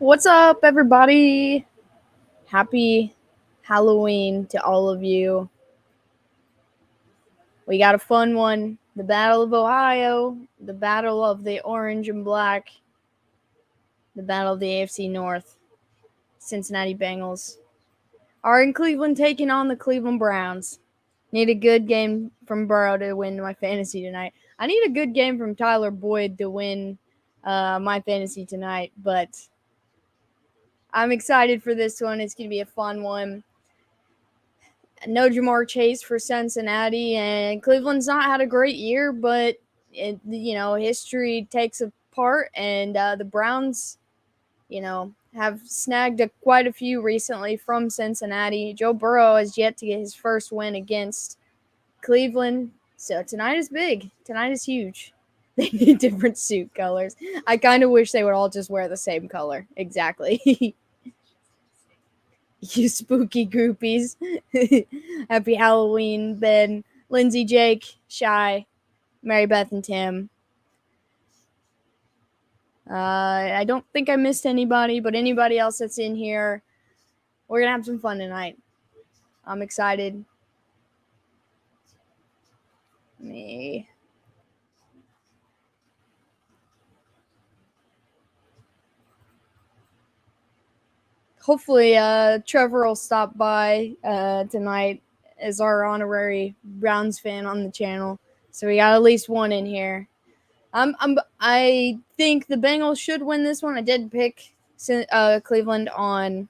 What's up, everybody? Happy Halloween to all of you. We got a fun one. The Battle of Ohio, the Battle of the Orange and Black, the Battle of the AFC North. Cincinnati Bengals are in Cleveland taking on the Cleveland Browns. Need a good game from Burrow to win my fantasy tonight. I need a good game from Tyler Boyd to win my fantasy tonight, but I'm excited for this one. It's going to be a fun one. No Jamar Chase for Cincinnati, and Cleveland's not had a great year, but history takes a part, and the Browns, have snagged quite a few recently from Cincinnati. Joe Burrow has yet to get his first win against Cleveland, so tonight is big. Tonight is huge. They need different suit colors. I kind of wish they would all just wear the same color. Exactly. You spooky groupies. Happy Halloween, Ben, Lindsay, Jake, Shy, Mary Beth, and Tim. I don't think I missed anybody, but anybody else that's in here, we're going to have some fun tonight. I'm excited. Hopefully, Trevor will stop by tonight as our honorary Browns fan on the channel. So we got at least one in here. I think the Bengals should win this one. I did pick Cleveland on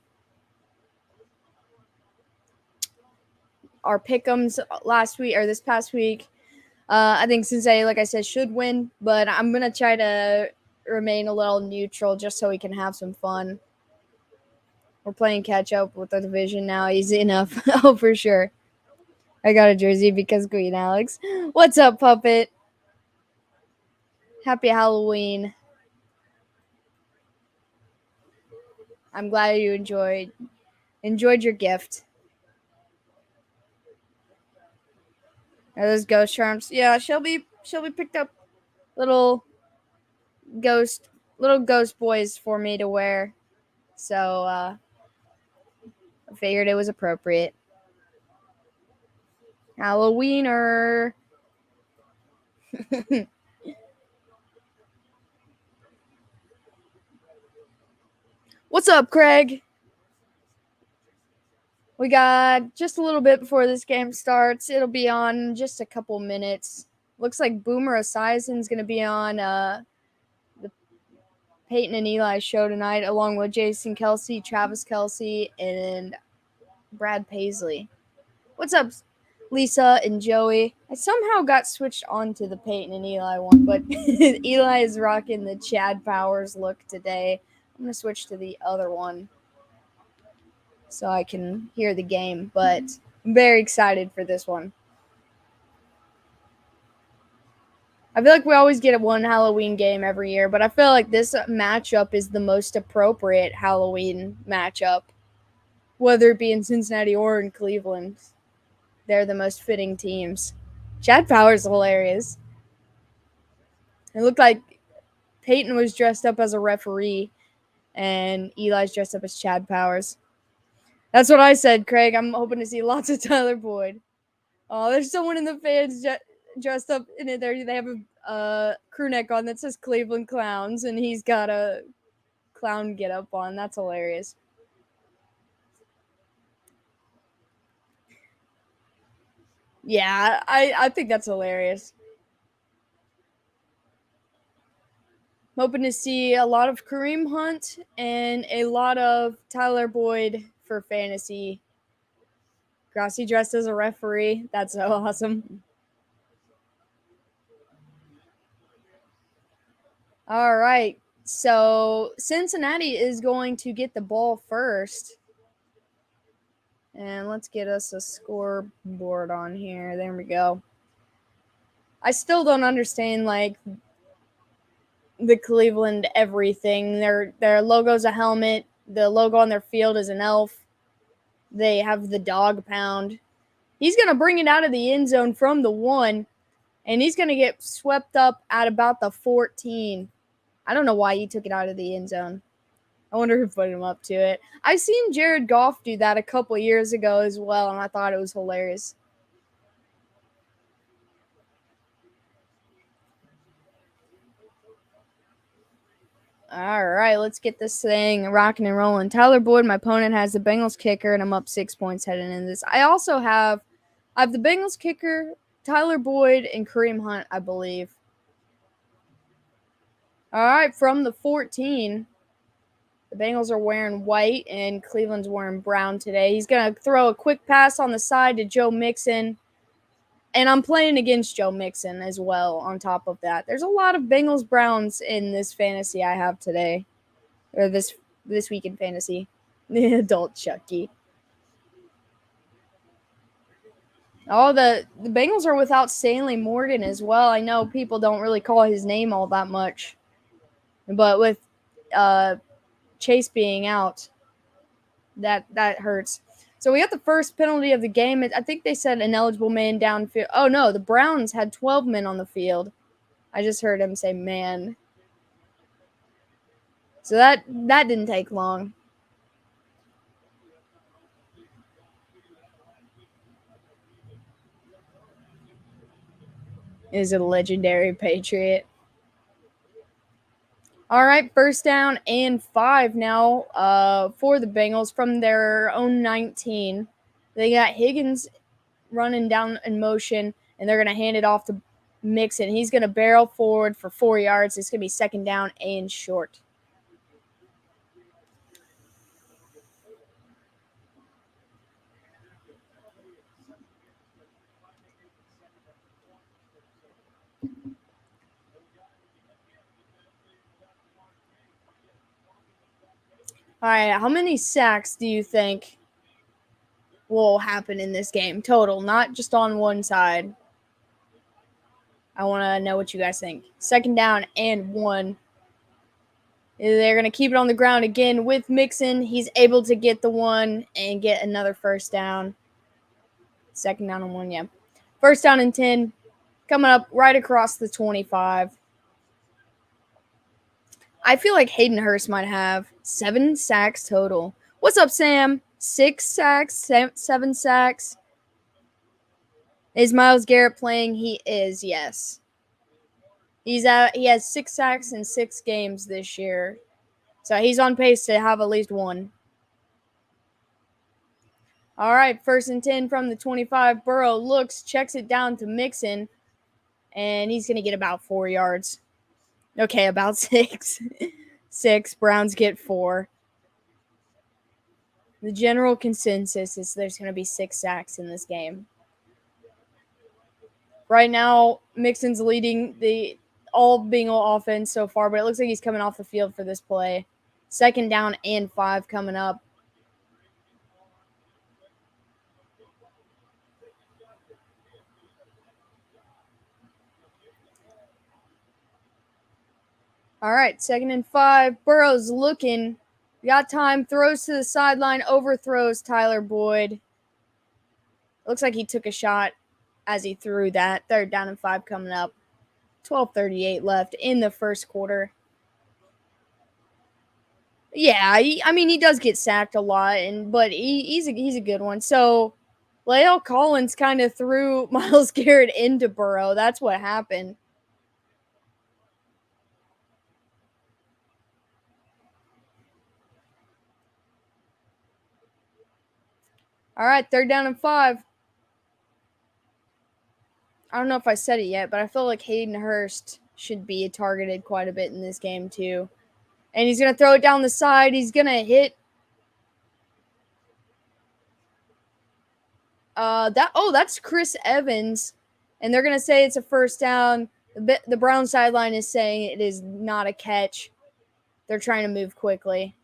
our pick'ems last week or this past week. I think Cincinnati, like I said, should win, but I'm gonna try to remain a little neutral just so we can have some fun. We're playing catch up with the division now. Easy enough. Oh, for sure. I got a jersey because Queen Alex. What's up, Puppet? Happy Halloween. I'm glad you enjoyed your gift. Are those ghost charms? Yeah, Shelby picked up little ghost boys for me to wear. So I figured it was appropriate. Halloweener. What's up, Craig? We got just a little bit before this game starts. It'll be on just a couple minutes. Looks like Boomer Esiason's going to be on the Peyton and Eli show tonight, along with Jason Kelsey, Travis Kelsey, and Brad Paisley. What's up, Lisa and Joey? I somehow got switched on to the Peyton and Eli one, but Eli is rocking the Chad Powers look today. I'm going to switch to the other one so I can hear the game, but I'm very excited for this one. I feel like we always get one Halloween game every year, but I feel like this matchup is the most appropriate Halloween matchup, whether it be in Cincinnati or in Cleveland. They're the most fitting teams. Chad Powers is hilarious. It looked like Peyton was dressed up as a referee, and Eli's dressed up as Chad Powers. That's what I said, Craig. I'm hoping to see lots of Tyler Boyd. Oh, there's someone in the fans dressed up in it there. They have a crew neck on that says Cleveland Clowns, and he's got a clown get up on. That's hilarious. Yeah, I think that's hilarious. I'm hoping to see a lot of Kareem Hunt and a lot of Tyler Boyd for fantasy. Grassi dressed as a referee. That's so awesome. All right. So Cincinnati is going to get the ball first. And let's get us a scoreboard on here. There we go. I still don't understand, like, the Cleveland everything. Their logo's a helmet. The logo on their field is an elf. They have the dog pound. He's going to bring it out of the end zone from the 1, and he's going to get swept up at about the 14. I don't know why he took it out of the end zone. I wonder who put him up to it. I seen Jared Goff do that a couple years ago as well, and I thought it was hilarious. All right, let's get this thing rocking and rolling. Tyler Boyd, my opponent, has the Bengals kicker, and I'm up 6 points heading into this. I have the Bengals kicker, Tyler Boyd, and Kareem Hunt, I believe. All right, from the 14, the Bengals are wearing white, and Cleveland's wearing brown today. He's going to throw a quick pass on the side to Joe Mixon. And I'm playing against Joe Mixon as well on top of that. There's a lot of Bengals Browns in this fantasy I have today. Or this week in fantasy. Adult Chucky. Oh, the Bengals are without Stanley Morgan as well. I know people don't really call his name all that much. But with Chase being out, that hurts. So we got the first penalty of the game. I think they said ineligible man downfield. Oh, no, the Browns had 12 men on the field. I just heard him say man. So that didn't take long. Is a legendary Patriot. All right, first down and 5 now for the Bengals from their own 19. They got Higgins running down in motion, and they're going to hand it off to Mixon. He's going to barrel forward for 4 yards. It's going to be second down and short. All right, how many sacks do you think will happen in this game total, not just on one side? I want to know what you guys think. Second down and 1. They're going to keep it on the ground again with Mixon. He's able to get the 1 and get another first down. Second down and 1, yeah. First down and 10. Coming up right across the 25. I feel like Hayden Hurst might have 7 sacks total. What's up, Sam? 6 sacks, 7 sacks. Is Myles Garrett playing? He is, yes. He has 6 sacks in 6 games this year. So he's on pace to have at least 1. All right, first and 10 from the 25. Burrow looks, checks it down to Mixon, and he's going to get about 4 yards. Okay, about 6. 6. Browns get 4. The general consensus is there's going to be 6 sacks in this game. Right now, Mixon's leading the all-Bengal offense so far, but it looks like he's coming off the field for this play. Second down and 5 coming up. All right, second and 5. Burrow's looking. Got time. Throws to the sideline. Overthrows Tyler Boyd. Looks like he took a shot as he threw that. Third down and 5 coming up. 12:38 left in the first quarter. Yeah, he does get sacked a lot, but he's a good one. So, La'el Collins kind of threw Myles Garrett into Burrow. That's what happened. All right, third down and 5. I don't know if I said it yet, but I feel like Hayden Hurst should be targeted quite a bit in this game too. And he's going to throw it down the side. He's going to hit that's Chris Evans. And they're going to say it's a first down. The Brown sideline is saying it is not a catch. They're trying to move quickly.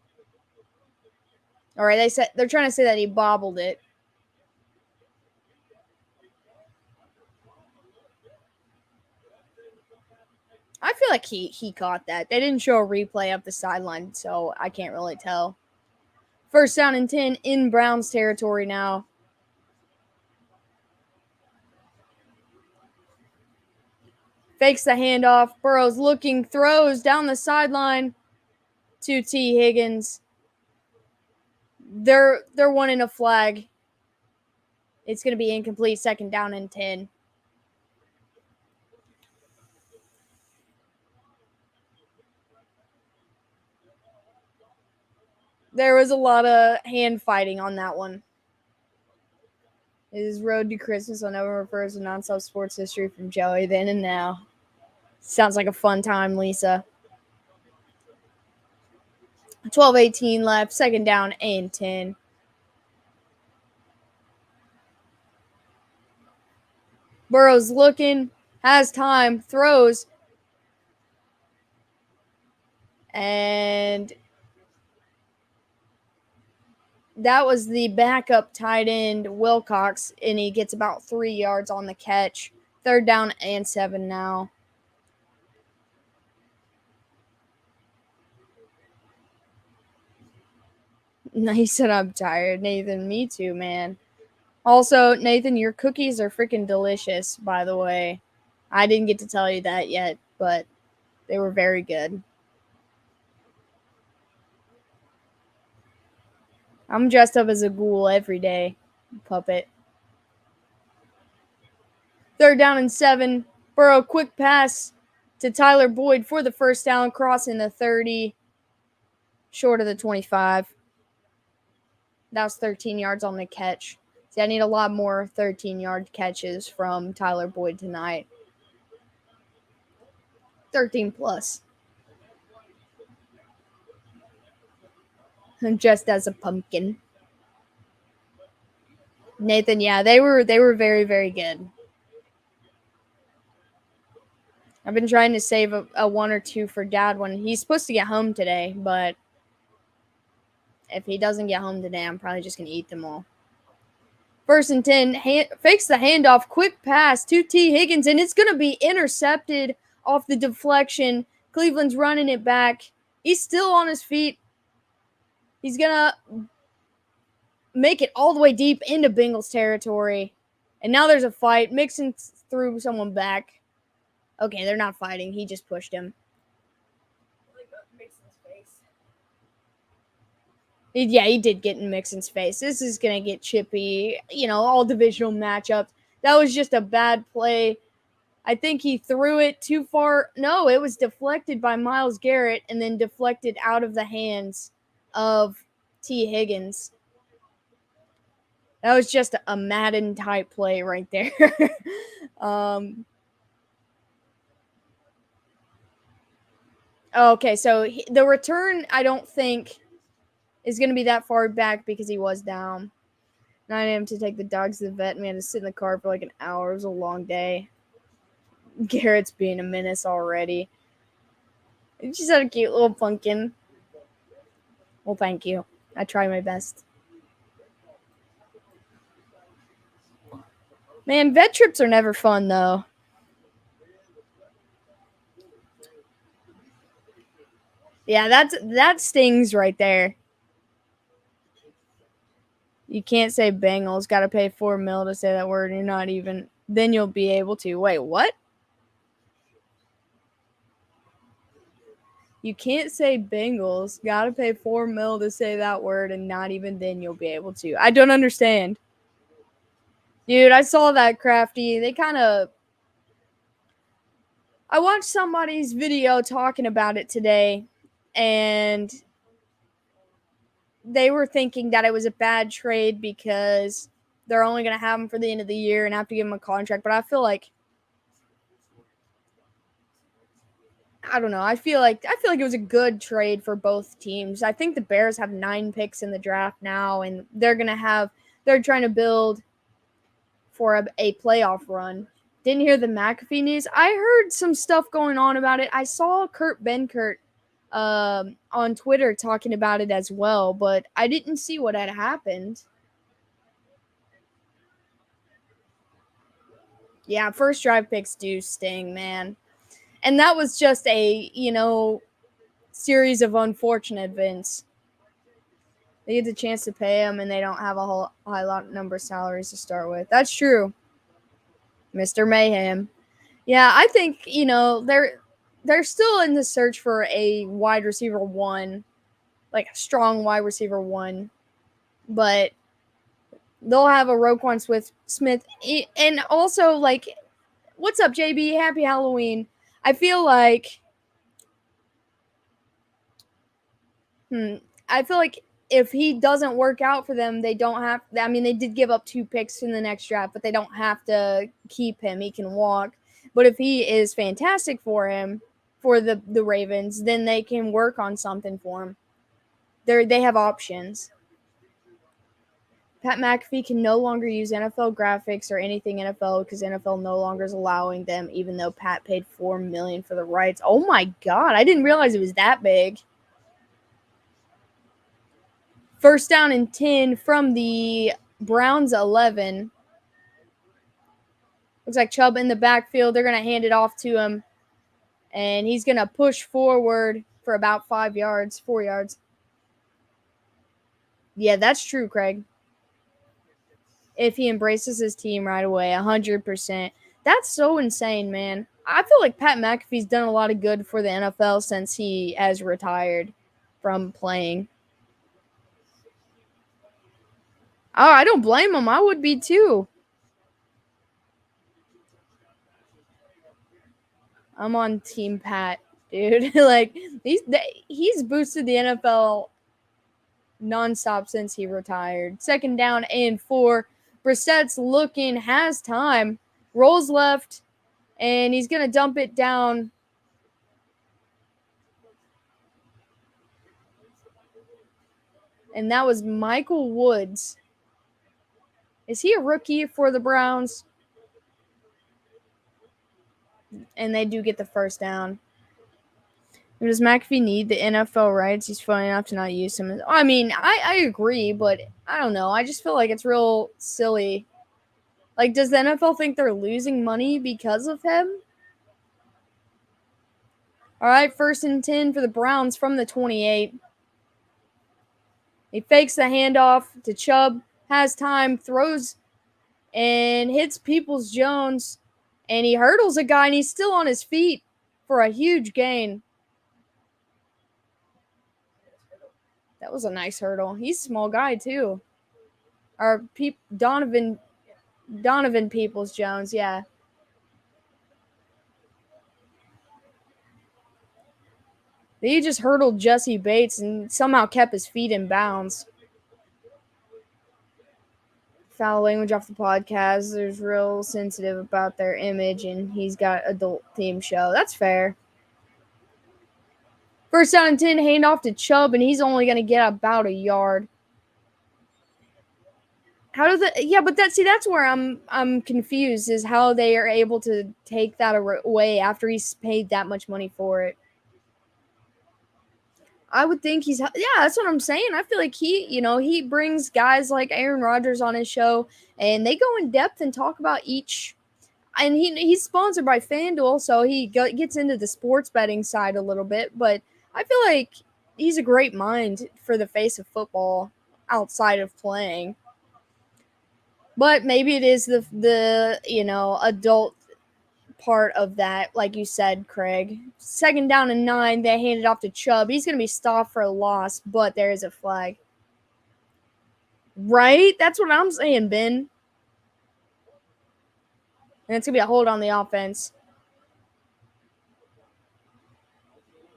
All right, they're trying to say that he bobbled it. I feel like he caught that. They didn't show a replay of the sideline, so I can't really tell. First down and 10 in Browns territory now. Fakes the handoff. Burrow's looking, throws down the sideline. to T. Higgins. They're wanting a flag. It's going to be incomplete, 2nd down and 10. There was a lot of hand fighting on that one. It is Road to Christmas on November 1st in non-stop sports history from Joey then and now. Sounds like a fun time, Lisa. 12:18 left, 2nd down and 10. Burrow's looking, has time, throws, and that was the backup tight end, Wilcox, and he gets about 3 yards on the catch. 3rd down and 7 now. He said, I'm tired. Nathan, me too, man. Also, Nathan, your cookies are freaking delicious, by the way. I didn't get to tell you that yet, but they were very good. I'm dressed up as a ghoul every day, puppet. 3rd down and 7. Burrow, quick pass to Tyler Boyd for the 1st down, crossing the 30, short of the 25. That was 13 yards on the catch. See, I need a lot more 13-yard catches from Tyler Boyd tonight. 13 plus. I'm dressed as a pumpkin. Nathan, yeah, they were very, very good. I've been trying to save a 1 or 2 for Dad when he's supposed to get home today, but if he doesn't get home today, I'm probably just going to eat them all. 1st and 10, fakes the handoff, quick pass to T. Higgins, and it's going to be intercepted off the deflection. Cleveland's running it back. He's still on his feet. He's going to make it all the way deep into Bengals territory. And now there's a fight. Mixon threw someone back. Okay, they're not fighting. He just pushed him. Yeah, he did get in Mixon's face. This is going to get chippy. All divisional matchups. That was just a bad play. I think he threw it too far. No, it was deflected by Myles Garrett and then deflected out of the hands of T. Higgins. That was just a Madden-type play right there. Okay, so the return, I don't think, is going to be that far back because he was down. 9 a.m. to take the dogs to the vet, and we had to sit in the car for like an hour. It was a long day. Garrett's being a menace already. You just had a cute little pumpkin. Well, thank you. I try my best. Man, vet trips are never fun, though. Yeah, that stings right there. You can't say Bengals. Got to pay $4 million to say that word. You're not even. Then you'll be able to. Wait, what? You can't say Bengals. Got to pay $4 million to say that word, and not even then you'll be able to. I don't understand. Dude, I saw that, Crafty. They kind of. I watched somebody's video talking about it today, and they were thinking that it was a bad trade because they're only going to have him for the end of the year and have to give him a contract. But I feel like, I don't know. I feel like it was a good trade for both teams. I think the Bears have 9 picks in the draft now, and they're trying to build for a playoff run. Didn't hear the McAfee news. I heard some stuff going on about it. I saw Kurt Benkert on Twitter talking about it as well, but I didn't see what had happened. Yeah, first drive picks do sting, man. And that was just a, series of unfortunate events. They get the chance to pay him, and they don't have a whole high lot number of salaries to start with. That's true. Mr. Mayhem. Yeah, I think, they're still in the search for a wide receiver 1. like a strong wide receiver one, but they'll have a Roquan Smith, and also like, what's up, JB? Happy Halloween. I feel like, if he doesn't work out for them, they don't have. I mean, they did give up 2 picks in the next draft, but they don't have to keep him. He can walk. But if he is fantastic for the Ravens, then they can work on something for him. They have options. Pat McAfee can no longer use NFL graphics or anything NFL because NFL no longer is allowing them, even though Pat paid $4 million for the rights. Oh my God, I didn't realize it was that big. First down and 10 from the Browns 11. Looks like Chubb in the backfield. They're going to hand it off to him, and he's going to push forward for about 4 yards. Yeah, that's true, Craig. If he embraces his team right away, 100%. That's so insane, man. I feel like Pat McAfee's done a lot of good for the NFL since he has retired from playing. Oh, I don't blame him. I would be too. I'm on Team Pat, dude. Like, he's boosted the NFL nonstop since he retired. Second down and 4. Brissett's looking, has time, rolls left, and he's going to dump it down. And that was Michael Woods. Is he a rookie for the Browns? And they do get the first down. Does McAfee need the NFL rights? He's funny enough to not use them. I mean, I agree, but I don't know. I just feel like it's real silly. Like, does the NFL think they're losing money because of him? All right, first and 10 for the Browns from the 28. He fakes the handoff to Chubb, has time, throws, and hits Peoples-Jones. And he hurdles a guy, and he's still on his feet for a huge gain. That was a nice hurdle. He's a small guy, too. Or Donovan Peoples-Jones, yeah. He just hurdled Jesse Bates and somehow kept his feet in bounds. Foul language off the podcast. They're real sensitive about their image, and he's got adult theme show. That's fair. First down and 10, handoff to Chubb, and he's only going to get about a yard. How does it? Yeah, but that's where I'm confused, is how they are able to take that away after he's paid that much money for it. I would think yeah, that's what I'm saying. I feel like he brings guys like Aaron Rodgers on his show, and they go in depth and talk about each. And he's sponsored by FanDuel, so he gets into the sports betting side a little bit. But I feel like he's a great mind for the face of football outside of playing. But maybe it is the adult part of that, like you said, Craig. Second down and 9, they hand it off to Chubb. He's going to be stopped for a loss, but there is a flag. Right? That's what I'm saying, Ben. And it's going to be a hold on the offense.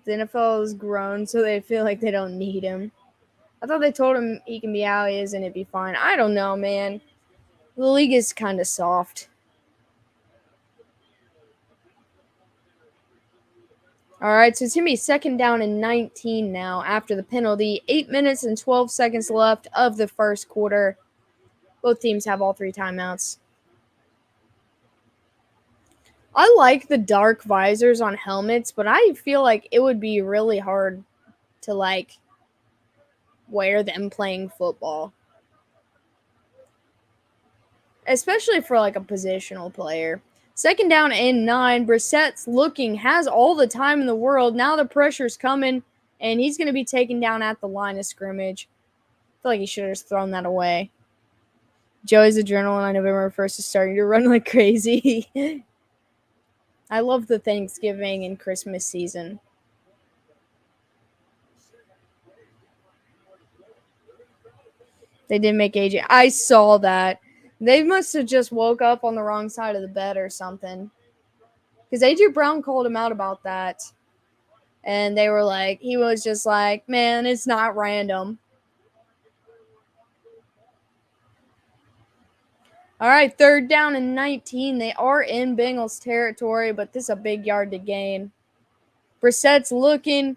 The NFL has grown, so they feel like they don't need him. I thought they told him he can be how he is and it'd be fine. I don't know, man. The league is kind of soft. All right, so it's going to be second down and 19 now after the penalty. 8 minutes and 12 seconds left of the first quarter. Both teams have all 3 timeouts. I like the dark visors on helmets, but I feel like it would be really hard to, wear them playing football. Especially for, a positional player. Second down and 9. Brissett's looking, has all the time in the world. Now the pressure's coming, and he's going to be taken down at the line of scrimmage. I feel like he should have just thrown that away. Joey's adrenaline on November 1st is starting to run like crazy. I love the Thanksgiving and Christmas season. They didn't make AJ. I saw that. They must have just woke up on the wrong side of the bed or something. Because AJ Brown called him out about that. And they were like, he was just like, man, it's not random. All right, 3rd down and 19. They are in Bengals territory, but this is a big yard to gain. Brissett's looking,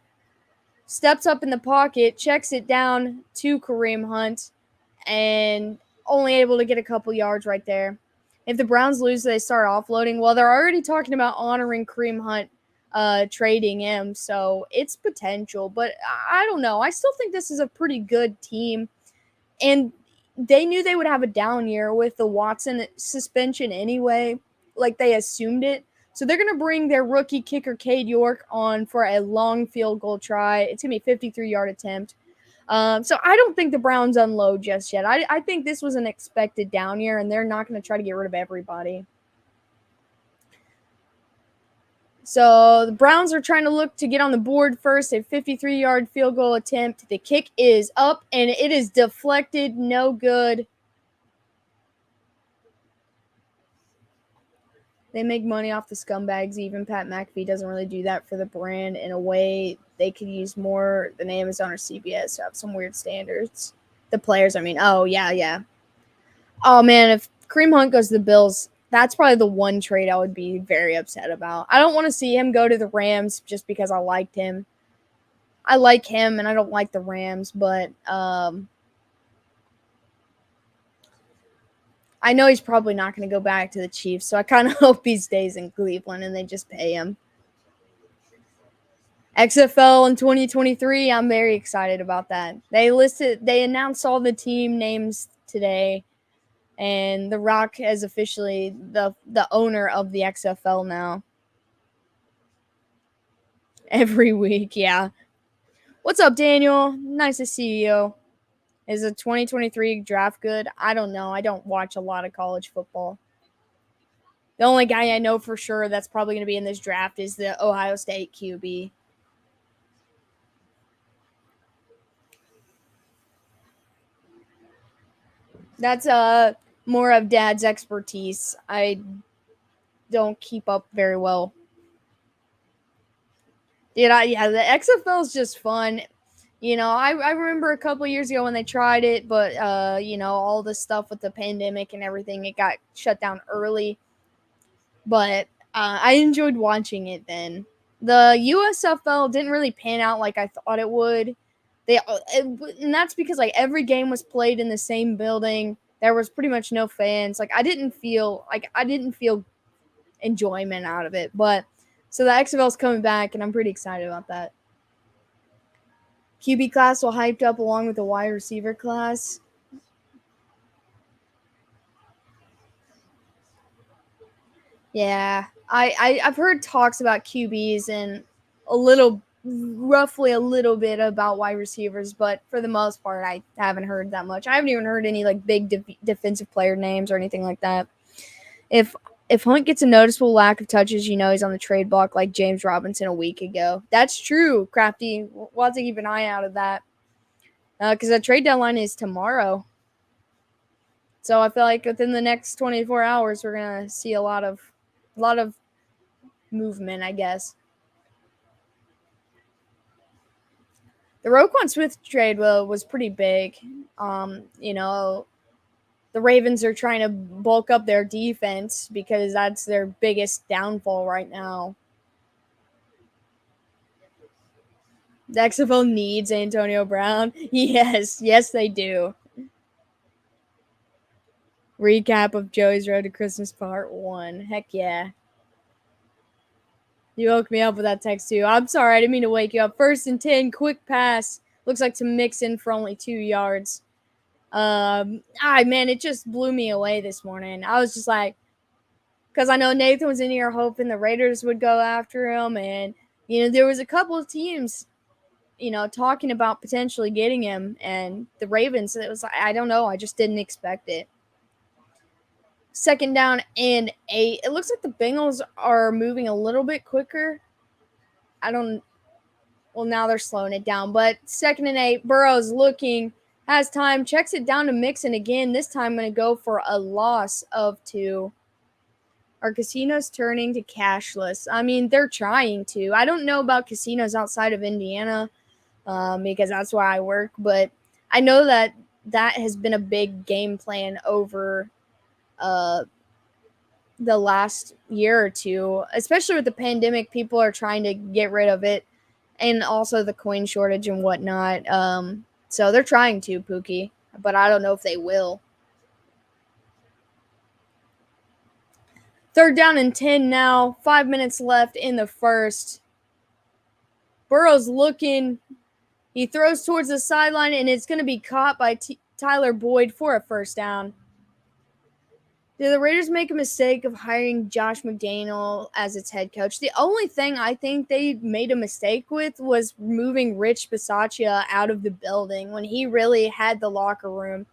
steps up in the pocket, checks it down to Kareem Hunt, and only able to get a couple yards right there. If the Browns lose, they start offloading. Well, they're already talking about honoring Kareem Hunt, trading him, so it's potential. But I don't know. I still think this is a pretty good team, and they knew they would have a down year with the Watson suspension anyway. Like, they assumed it. So they're going to bring their rookie kicker, Cade York, on for a long field goal try. It's going to be a 53-yard attempt. So I don't think the Browns unload just yet. I think this was an expected down year, and they're not going to try to get rid of everybody. So the Browns are trying to look to get on the board first. A 53-yard field goal attempt. The kick is up, and it is deflected. No good. They make money off the scumbags. Even Pat McAfee doesn't really do that for the brand. In a way, they could use more than Amazon or CBS to have some weird standards. The players, I mean. Oh, yeah. Oh, man, if Kareem Hunt goes to the Bills, that's probably the one trade I would be very upset about. I don't want to see him go to the Rams just because I liked him. I like him, and I don't like the Rams, but I know he's probably not going to go back to the Chiefs, so I kind of hope he stays in Cleveland and they just pay him. XFL in 2023, I'm very excited about that. They announced all the team names today, and The Rock is officially the owner of the XFL now. Every week, yeah. What's up, Daniel? Nice to see you. Is the 2023 draft good? I don't know. I don't watch a lot of college football. The only guy I know for sure that's probably going to be in this draft is the Ohio State QB. That's more of Dad's expertise. I don't keep up very well. The XFL is just fun. I remember a couple years ago when they tried it, but all this stuff with the pandemic and everything, it got shut down early. But I enjoyed watching it then. The USFL didn't really pan out like I thought it would. And that's because like every game was played in the same building. There was pretty much no fans. Like I didn't feel enjoyment out of it. But so the XFL is coming back, and I'm pretty excited about that. QB class will hyped up along with the wide receiver class. Yeah, I've heard talks about QBs and roughly a little bit about wide receivers, but for the most part, I haven't heard that much. I haven't even heard any like big defensive player names or anything like that. If Hunt gets a noticeable lack of touches, he's on the trade block like James Robinson a week ago. That's true, Crafty. We'll have to keep an eye out of that because the trade deadline is tomorrow. So I feel like within the next 24 hours, we're gonna see a lot of movement, I guess. The Roquan Smith trade was pretty big. The Ravens are trying to bulk up their defense because that's their biggest downfall right now. The XFL needs Antonio Brown. Yes, they do. Recap of Joey's Road to Christmas Part 1. Heck yeah. You woke me up with that text too. I'm sorry, I didn't mean to wake you up. 1st and 10, quick pass. Looks like to Mixon for only 2 yards. Man, it just blew me away this morning. I was just like, because I know Nathan was in here hoping the Raiders would go after him, and there was a couple of teams, talking about potentially getting him, and the Ravens. It was like, I don't know, I just didn't expect it. 2nd down and 8. It looks like the Bengals are moving a little bit quicker. Well, now they're slowing it down, but 2nd and 8. Burrow's looking, Has time, checks it down to Mixon again. This time I'm going to go for a loss of 2. Are casinos turning to cashless? I mean, they're trying to. I don't know about casinos outside of Indiana because that's where I work, but I know that has been a big game plan over the last year or two, especially with the pandemic. People are trying to get rid of it, and also the coin shortage and whatnot. So they're trying to, Pookie, but I don't know if they will. 3rd down and 10 now. 5 minutes left in the first. Burrow's looking. He throws towards the sideline, and it's going to be caught by Tyler Boyd for a first down. Did the Raiders make a mistake of hiring Josh McDaniel as its head coach? The only thing I think they made a mistake with was moving Rich Bisaccia out of the building when he really had the locker room.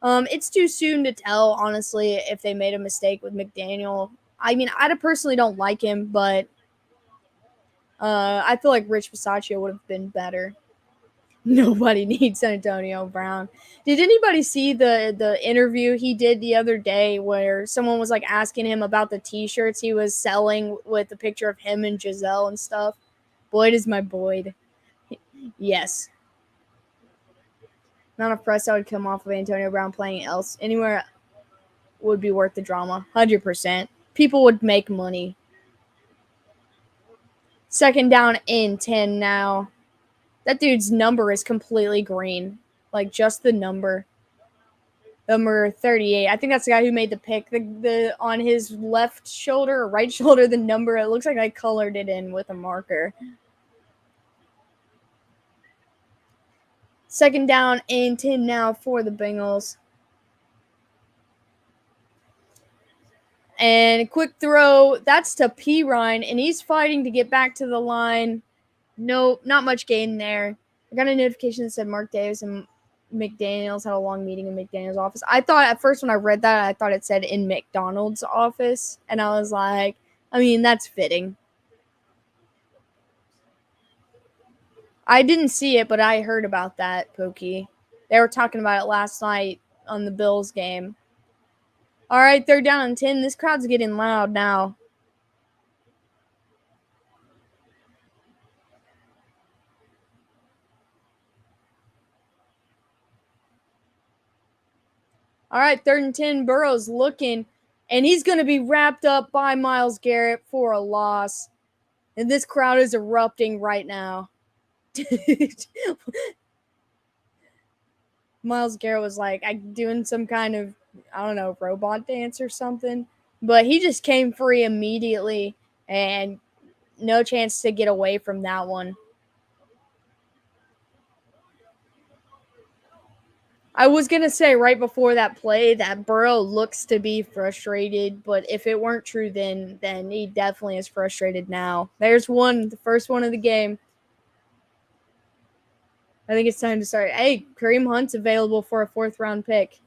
It's too soon to tell, honestly, if they made a mistake with McDaniel. I mean, I personally don't like him, but I feel like Rich Bisaccia would have been better. Nobody needs Antonio Brown. Did anybody see the interview he did the other day where someone was like asking him about the t-shirts he was selling with a picture of him and Giselle and stuff? Boyd is my Boyd. Yes. Not a press that would come off of Antonio Brown playing else anywhere would be worth the drama. 100%. People would make money. 2nd down and 10 now. That dude's number is completely green. Like, just the number. Number 38. I think that's the guy who made the pick. The on his left shoulder or right shoulder, the number, it looks like I colored it in with a marker. 2nd down and 10 now for the Bengals. And a quick throw. That's to Pirine, and he's fighting to get back to the line. Nope, not much gain there. I got a notification that said Mark Davis and McDaniels had a long meeting in McDaniels' office. I thought at first when I read that, I thought it said in McDonald's office. And I was like, I mean, that's fitting. I didn't see it, but I heard about that, Pokey. They were talking about it last night on the Bills game. All right, 3rd down and 10. This crowd's getting loud now. All right, 3rd and 10. Burrow's looking, and he's going to be wrapped up by Myles Garrett for a loss. And this crowd is erupting right now. Myles Garrett was like doing some kind of, I don't know, robot dance or something. But he just came free immediately, and no chance to get away from that one. I was going to say right before that play that Burrow looks to be frustrated, but if it weren't true then he definitely is frustrated now. There's one, the first one of the game. I think it's time to start. Hey, Kareem Hunt's available for a 4th-round pick.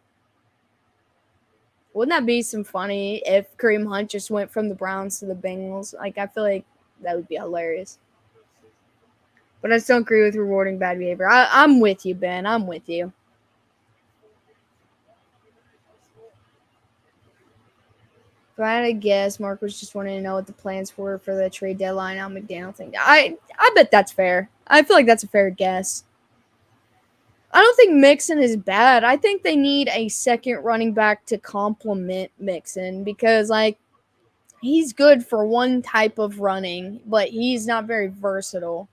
Wouldn't that be some funny if Kareem Hunt just went from the Browns to the Bengals? Like, I feel like that would be hilarious. But I just don't agree with rewarding bad behavior. I'm with you, Ben. I'm with you. If I had a guess, Mark was just wanting to know what the plans were for the trade deadline on McDaniel thing. I bet that's fair. I feel like that's a fair guess. I don't think Mixon is bad. I think they need a second running back to complement Mixon because, like, he's good for one type of running, but he's not very versatile.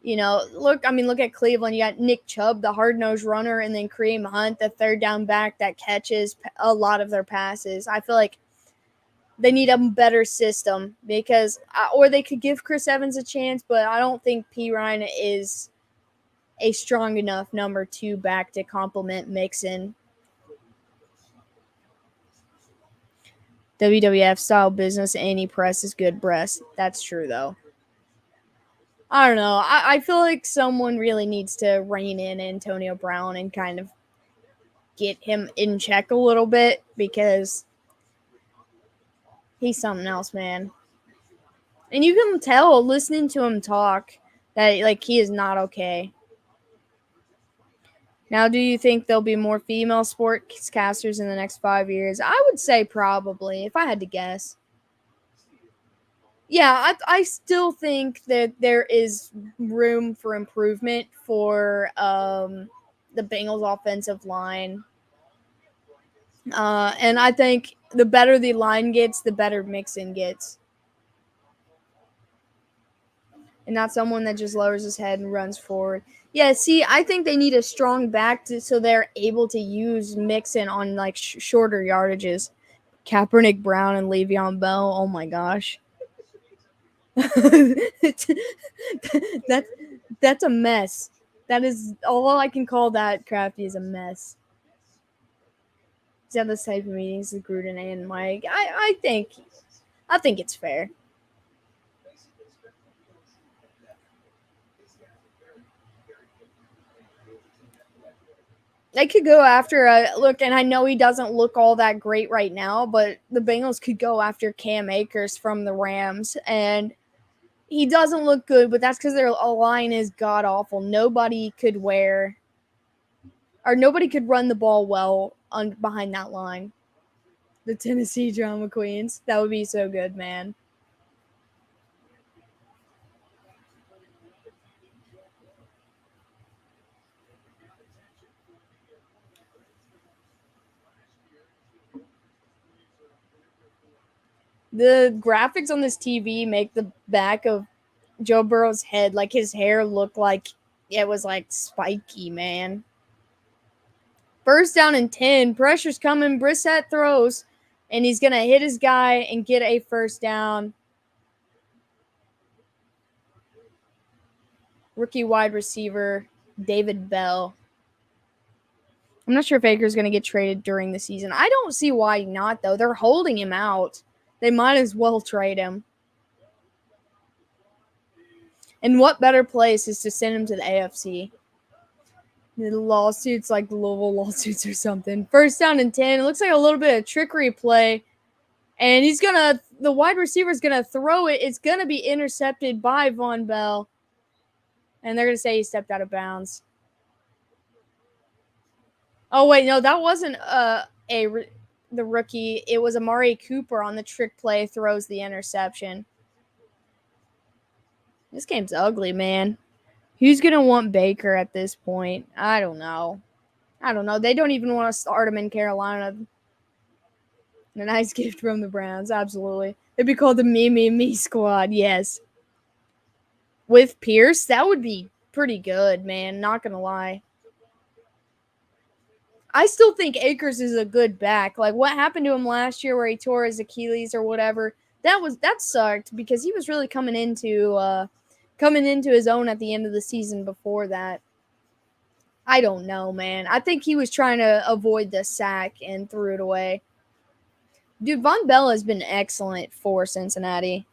You know, look at Cleveland. You got Nick Chubb, the hard-nosed runner, and then Kareem Hunt, the 3rd down back that catches a lot of their passes. I feel like they need a better system because, or they could give Chris Evans a chance, but I don't think Pirine is a strong enough number 2 back to complement Mixon. WWF style business, any press is good press. That's true, though. I don't know. I feel like someone really needs to rein in Antonio Brown and kind of get him in check a little bit because he's something else, man. And you can tell listening to him talk that, like, he is not okay. Now, do you think there'll be more female sportscasters in the next 5 years? I would say probably, if I had to guess. Yeah, I still think that there is room for improvement for the Bengals offensive line. And I think the better the line gets, the better Mixon gets. And not someone that just lowers his head and runs forward. Yeah, see, I think they need a strong back so they're able to use Mixon on like shorter yardages. Kaepernick, Brown, and Le'Veon Bell. Oh my gosh. that that's a mess. That is all I can call that. Crafty is a mess. He's had this type of meetings with Gruden and Mike. I think it's fair. They could go after a look, and I know he doesn't look all that great right now, but the Bengals could go after Cam Akers from the Rams, and he doesn't look good, but that's because their line is god awful. Nobody could run the ball well behind that line. The Tennessee Drama Queens. That would be so good, man. The graphics on this TV make the back of Joe Burrow's head, like his hair, look like it was like spiky, man. First down and 10. Pressure's coming. Brissett throws, and he's going to hit his guy and get a first down. Rookie wide receiver, David Bell. I'm not sure if Akers going to get traded during the season. I don't see why not, though. They're holding him out. They might as well trade him. And what better place is to send him to the AFC? The lawsuits, like the Louisville lawsuits or something. First down and 10. It looks like a little bit of trickery play. And the wide receiver's going to throw it. It's going to be intercepted by Von Bell. And they're going to say he stepped out of bounds. Oh, wait, no, that wasn't the rookie. It was Amari Cooper on the trick play, throws the interception. This game's ugly, man. Who's going to want Baker at this point? I don't know. They don't even want to start him in Carolina. A nice gift from the Browns, absolutely. It'd be called the Me squad, yes. With Pierce, that would be pretty good, man. Not going to lie. I still think Akers is a good back. Like what happened to him last year where he tore his Achilles or whatever, that sucked because he was really coming into his own at the end of the season before that. I don't know, man. I think he was trying to avoid the sack and threw it away. Dude, Von Bell has been excellent for Cincinnati.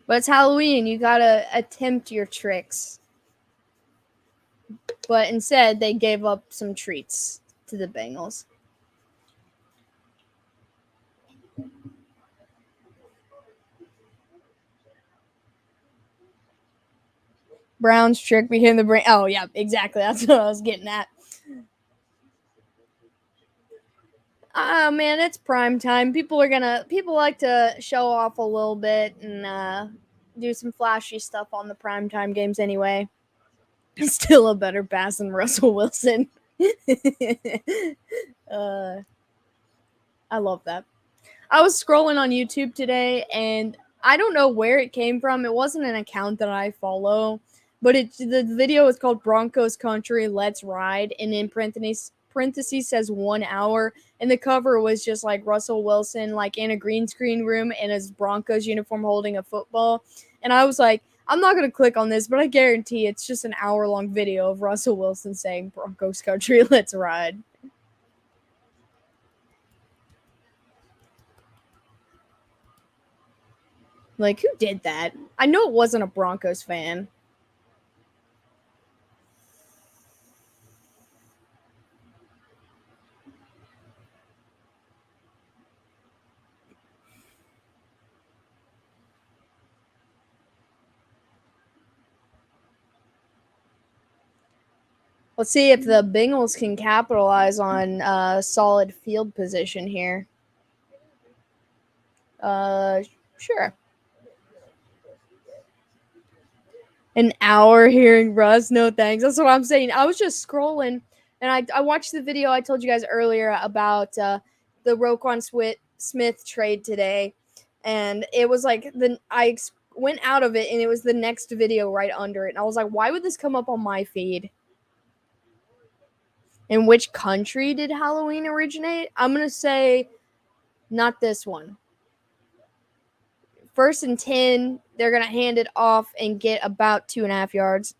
But it's Halloween. You got to attempt your tricks. But instead, they gave up some treats to the Bengals. Brown's trick became the brain. Oh, yeah, exactly. That's what I was getting at. Man, it's prime time. People like to show off a little bit and do some flashy stuff on the primetime games anyway. Still a better pass than Russell Wilson. I love that. I was scrolling on YouTube today, and I don't know where it came from. It wasn't an account that I follow, but the video is called Broncos Country, Let's Ride, and in parentheses says 1 hour, and the cover was just like Russell Wilson like in a green screen room in his Broncos uniform holding a football. And I was like, I'm not going to click on this, but I guarantee it's just an hour-long video of Russell Wilson saying Broncos Country, Let's Ride. Like, who did that? I know it wasn't a Broncos fan. Let's see if the Bengals can capitalize on solid field position here. Sure. An hour hearing Russ, no thanks. That's what I'm saying. I was just scrolling, and I watched the video I told you guys earlier about the Roquan Smith trade today, and it was like I went out of it, and it was the next video right under it, and I was like, why would this come up on my feed? In which country did Halloween originate? I'm gonna say not this one. 1st and 10, they're gonna hand it off and get about 2.5 yards.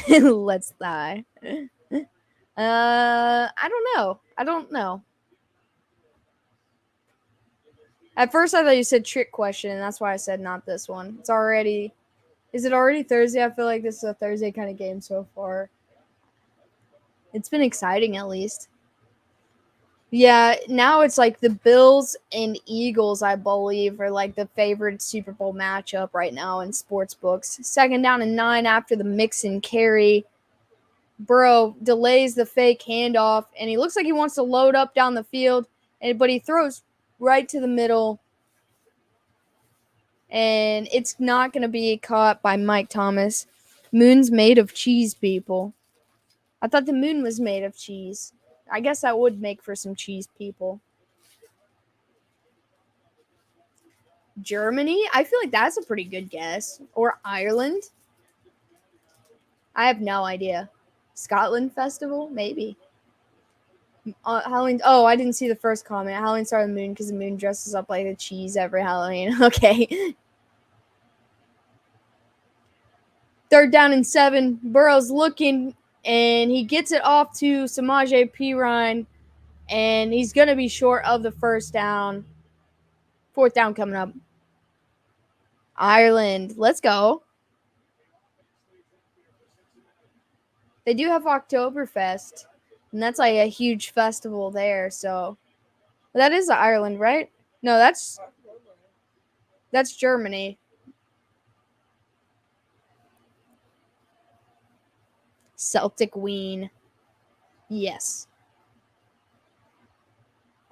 Let's die. I don't know. At first, I thought you said trick question, and that's why I said not this one. It's already. Is it already Thursday? I feel like this is a Thursday kind of game so far. It's been exciting, at least. Yeah, now it's like the Bills and Eagles, I believe, are like the favored Super Bowl matchup right now in sports books. 2nd down and 9 after the mix and carry. Burrow delays the fake handoff, and he looks like he wants to load up down the field, but he throws right to the middle, and it's not going to be caught by Mike Thomas. Moon's made of cheese, people. I thought the moon was made of cheese. I guess that would make for some cheese, people. Germany? I feel like that's a pretty good guess. Or Ireland? I have no idea. Scotland Festival? Maybe. Halloween. Oh, I didn't see the first comment. Halloween started the moon because the moon dresses up like a cheese every Halloween. Okay. 3rd down and 7. Burrow's looking, and he gets it off to Samaje Perine, and he's going to be short of the 1st down. 4th down coming up. Ireland. Let's go. They do have Oktoberfest, and that's like a huge festival there. So that is Ireland, right? No, that's Germany. Celtic Ween. Yes.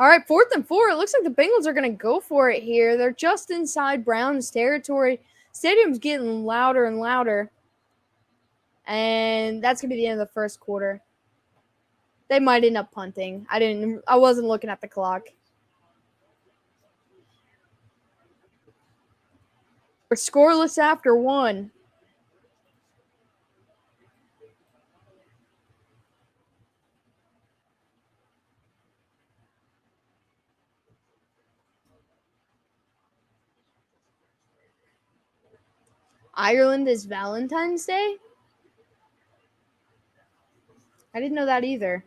All right, 4th and 4. It looks like the Bengals are going to go for it here. They're just inside Browns territory. Stadium's getting louder and louder. And that's going to be the end of the 1st quarter. They might end up punting. I wasn't looking at the clock. We're scoreless after 1. Ireland is Valentine's Day? I didn't know that either.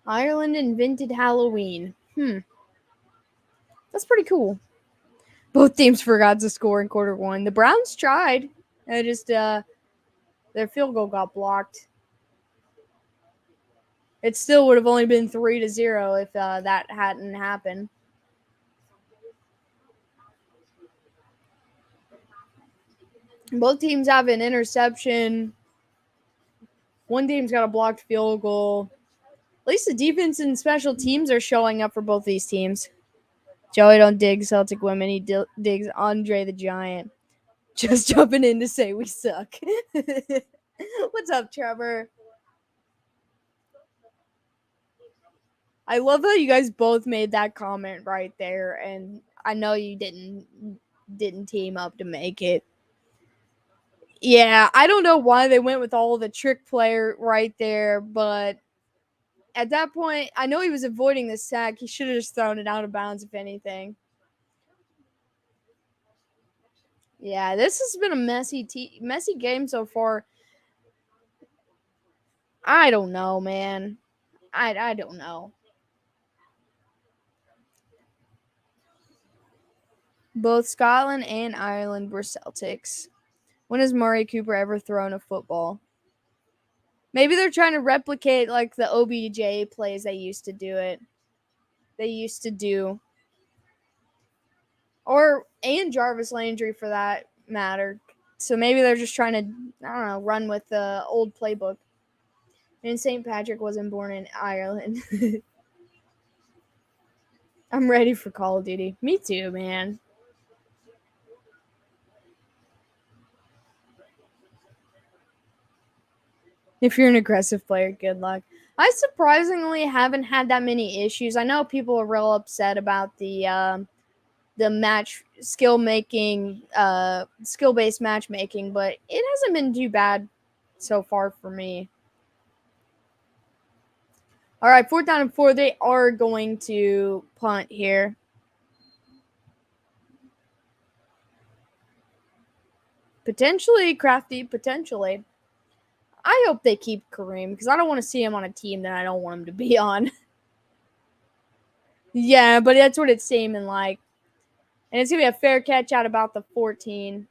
Ireland invented Halloween. That's pretty cool. Both teams forgot to score in quarter 1. The Browns tried. They just their field goal got blocked. It still would have only been 3-0 if that hadn't happened. Both teams have an interception. One team's got a blocked field goal. At least the defense and special teams are showing up for both these teams. Joey don't dig Celtic women. He digs Andre the Giant. Just jumping in to say we suck. What's up, Trevor? I love that you guys both made that comment right there, and I know you didn't team up to make it. Yeah, I don't know why they went with all the trick player right there, but at that point, I know he was avoiding the sack. He should have just thrown it out of bounds, if anything. Yeah, this has been a messy game so far. I don't know, man. I don't know. Both Scotland and Ireland were Celtics. When has Murray Cooper ever thrown a football? Maybe they're trying to replicate like the OBJ plays they used to do it. they used to do. And Jarvis Landry for that matter. So maybe they're just trying to, I don't know, run with the old playbook. And St. Patrick wasn't born in Ireland. I'm ready for Call of Duty. Me too, man. If you're an aggressive player, good luck. I surprisingly haven't had that many issues. I know people are real upset about the match skill based matchmaking, but it hasn't been too bad so far for me. All right, 4th down and 4. They are going to punt here. Potentially crafty, potentially. I hope they keep Kareem because I don't want to see him on a team that I don't want him to be on. Yeah, but that's what it's seeming like. And it's going to be a fair catch out about the 14.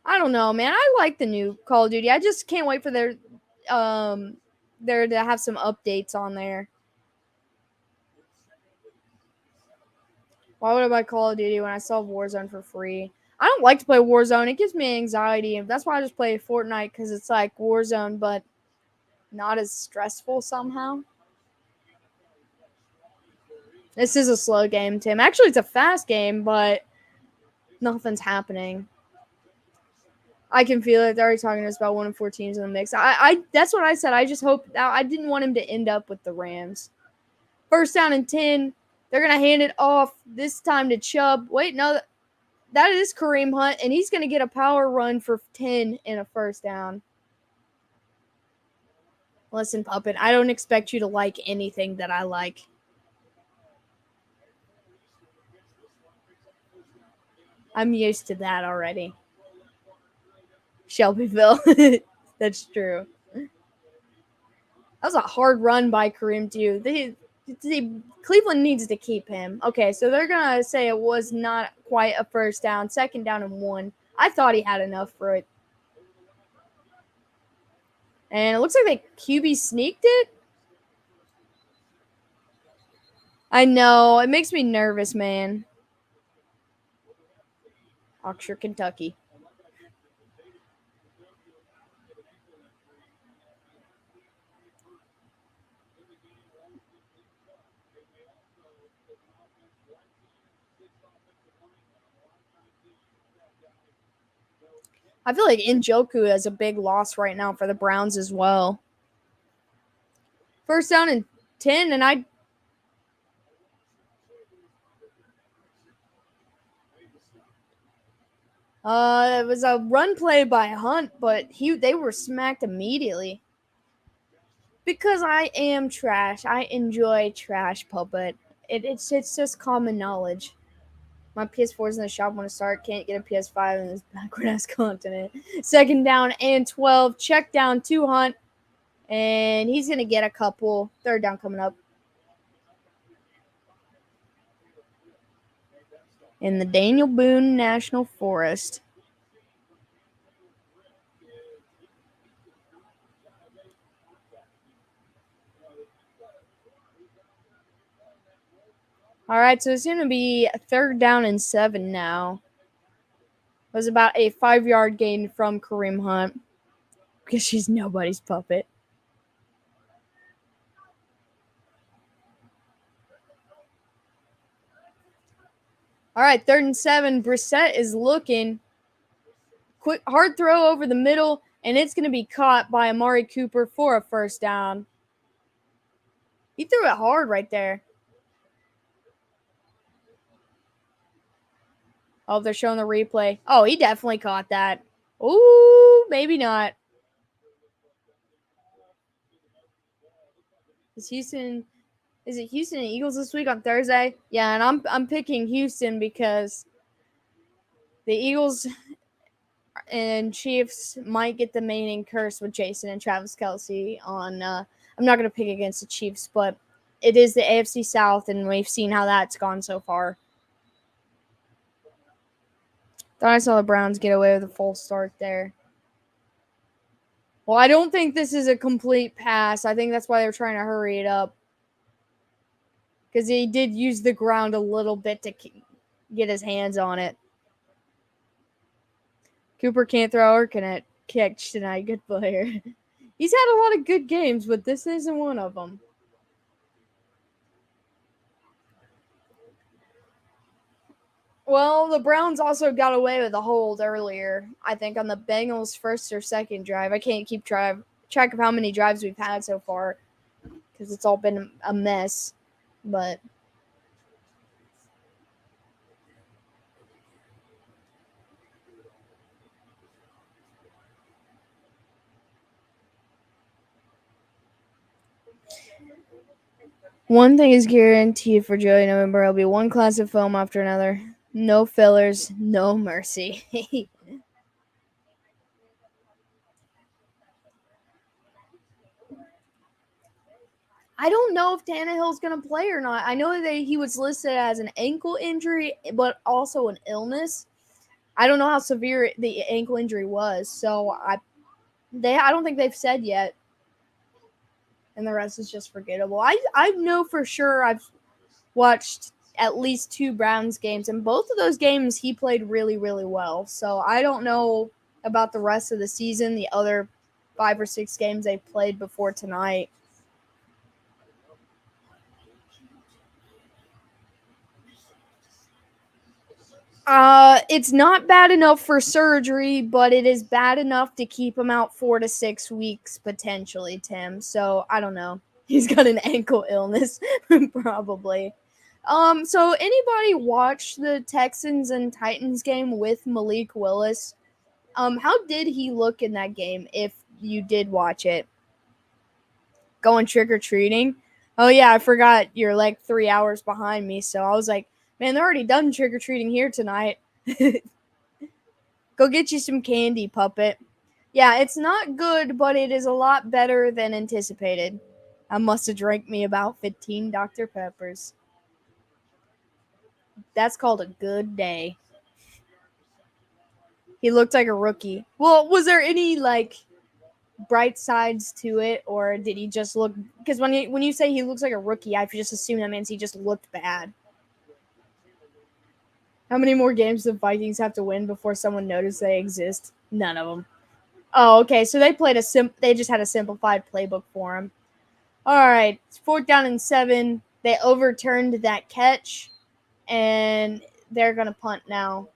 I don't know, man. I like the new Call of Duty. I just can't wait for there to have some updates on there. Why would I buy Call of Duty when I saw Warzone for free? I don't like to play Warzone. It gives me anxiety. That's why I just play Fortnite, because it's like Warzone, but not as stressful somehow. This is a slow game, Tim. Actually, it's a fast game, but nothing's happening. I can feel it. They're already talking to us about 1 and 4 teams in the mix. I that's what I said. I just hope I didn't want him to end up with the Rams. 1st down and 10. They're gonna hand it off this time to Chubb. Wait, no, that is Kareem Hunt, and he's gonna get a power run for 10 and a 1st down. Listen, Puppet, I don't expect you to like anything that I like. I'm used to that already. Shelbyville. That's true. That was a hard run by Kareem, too. Cleveland needs to keep him. Okay, so they're going to say it was not quite a 1st down. 2nd down and 1. I thought he had enough for it. And it looks like they QB sneaked it. I know. It makes me nervous, man. Oxford, Kentucky. I feel like Njoku has a big loss right now for the Browns as well. 1st down and 10, and it was a run play by Hunt, but they were smacked immediately. Because I am trash. I enjoy trash, Puppet. It's just common knowledge. My PS4 is in the shop when I start. Can't get a PS5 in this backward ass continent. 2nd down and 12. Check down to Hunt. And he's going to get a couple. 3rd down coming up. In the Daniel Boone National Forest. All right, so it's going to be 3rd down and 7 now. It was about a 5-yard gain from Kareem Hunt because she's nobody's puppet. All right, 3rd and 7. Brissett is looking. Quick, hard throw over the middle, and it's going to be caught by Amari Cooper for a 1st down. He threw it hard right there. Oh, they're showing the replay. Oh, he definitely caught that. Ooh, maybe not. Is it Houston and Eagles this week on Thursday? Yeah, and I'm picking Houston because the Eagles and Chiefs might get the main curse with Jason and Travis Kelce on. I'm not going to pick against the Chiefs, but it is the AFC South, and we've seen how that's gone so far. Thought I saw the Browns get away with a false start there. Well, I don't think this is a complete pass. I think that's why they're trying to hurry it up. because he did use the ground a little bit to get his hands on it. Cooper can't throw or can catch tonight. Good player. He's had a lot of good games, but this isn't one of them. Well, the Browns also got away with a hold earlier, I think, on the Bengals' first or second drive. I can't keep track of how many drives we've had so far because it's all been a mess. But one thing is guaranteed for Joey November. It'll be one class of film after another. No fillers, no mercy. I don't know if Tannehill's going to play or not. I know that he was listed as an ankle injury, but also an illness. I don't know how severe the ankle injury was, so I don't think they've said yet. And the rest is just forgettable. I know for sure I've watched at least 2 Browns games, and both of those games he played really, really well. So I don't know about the rest of the season, the other 5 or 6 games they played before tonight. It's not bad enough for surgery, but it is bad enough to keep him out 4 to 6 weeks potentially, Tim. So I don't know. He's got an ankle illness, probably. So anybody watch the Texans and Titans game with Malik Willis? How did he look in that game if you did watch it? Going trick-or-treating? Oh yeah, I forgot you're like 3 hours behind me, so I was like, man, they're already done trick-or-treating here tonight. Go get you some candy, puppet. Yeah, it's not good, but it is a lot better than anticipated. I must have drank me about 15 Dr. Peppers. That's called a good day. He looked like a rookie. Well, was there any like bright sides to it, or did he just look? Because when you say he looks like a rookie, I just assume that means he just looked bad. How many more games do the Vikings have to win before someone notices they exist? None of them. Oh, okay. So they played they just had a simplified playbook for him. All right, it's 4th down and 7. They overturned that catch, and they're gonna punt now.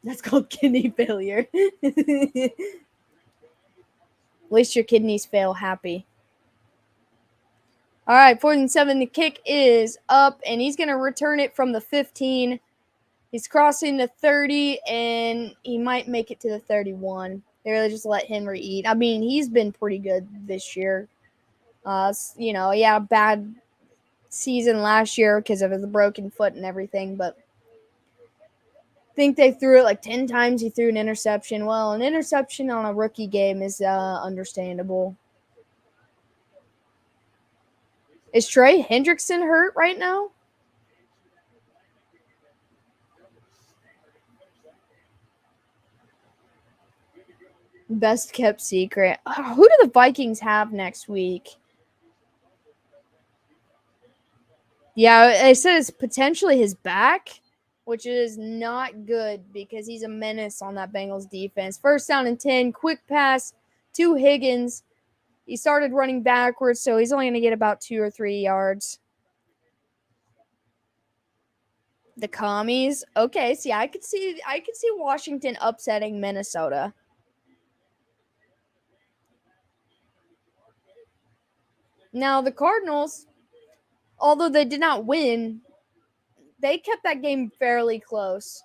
That's called kidney failure. At least your kidneys fail happy. All right, 4th and 7. The kick is up, and he's gonna return it from the 15. He's crossing the 30, and he might make it to the 31. They really just let Henry eat. I mean, he's been pretty good this year. Bad season last year because of his broken foot and everything, but I think they threw it like 10 times. He threw an interception. Well, an interception on a rookie game is understandable. Is Trey Hendrickson hurt right now? Best kept secret. Who do the Vikings have next week? Yeah, they said it's potentially his back, which is not good because he's a menace on that Bengals defense. 1st down and 10, quick pass to Higgins. He started running backwards, so he's only going to get about 2 or 3 yards. The Commies. Okay, see, I could see Washington upsetting Minnesota. Now, the Cardinals, although they did not win, they kept that game fairly close.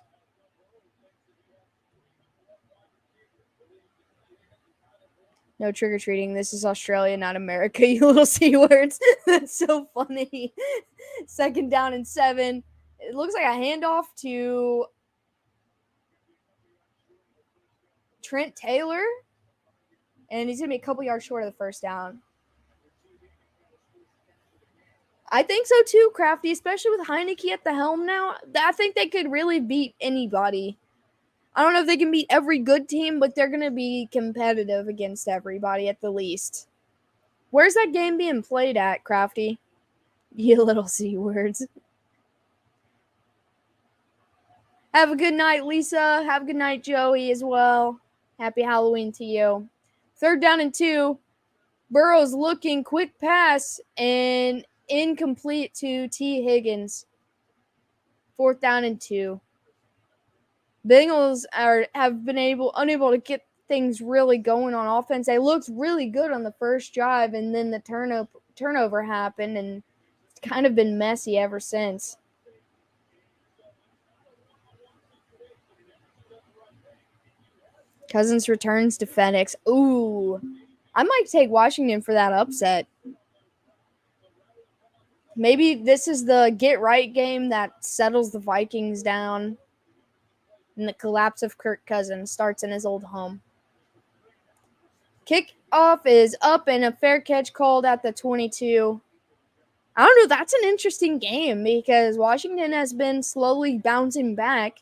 No trick-or-treating. This is Australia, not America, you little C words. That's so funny. 2nd down and 7. It looks like a handoff to Trent Taylor. And he's going to be a couple yards short of the 1st down. I think so too, Crafty, especially with Heineke at the helm now. I think they could really beat anybody. I don't know if they can beat every good team, but they're going to be competitive against everybody at the least. Where's that game being played at, Crafty? You little C words. Have a good night, Lisa. Have a good night, Joey, as well. Happy Halloween to you. 3rd down and 2. Burrow's looking, quick pass, and incomplete to T. Higgins. 4th down and 2. Bengals have been unable to get things really going on offense. They looked really good on the first drive, and then the turnover happened, and it's kind of been messy ever since. Cousins returns to FedEx. Ooh, I might take Washington for that upset. Maybe this is the get-right game that settles the Vikings down, and the collapse of Kirk Cousins starts in his old home. Kickoff is up and a fair catch called at the 22. I don't know. That's an interesting game because Washington has been slowly bouncing back,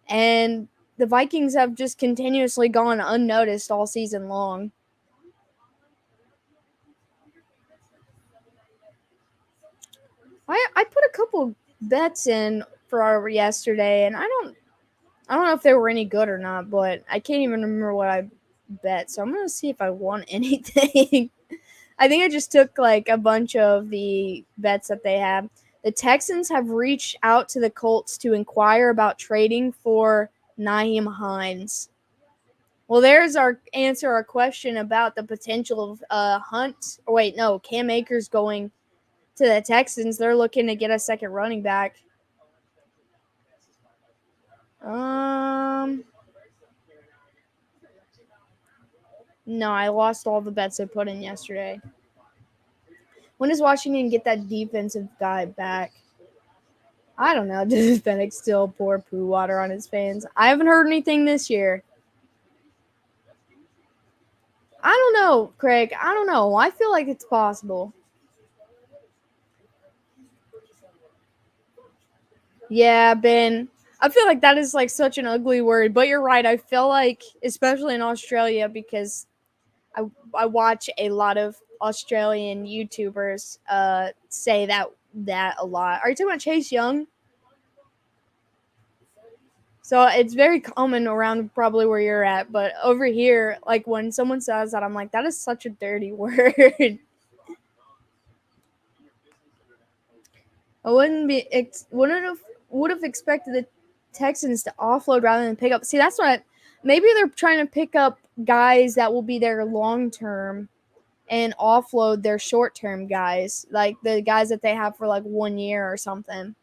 and the Vikings have just continuously gone unnoticed all season long. I put a couple bets in for yesterday, and I don't know if they were any good or not, but I can't even remember what I bet. So I'm gonna see if I won anything. I think I just took like a bunch of the bets that they have. The Texans have reached out to the Colts to inquire about trading for Nyheim Hines. Well, there's our answer, our question about the potential of Cam Akers going to the Texans. They're looking to get a second running back. No, I lost all the bets I put in yesterday. When does Washington get that defensive guy back? I don't know. Does Fennec still pour poo water on his fans? I haven't heard anything this year. I don't know, Craig. I don't know. I feel like it's possible. Yeah, Ben. I feel like that is like such an ugly word, but you're right. I feel like, especially in Australia, because I watch a lot of Australian YouTubers say that a lot. Are you talking about Chase Young? So it's very common around probably where you're at, but over here, like when someone says that, I'm like, that is such a dirty word. I would have expected the Texans to offload rather than pick up. See, that's what maybe they're trying to pick up guys that will be there long term and offload their short term guys, like the guys that they have for like 1 year or something.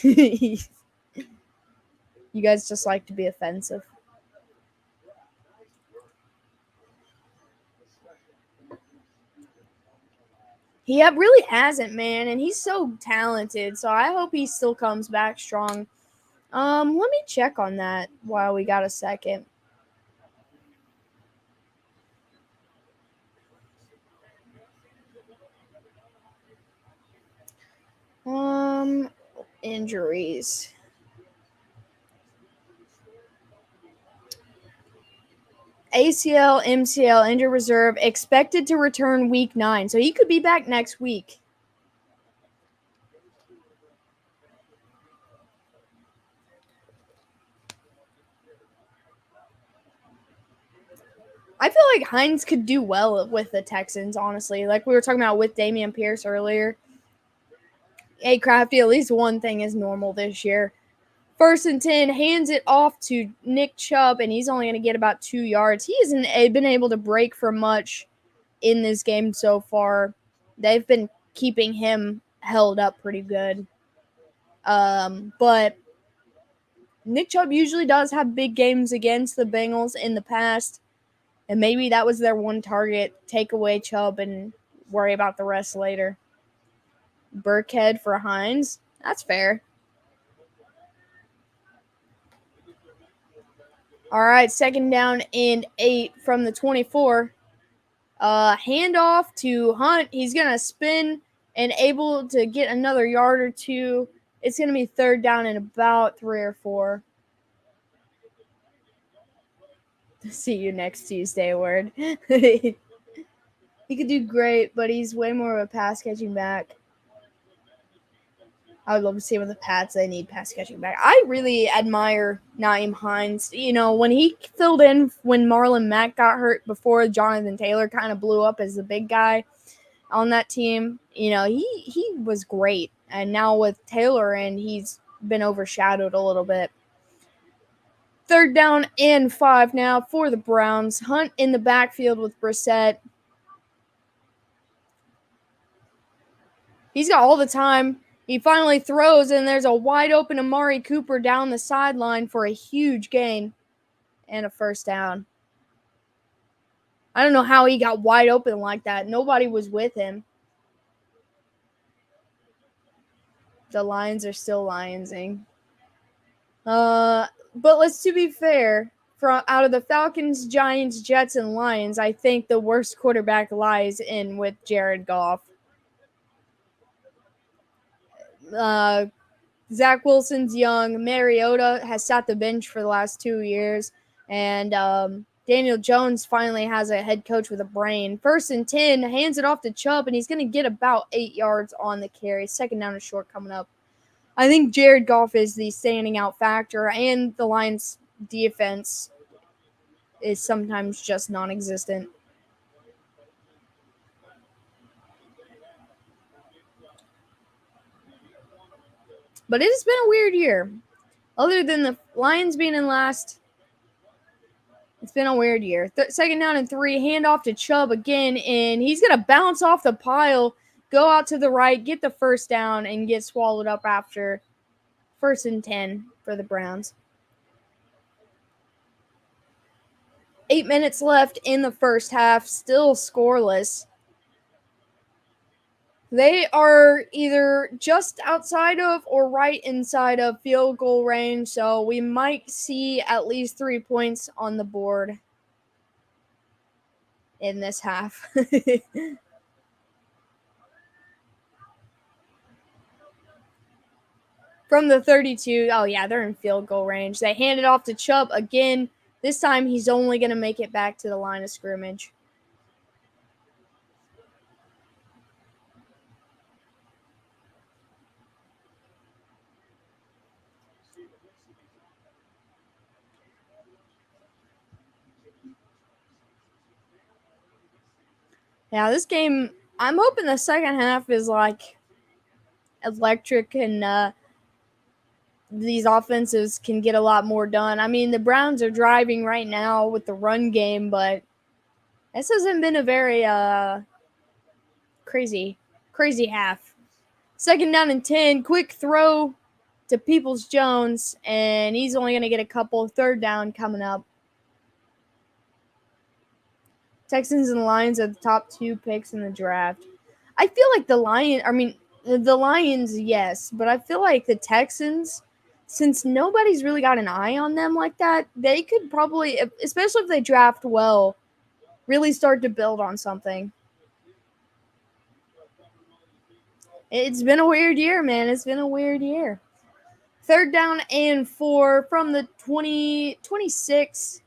You guys just like to be offensive. He really hasn't, man, and he's so talented. So I hope he still comes back strong. Let me check on that while we got a second. Injuries. ACL, MCL, injured reserve, expected to return week 9. So he could be back next week. I feel like Hines could do well with the Texans, honestly. Like we were talking about with Dameon Pierce earlier. Hey, Crafty, at least one thing is normal this year. 1st and 10, hands it off to Nick Chubb, and he's only going to get about 2 yards. He hasn't been able to break for much in this game so far. They've been keeping him held up pretty good. But Nick Chubb usually does have big games against the Bengals in the past, and maybe that was their one target. Take away Chubb and worry about the rest later. Burkhead for Hines. That's fair. All right, 2nd down and 8 from the 24. Handoff to Hunt. He's going to spin and able to get another yard or 2. It's going to be 3rd down and about 3 or 4. See you next Tuesday, word. He could do great, but he's way more of a pass catching back. I would love to see with the Pats, they need pass catching back. I really admire Naeem Hines. You know, when he filled in when Marlon Mack got hurt before Jonathan Taylor kind of blew up as the big guy on that team, you know, he was great. And now with Taylor in, he's been overshadowed a little bit. 3rd down and 5 now for the Browns. Hunt in the backfield with Brissett. He's got all the time. He finally throws, and there's a wide open Amari Cooper down the sideline for a huge gain and a 1st down. I don't know how he got wide open like that. Nobody was with him. The Lions are still lionsing. But to be fair, out of the Falcons, Giants, Jets, and Lions, I think the worst quarterback lies in with Jared Goff. Zach Wilson's young. Mariota has sat the bench for the last 2 years. And Daniel Jones finally has a head coach with a brain. 1st and 10, hands it off to Chubb, and he's going to get about 8 yards on the carry. 2nd down and short coming up. I think Jared Goff is the standing out factor, and the Lions' defense is sometimes just non-existent. But it has been a weird year. Other than the Lions being in last, it's been a weird year. 2nd down and 3, handoff to Chubb again, and he's going to bounce off the pile, go out to the right, get the 1st down, and get swallowed up after 1st and 10 for the Browns. 8 minutes left in the 1st half, still scoreless. They are either just outside of or right inside of field goal range, so we might see at least 3 points on the board in this half. From the 32, oh yeah, they're in field goal range. They hand it off to Chubb again. This time he's only going to make it back to the line of scrimmage. Yeah, this game, I'm hoping the 2nd half is like electric and these offenses can get a lot more done. I mean, the Browns are driving right now with the run game, but this hasn't been a very crazy half. 2nd down and 10, quick throw to Peoples-Jones, and he's only going to get a couple. 3rd down coming up. Texans and Lions are the top 2 picks in the draft. I feel like the Lions, yes, but I feel like the Texans, since nobody's really got an eye on them like that, they could probably, especially if they draft well, really start to build on something. It's been a weird year, man. It's been a weird year. 3rd down and 4 from the 26.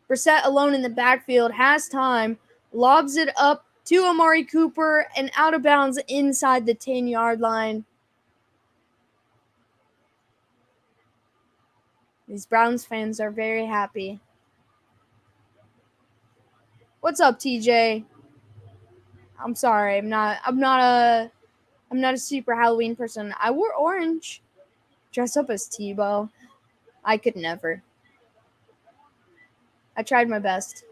Brissett alone in the backfield, has time, lobs it up to Amari Cooper and out of bounds inside the 10-yard line. These Browns fans are very happy. What's up, TJ? I'm sorry. I'm not a super Halloween person. I wore orange. Dress up as Tebow. I could never. I tried my best.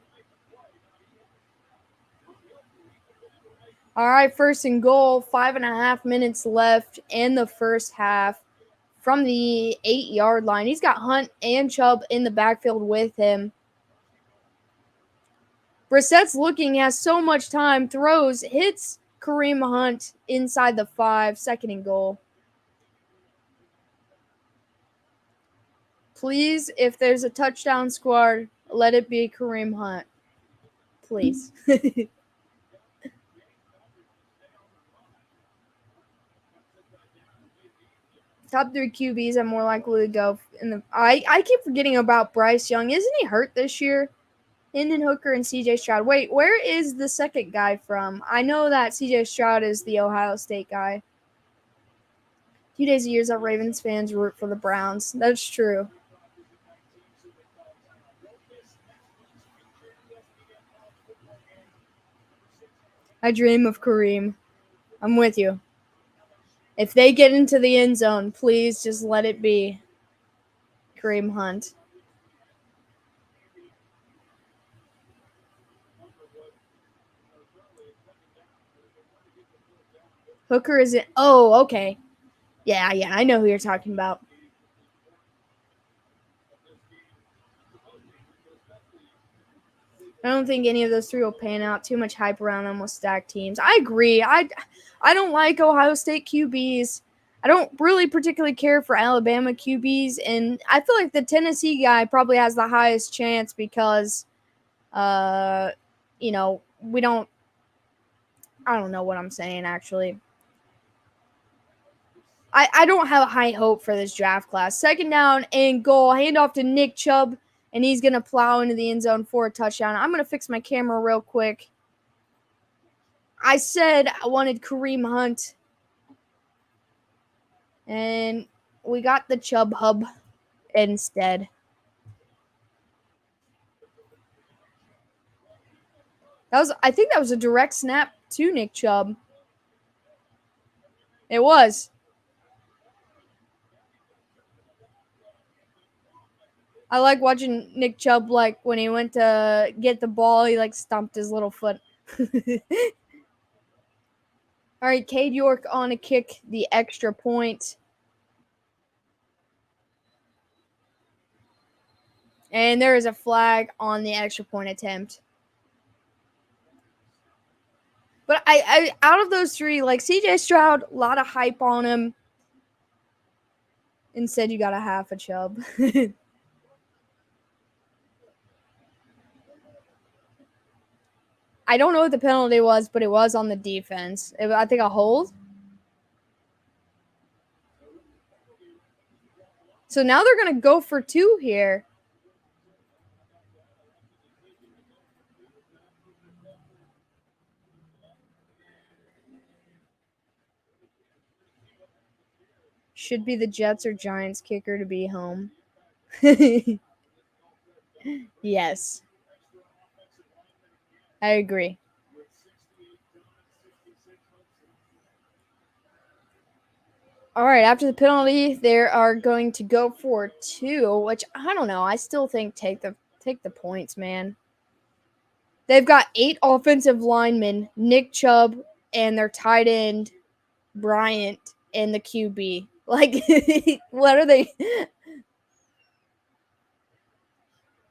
All right, 1st and goal. 5.5 minutes left in the 1st half from the 8-yard line. He's got Hunt and Chubb in the backfield with him. Brissett's looking, has so much time, throws, hits Kareem Hunt inside the 5, 2nd and goal. Please, if there's a touchdown squad, let it be Kareem Hunt. Please. Top 3 QBs are more likely to go in the. I keep forgetting about Bryce Young. Isn't he hurt this year? Hendon Hooker and CJ Stroud. Wait, where is the second guy from? I know that CJ Stroud is the Ohio State guy. 2 days a year that Ravens fans root for the Browns. That's true. I dream of Kareem. I'm with you. If they get into the end zone, please just let it be Kareem Hunt. Hooker is it? Oh, okay. Yeah, I know who you're talking about. I don't think any of those three will pan out. Too much hype around them with stacked teams. I agree. I don't like Ohio State QBs. I don't really particularly care for Alabama QBs, and I feel like the Tennessee guy probably has the highest chance because, we don't. I don't know what I'm saying actually. I don't have a high hope for this draft class. Second down and goal. Hand off to Nick Chubb, and he's going to plow into the end zone for a touchdown. I'm going to fix my camera real quick. I said I wanted Kareem Hunt, and we got the Chubb hub instead. I think that was a direct snap to Nick Chubb. It was. I like watching Nick Chubb, like, when he went to get the ball, he, like, stomped his little foot. All right, Cade York on a kick, the extra point. And there is a flag on the extra point attempt. But I out of those three, like CJ Stroud, a lot of hype on him. Instead, you got a half a Chubb. I don't know what the penalty was, but it was on the defense. I think a hold. So now they're going to go for two here. Should be the Jets or Giants kicker to be home. Yes. I agree. All right, after the penalty, they are going to go for two, which I don't know. I still think take the points, man. They've got 8 offensive linemen, Nick Chubb, and their tight end, Bryant, and the QB. Like, what are they?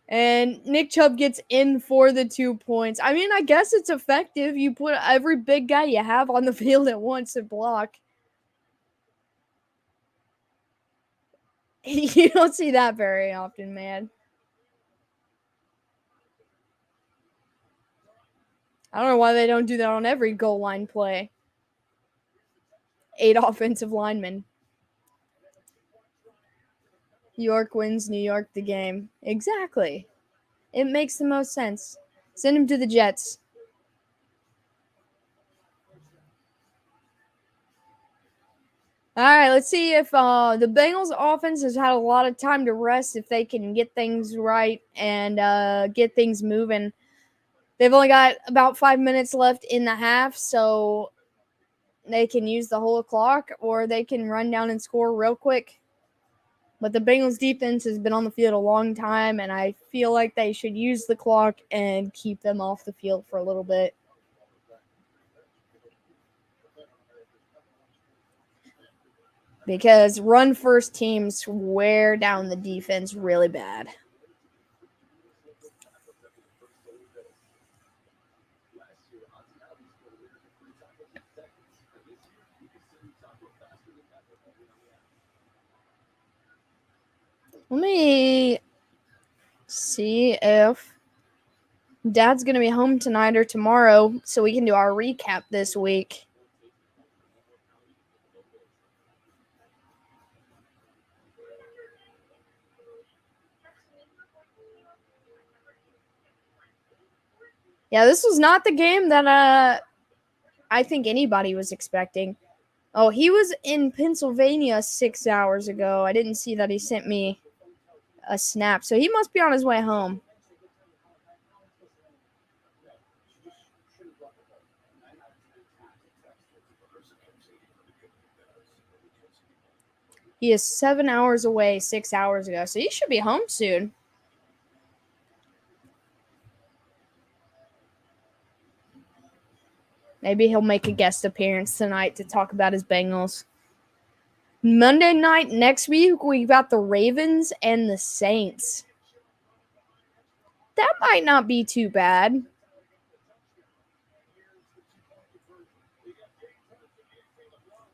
And Nick Chubb gets in for the 2 points. I mean, I guess it's effective. You put every big guy you have on the field at once to block. You don't see that very often, man. I don't know why they don't do that on every goal line play. 8 offensive linemen. York wins, New York the game. Exactly. It makes the most sense. Send him to the Jets. All right, let's see if the Bengals offense has had a lot of time to rest, if they can get things right and get things moving. They've only got about 5 minutes left in the half, so they can use the whole clock or they can run down and score real quick. But the Bengals defense has been on the field a long time, and I feel like they should use the clock and keep them off the field for a little bit. Because run-first teams wear down the defense really bad. Let me see if Dad's going to be home tonight or tomorrow so we can do our recap this week. Yeah, this was not the game that I think anybody was expecting. Oh, he was in Pennsylvania 6 hours ago. I didn't see that he sent me a snap, so he must be on his way home. He is 7 hours away 6 hours ago, so he should be home soon. Maybe he'll make a guest appearance tonight to talk about his Bengals. Monday night next week, we got the Ravens and the Saints. That might not be too bad.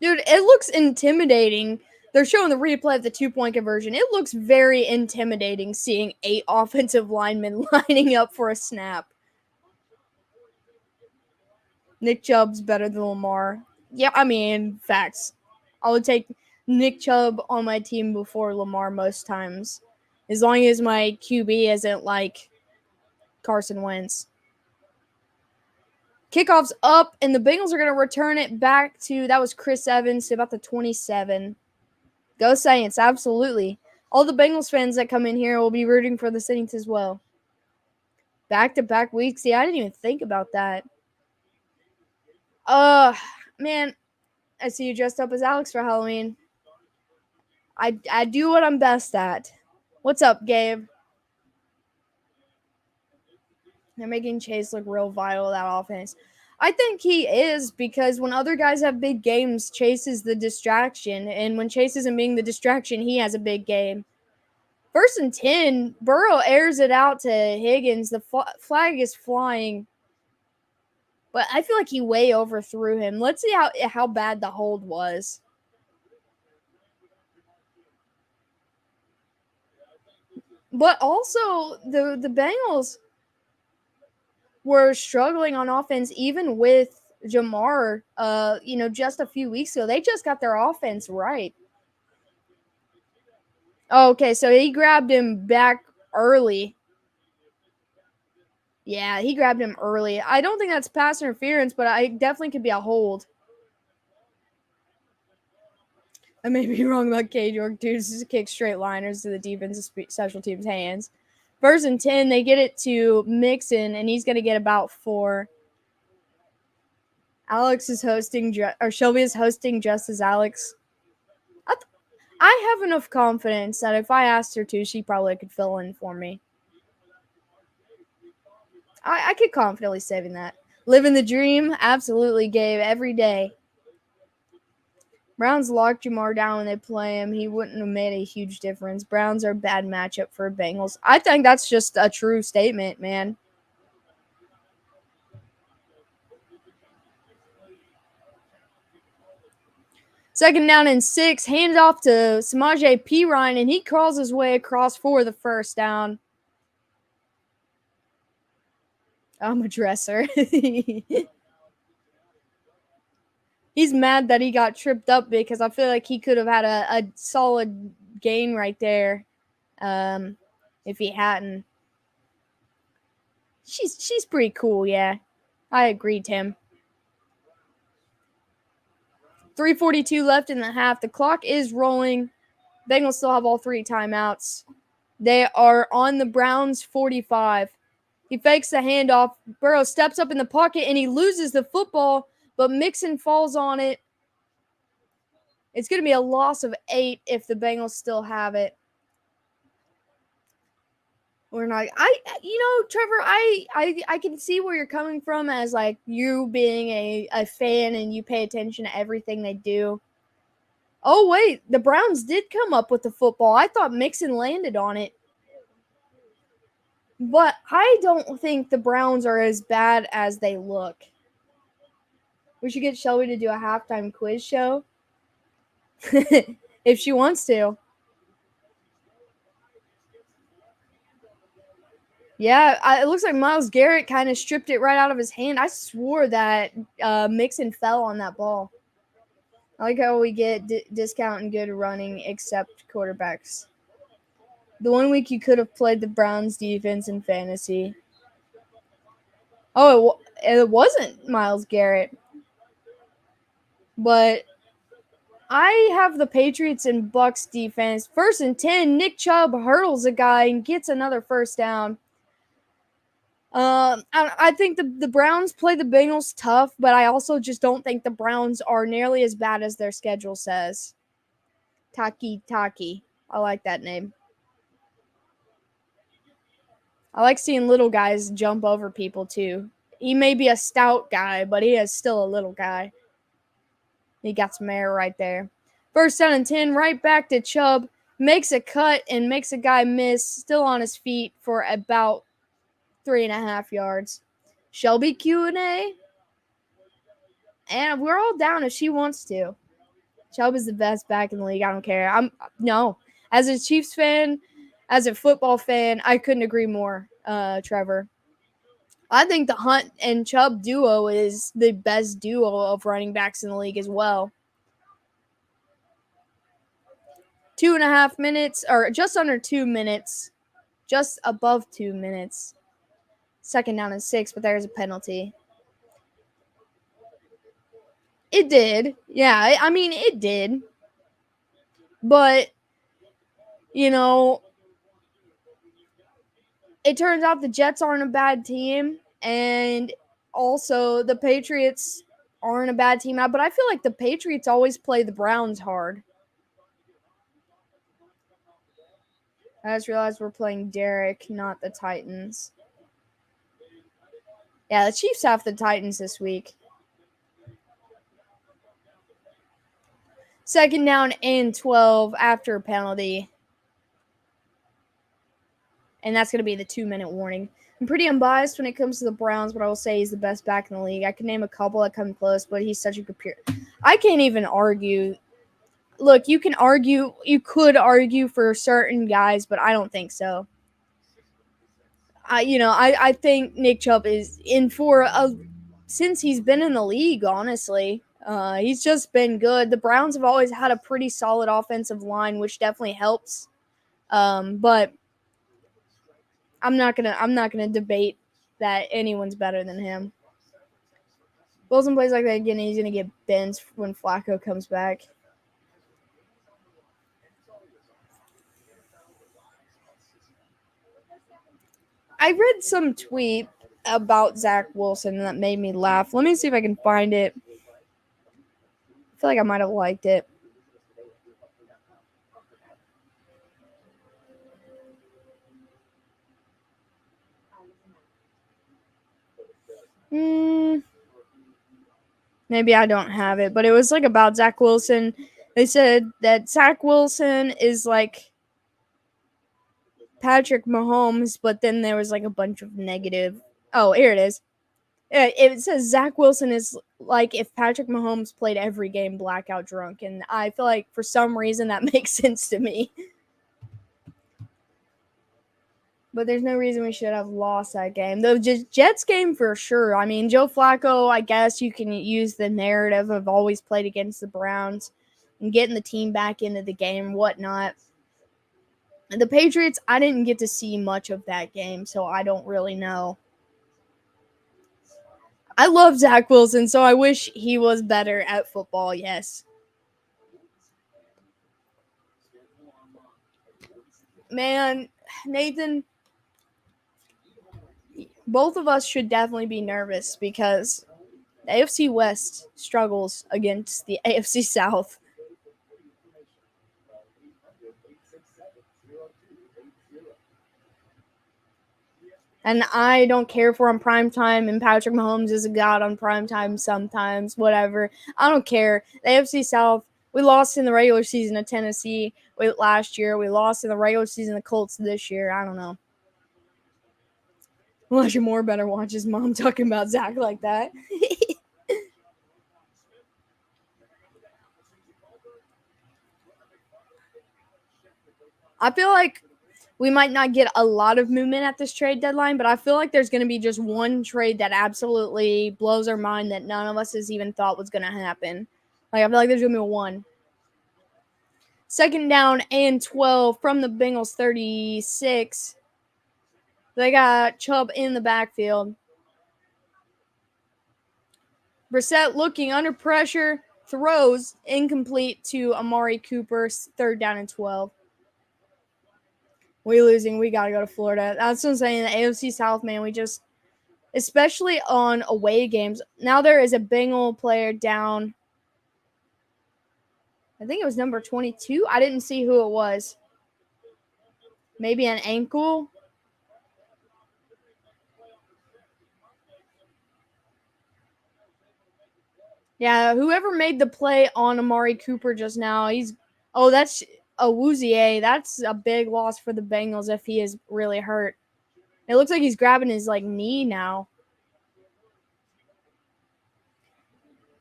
Dude, it looks intimidating. They're showing the replay of the 2-point conversion. It looks very intimidating seeing 8 offensive linemen lining up for a snap. Nick Chubb's better than Lamar. Yeah, I mean, facts. I would take Nick Chubb on my team before Lamar most times. As long as my QB isn't like Carson Wentz. Kickoff's up, and the Bengals are going to return it back to, that was Chris Evans, to about the 27. Go Saints, absolutely. All the Bengals fans that come in here will be rooting for the Saints as well. Back-to-back weeks. Yeah, I didn't even think about that. Man, I see you dressed up as Alex for Halloween. I do what I'm best at. What's up, Gabe? They're making Chase look real vital, that offense. I think he is, because when other guys have big games, Chase is the distraction. And when Chase isn't being the distraction, he has a big game. 1st and 10, Burrow airs it out to Higgins. The flag is flying. But I feel like he way overthrew him. Let's see how bad the hold was. But also, the Bengals were struggling on offense even with Jamar, just a few weeks ago. They just got their offense right. Okay, so he grabbed him back early. Yeah, he grabbed him early. I don't think that's pass interference, but I definitely could be a hold. I may be wrong about Cade York. Dude, this is a kick straight liners to the defensive special teams' hands. 1st and 10, they get it to Mixon, and he's going to get about 4. Alex is hosting, or Shelby is hosting just as Alex. I have enough confidence that if I asked her to, she probably could fill in for me. I could confidently say that. Living the dream? Absolutely, Gabe. Every day. Browns locked Jamar down when they play him. He wouldn't have made a huge difference. Browns are a bad matchup for Bengals. I think that's just a true statement, man. Second down and 6. Hands off to Samaje Perine, and he crawls his way across for the 1st down. I'm a dresser. He's mad that he got tripped up because I feel like he could have had a solid gain right there if he hadn't. She's pretty cool, yeah. I agree, Tim. 3:42 left in the half. The clock is rolling. Bengals still have all 3 timeouts. They are on the Browns 45. He fakes the handoff. Burrow steps up in the pocket, and he loses the football, but Mixon falls on it. It's going to be a loss of 8 if the Bengals still have it. Or not. Trevor, I can see where you're coming from as, like, you being a fan and you pay attention to everything they do. Oh, wait. The Browns did come up with the football. I thought Mixon landed on it. But I don't think the Browns are as bad as they look. We should get Shelby to do a halftime quiz show. If she wants to. Yeah, it looks like Myles Garrett kind of stripped it right out of his hand. I swore that Mixon fell on that ball. I like how we get discount and good running except quarterbacks. The one week you could have played the Browns defense in fantasy. Oh, it wasn't Myles Garrett. But I have the Patriots and Bucks defense. 1st and 10, Nick Chubb hurdles a guy and gets another first down. I think the Browns play the Bengals tough, but I also just don't think the Browns are nearly as bad as their schedule says. Taki. I like that name. I like seeing little guys jump over people too. He may be a stout guy, but he is still a little guy. He got some air right there. 1st down and 10, right back to Chubb. Makes a cut and makes a guy miss, still on his feet for about 3.5 yards. Shelby Q&A. And we're all down if she wants to. Chubb is the best back in the league. I don't care. No. As a Chiefs fan, as a football fan, I couldn't agree more, Trevor. I think the Hunt and Chubb duo is the best duo of running backs in the league as well. 2.5 minutes, or just under 2 minutes, just above 2 minutes. 2nd down and 6, but there's a penalty. It did. Yeah, I mean, it did. But, you know, it turns out the Jets aren't a bad team, and also the Patriots aren't a bad team. But I feel like the Patriots always play the Browns hard. I just realized we're playing Derek, not the Titans. Yeah, the Chiefs have the Titans this week. 2nd down and 12 after a penalty. And that's going to be the 2-minute warning. I'm pretty unbiased when it comes to the Browns, but I will say he's the best back in the league. I can name a couple that come close, but he's such a good player. I can't even argue. Look, you can argue. You could argue for certain guys, but I don't think so. I think Nick Chubb is in for since he's been in the league, honestly. He's just been good. The Browns have always had a pretty solid offensive line, which definitely helps. But I'm not gonna debate that anyone's better than him. Wilson plays like that again, he's gonna get benched when Flacco comes back. I read some tweet about Zach Wilson that made me laugh. Let me see if I can find it. I feel like I might have liked it. Maybe I don't have it, but it was like about Zach Wilson. They said that Zach Wilson is like Patrick Mahomes, but then there was like a bunch of negative. Oh, here it is. It says Zach Wilson is like if Patrick Mahomes played every game blackout drunk, and I feel like for some reason that makes sense to me. But there's no reason we should have lost that game. The Jets game for sure. I mean, Joe Flacco, I guess you can use the narrative of always played against the Browns and getting the team back into the game and whatnot. The Patriots, I didn't get to see much of that game, so I don't really know. I love Zach Wilson, so I wish he was better at football, yes. Man, Nathan, both of us should definitely be nervous because the AFC West struggles against the AFC South. And I don't care if we're on primetime and Patrick Mahomes is a god on primetime sometimes, whatever. I don't care. The AFC South, we lost in the regular season to Tennessee last year. We lost in the regular season to Colts this year. I don't know. Elijah Moore better watch his mom talking about Zach like that. I feel like we might not get a lot of movement at this trade deadline, but I feel like there's going to be just one trade that absolutely blows our mind that none of us has even thought was going to happen. Like, I feel like there's going to be one. 2nd down and 12 from the Bengals 36. They got Chubb in the backfield. Brissett looking under pressure, throws incomplete to Amari Cooper, 3rd down and 12. We losing. We got to go to Florida. That's what I'm saying. The AFC South, man, we just, especially on away games. Now there is a Bengal player down. I think it was number 22. I didn't see who it was. Maybe an ankle. Yeah, whoever made the play on Amari Cooper just now, that's Awuzie. That's a big loss for the Bengals if he is really hurt. It looks like he's grabbing his knee now.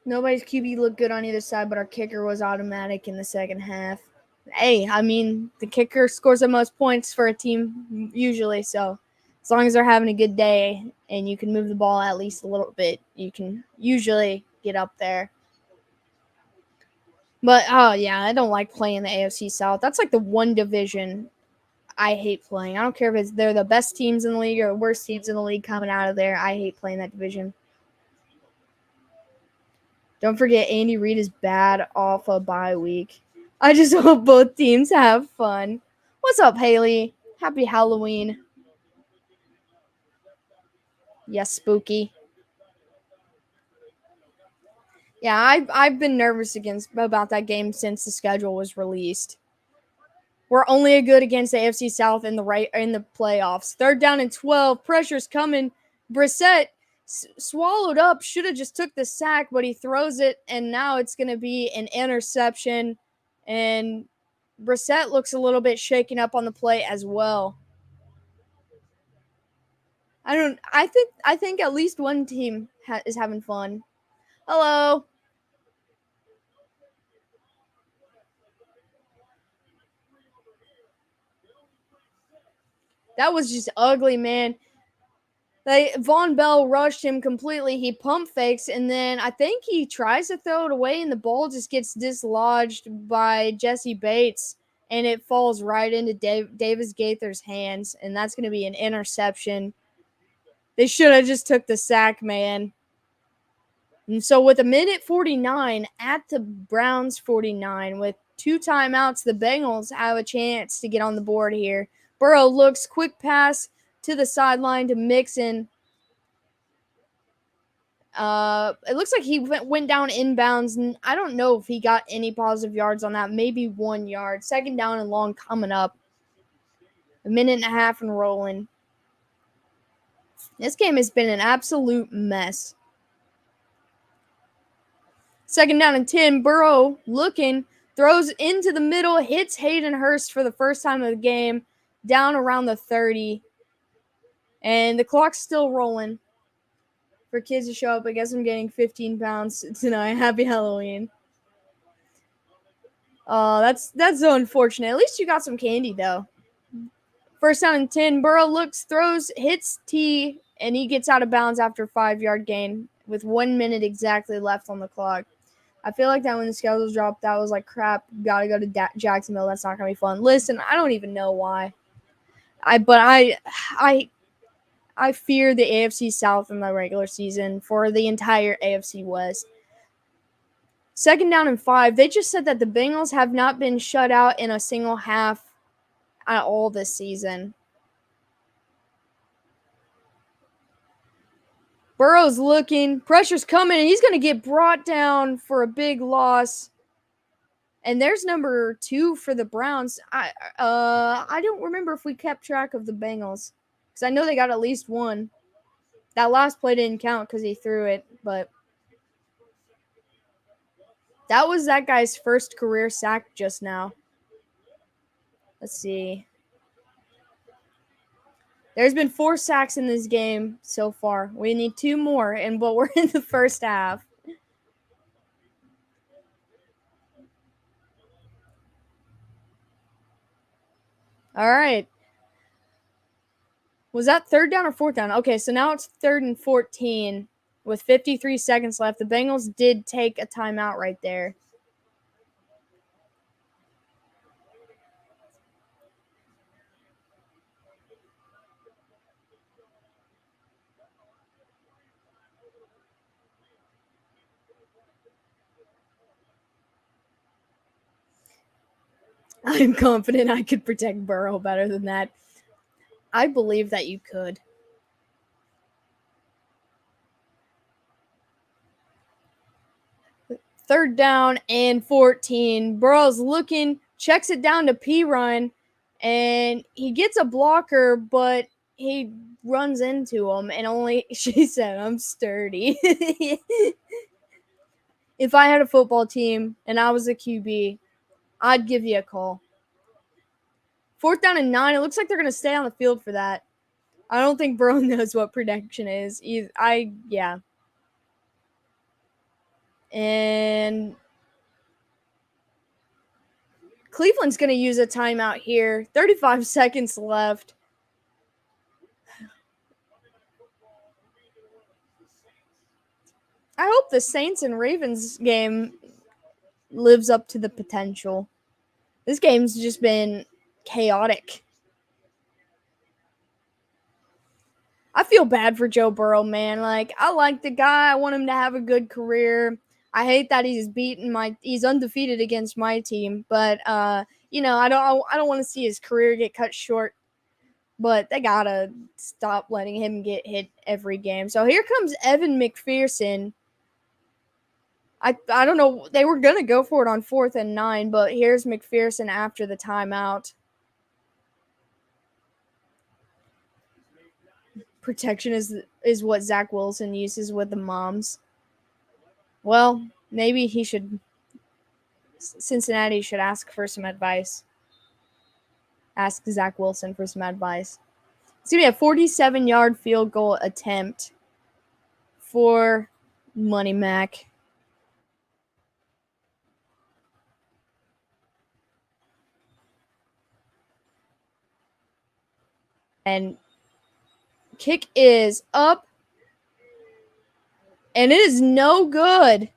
Nobody's QB looked good on either side, but our kicker was automatic in the second half. Hey, I mean, the kicker scores the most points for a team usually, so as long as they're having a good day and you can move the ball at least a little bit, you can usually get up there. But, oh, yeah, I don't like playing the AFC South. That's like the one division I hate playing. I don't care if they're the best teams in the league or the worst teams in the league coming out of there. I hate playing that division. Don't forget, Andy Reid is bad off a bye week. I just hope both teams have fun. What's up, Haley? Happy Halloween. Yes, spooky. Yeah, I've been nervous about that game since the schedule was released. We're only good against the AFC South in the playoffs. 3rd down and 12. Pressure's coming. Brissett swallowed up. Should have just took the sack, but he throws it, and now it's going to be an interception. And Brissett looks a little bit shaken up on the play as well. I think at least one team is having fun. Hello. That was just ugly, man. Von Bell rushed him completely. He pump fakes, and then I think he tries to throw it away, and the ball just gets dislodged by Jesse Bates, and it falls right into Davis Gaither's hands, and that's going to be an interception. They should have just took the sack, man. And so with 1:49 at the Browns 49, with 2 timeouts, the Bengals have a chance to get on the board here. Burrow looks, quick pass to the sideline to Mixon. It looks like he went down inbounds, and I don't know if he got any positive yards on that. Maybe 1 yard. 2nd down and long coming up. 1.5 and rolling. This game has been an absolute mess. 2nd down and 10. Burrow looking, throws into the middle, hits Hayden Hurst for the first time of the game, down around the 30. And the clock's still rolling for kids to show up. I guess I'm getting 15 pounds tonight. Happy Halloween. That's so unfortunate. At least you got some candy, though. 1st down and 10. Burrow looks, throws, hits T, and he gets out of bounds after a 5-yard gain with 1 minute exactly left on the clock. I feel like that when the schedules dropped, that was like, crap, gotta go to Jacksonville. That's not going to be fun. Listen, I don't even know why. I fear the AFC South in the regular season for the entire AFC West. 2nd down and 5. They just said that the Bengals have not been shut out in a single half at all this season. Burrow's looking. Pressure's coming, and he's going to get brought down for a big loss. And there's number 2 for the Browns. I don't remember if we kept track of the Bengals, because I know they got at least 1. That last play didn't count because he threw it, but that was that guy's first career sack just now. Let's see. There's been 4 sacks in this game so far. We need 2 more, but we're in the first half. All right. Was that 3rd down or 4th down? Okay, so now it's 3rd and 14 with 53 seconds left. The Bengals did take a timeout right there. I'm confident I could protect Burrow better than that. I believe that you could. Third down and 14. Burrow's looking, checks it down to P-Run, and he gets a blocker, but he runs into him, and only she said, I'm sturdy. If I had a football team and I was a QB, I'd give you a call. Fourth down and 9. It looks like they're going to stay on the field for that. I don't think Burrow knows what protection is. Yeah. And Cleveland's going to use a timeout here. 35 seconds left. I hope the Saints and Ravens game lives up to the potential. This game's just been chaotic. I feel bad for Joe Burrow, man. Like, I like the guy. I want him to have a good career. I hate that he's undefeated against my team, but I don't want to see his career get cut short. But they gotta stop letting him get hit every game. So here comes Evan McPherson. I don't know. They were gonna go for it on 4th and 9, but here's McPherson after the timeout. Protection is what Zach Wilson uses with the moms. Well, maybe Cincinnati should ask for some advice. Ask Zach Wilson for some advice. It's going to be a 47-yard field goal attempt for Money Mac. And kick is up. And it is no good.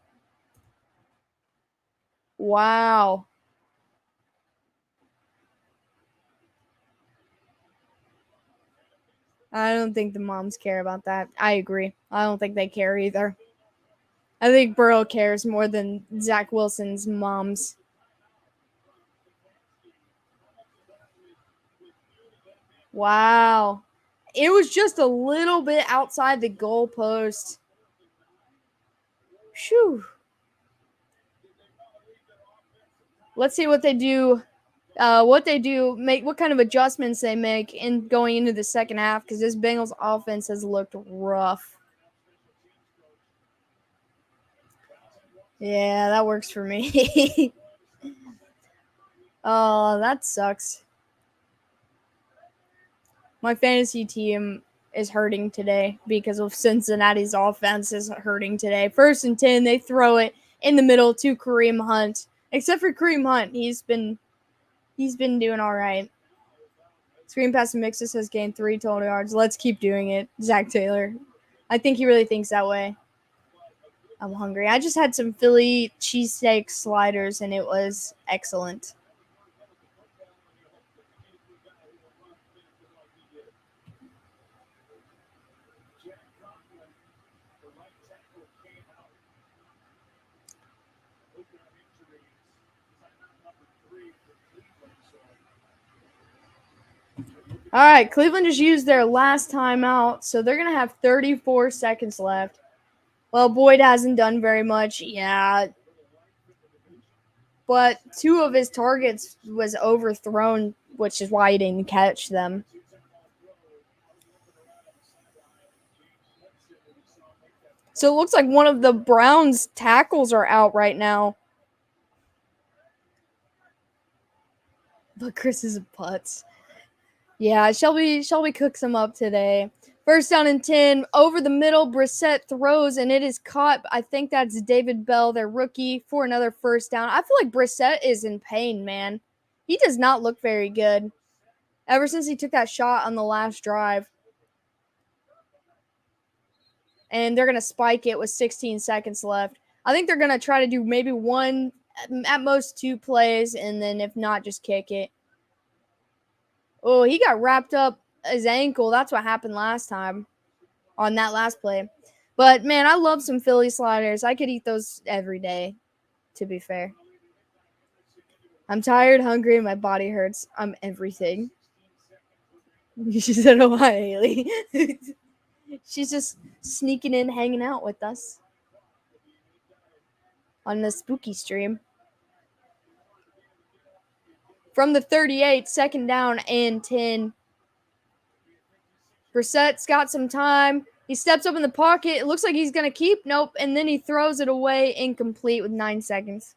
Wow. I don't think the moms care about that. I agree. I don't think they care either. I think Burrow cares more than Zach Wilson's moms. Wow. It was just a little bit outside the goalpost. Phew. Let's see what they do. What kind of adjustments they make in going into the second half, because this Bengals offense has looked rough. Yeah, that works for me. Oh, that sucks. My fantasy team is hurting today because of Cincinnati's offense is hurting today. 1st and 10, they throw it in the middle to Kareem Hunt. Except for Kareem Hunt, he's been doing all right. Screen pass to Mixus has gained 3 total yards. Let's keep doing it. Zach Taylor. I think he really thinks that way. I'm hungry. I just had some Philly cheesesteak sliders, and it was excellent. All right, Cleveland just used their last timeout, so they're going to have 34 seconds left. Well, Boyd hasn't done very much. Yeah. But 2 of his targets was overthrown, which is why he didn't catch them. So it looks like one of the Browns' tackles are out right now. But Chris is a putz. Yeah, Shelby cooks him up today. 1st down and 10, over the middle, Brissett throws, and it is caught. I think that's David Bell, their rookie, for another 1st down. I feel like Brissett is in pain, man. He does not look very good ever since he took that shot on the last drive. And they're going to spike it with 16 seconds left. I think they're going to try to do maybe 1, at most 2 plays, and then if not, just kick it. Oh, he got wrapped up his ankle. That's what happened last time on that last play. But, man, I love some Philly sliders. I could eat those every day, to be fair. I'm tired, hungry, and my body hurts. I'm everything. She said, "Oh hi, Haley." She's just sneaking in, hanging out with us on the spooky stream. From the 38, second down and 10. Brissett's got some time. He steps up in the pocket. It looks like he's going to keep. Nope. And then he throws it away incomplete with 9 seconds.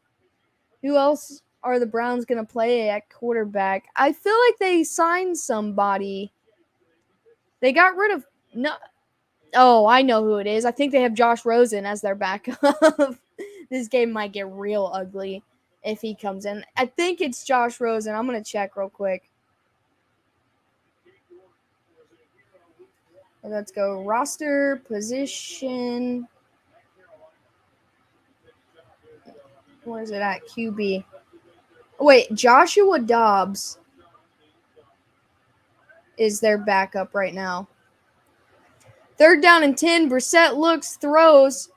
Who else are the Browns going to play at quarterback? I feel like they signed somebody. They got rid of... No. Oh, I know who it is. I think they have Josh Rosen as their backup. This game might get real ugly if he comes in. I think it's Josh Rosen. I'm going to check real quick. Let's go roster, position. Where is it at? QB. Wait, Joshua Dobbs is their backup right now. Third down and 10. Brissett looks, throws,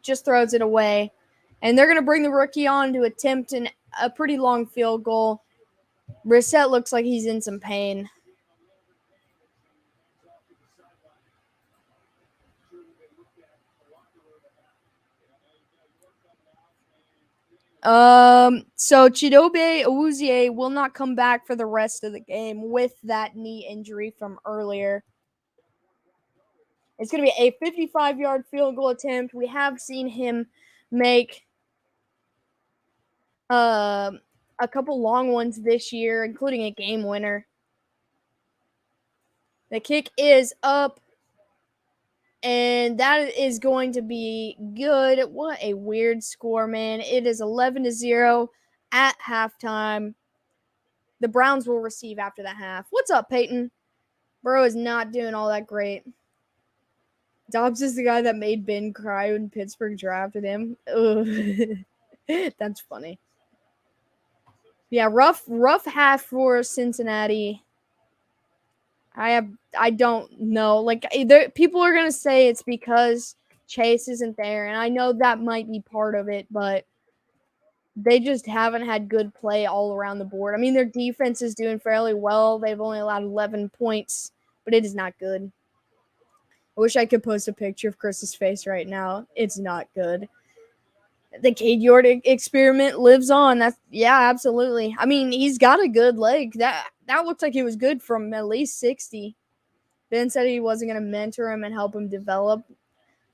just throws it away. And they're going to bring the rookie on to attempt a pretty long field goal. Brissett looks like he's in some pain. So Chidobe Awuzie will not come back for the rest of the game with that knee injury from earlier. It's going to be a 55-yard field goal attempt. We have seen him make a couple long ones this year, including a game winner. The kick is up, and that is going to be good. What a weird score, man. It is 11-0 at halftime. The Browns will receive after the half. What's up, Peyton? Burrow is not doing all that great. Dobbs is the guy that made Ben cry when Pittsburgh drafted him. Ugh. That's funny. Yeah, rough half for Cincinnati. I don't know. Like, people are gonna say it's because Chase isn't there, and I know that might be part of it, but they just haven't had good play all around the board. I mean, their defense is doing fairly well. They've only allowed 11 points, but it is not good. I wish I could post a picture of Chris's face right now. It's not good. The Cade York experiment lives on. Absolutely. I mean, he's got a good leg. That looks like it was good from at least 60. Ben said he wasn't going to mentor him and help him develop.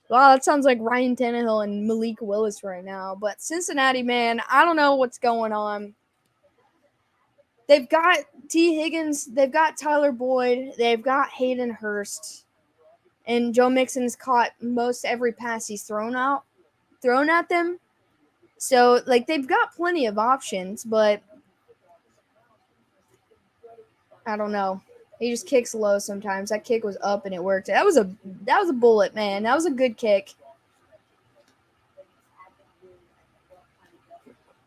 Wow, that sounds like Ryan Tannehill and Malik Willis right now. But Cincinnati, man, I don't know what's going on. They've got T. Higgins. They've got Tyler Boyd. They've got Hayden Hurst. And Joe Mixon's caught most every pass he's thrown at them. So, like, they've got plenty of options, but I don't know. He just kicks low sometimes. That kick was up and it worked. That was a bullet, man. That was a good kick.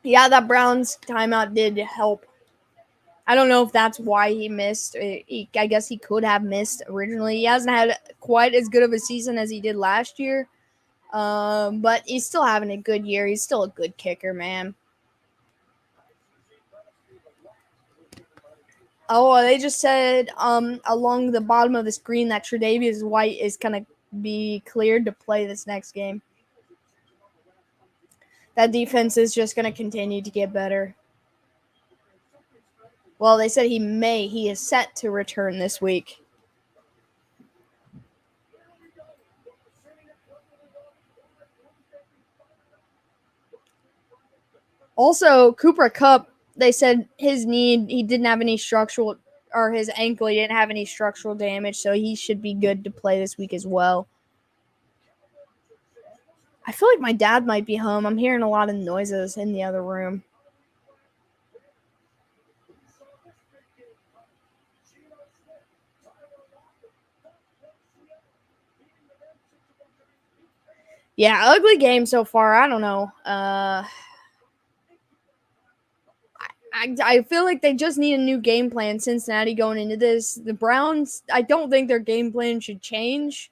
Yeah, that Browns timeout did help. I don't know if that's why he missed. I guess he could have missed originally. He hasn't had quite as good of a season as he did last year. But he's still having a good year. He's still a good kicker, man. Oh, they just said along the bottom of the screen that Tre'Davious White is going to be cleared to play this next game. That defense is just going to continue to get better. Well, they said he is set to return this week. Also, Cooper Kupp, they said his knee, he didn't have any structural, or his ankle, he didn't have any structural damage, so he should be good to play this week as well. I feel like my dad might be home. I'm hearing a lot of noises in the other room. Yeah, ugly game so far. I don't know. I feel like they just need a new game plan, Cincinnati, going into this. The Browns, I don't think their game plan should change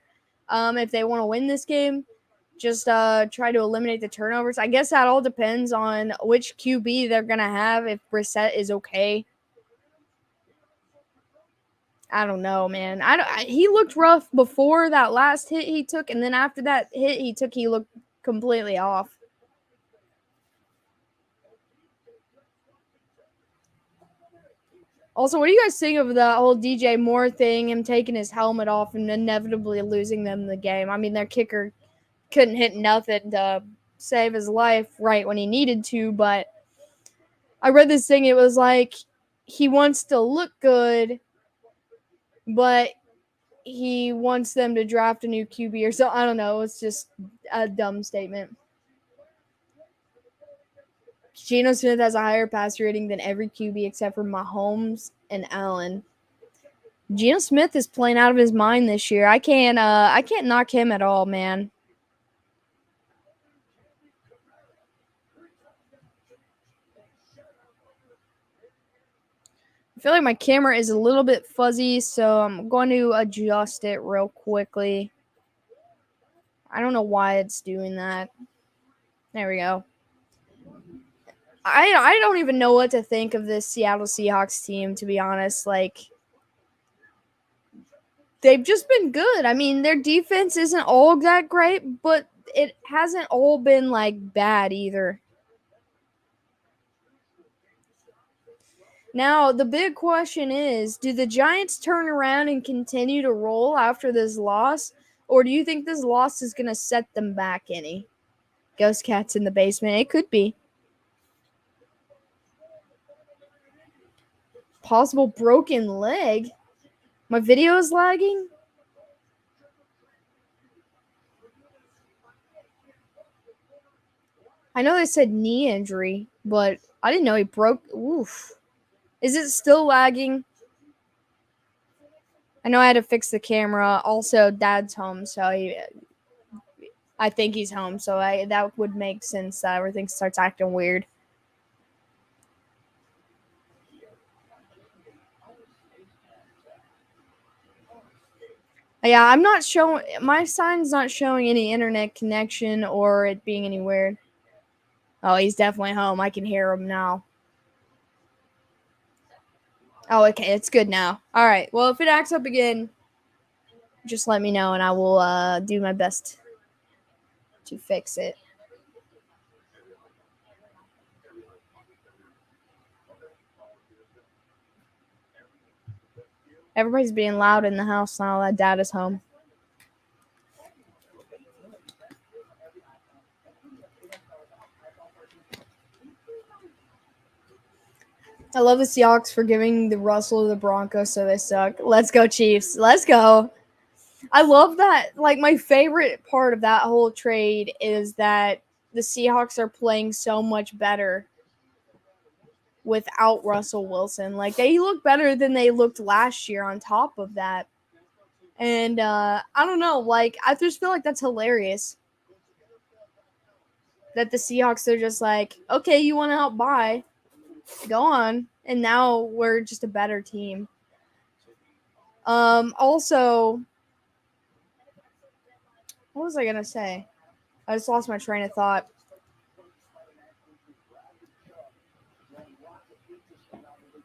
if they want to win this game. just try to eliminate the turnovers. I guess that all depends on which QB they're going to have, if Brissett is okay. I don't know, man. He looked rough before that last hit he took, and then after that hit he took, he looked completely off. Also, what do you guys think of the whole DJ Moore thing, him taking his helmet off and inevitably losing them the game? I mean, their kicker couldn't hit nothing to save his life right when he needed to, but I read this thing. It was like he wants to look good, but he wants them to draft a new QB or so. I don't know. It's just a dumb statement. Geno Smith has a higher passer rating than every QB except for Mahomes and Allen. Geno Smith is playing out of his mind this year. I can't knock him at all, man. I feel like my camera is a little bit fuzzy, so I'm going to adjust it real quickly. I don't know why it's doing that. There we go. I don't even know what to think of this Seattle Seahawks team, to be honest. Like, they've just been good. I mean, their defense isn't all that great, but it hasn't all been, like, bad either. Now, the big question is, do the Giants turn around and continue to roll after this loss, or do you think this loss is going to set them back any? Ghost Cat's in the basement. It could be. Possible broken leg. My video is lagging. I know they said knee injury, but I didn't know he broke. Oof. Is it still lagging? I know I had to fix the camera. Also, Dad's home, so I think he's home. So that would make sense that everything starts acting weird. Yeah, I'm not showing. My sign's not showing any internet connection or it being any weird. Oh, he's definitely home. I can hear him now. Oh, okay. It's good now. All right. Well, if it acts up again, just let me know and I will do my best to fix it. Everybody's being loud in the house now that Dad is home. I love the Seahawks for giving the Russell to the Broncos, so they suck. Let's go, Chiefs. Let's go. I love that. Like, my favorite part of that whole trade is that the Seahawks are playing so much better without Russell Wilson. Like, they look better than they looked last year on top of that. And I don't know. Like, I just feel like that's hilarious. That the Seahawks are just like, okay, you want to help buy? Go on. And now we're just a better team. Also, what was I going to say? I just lost my train of thought.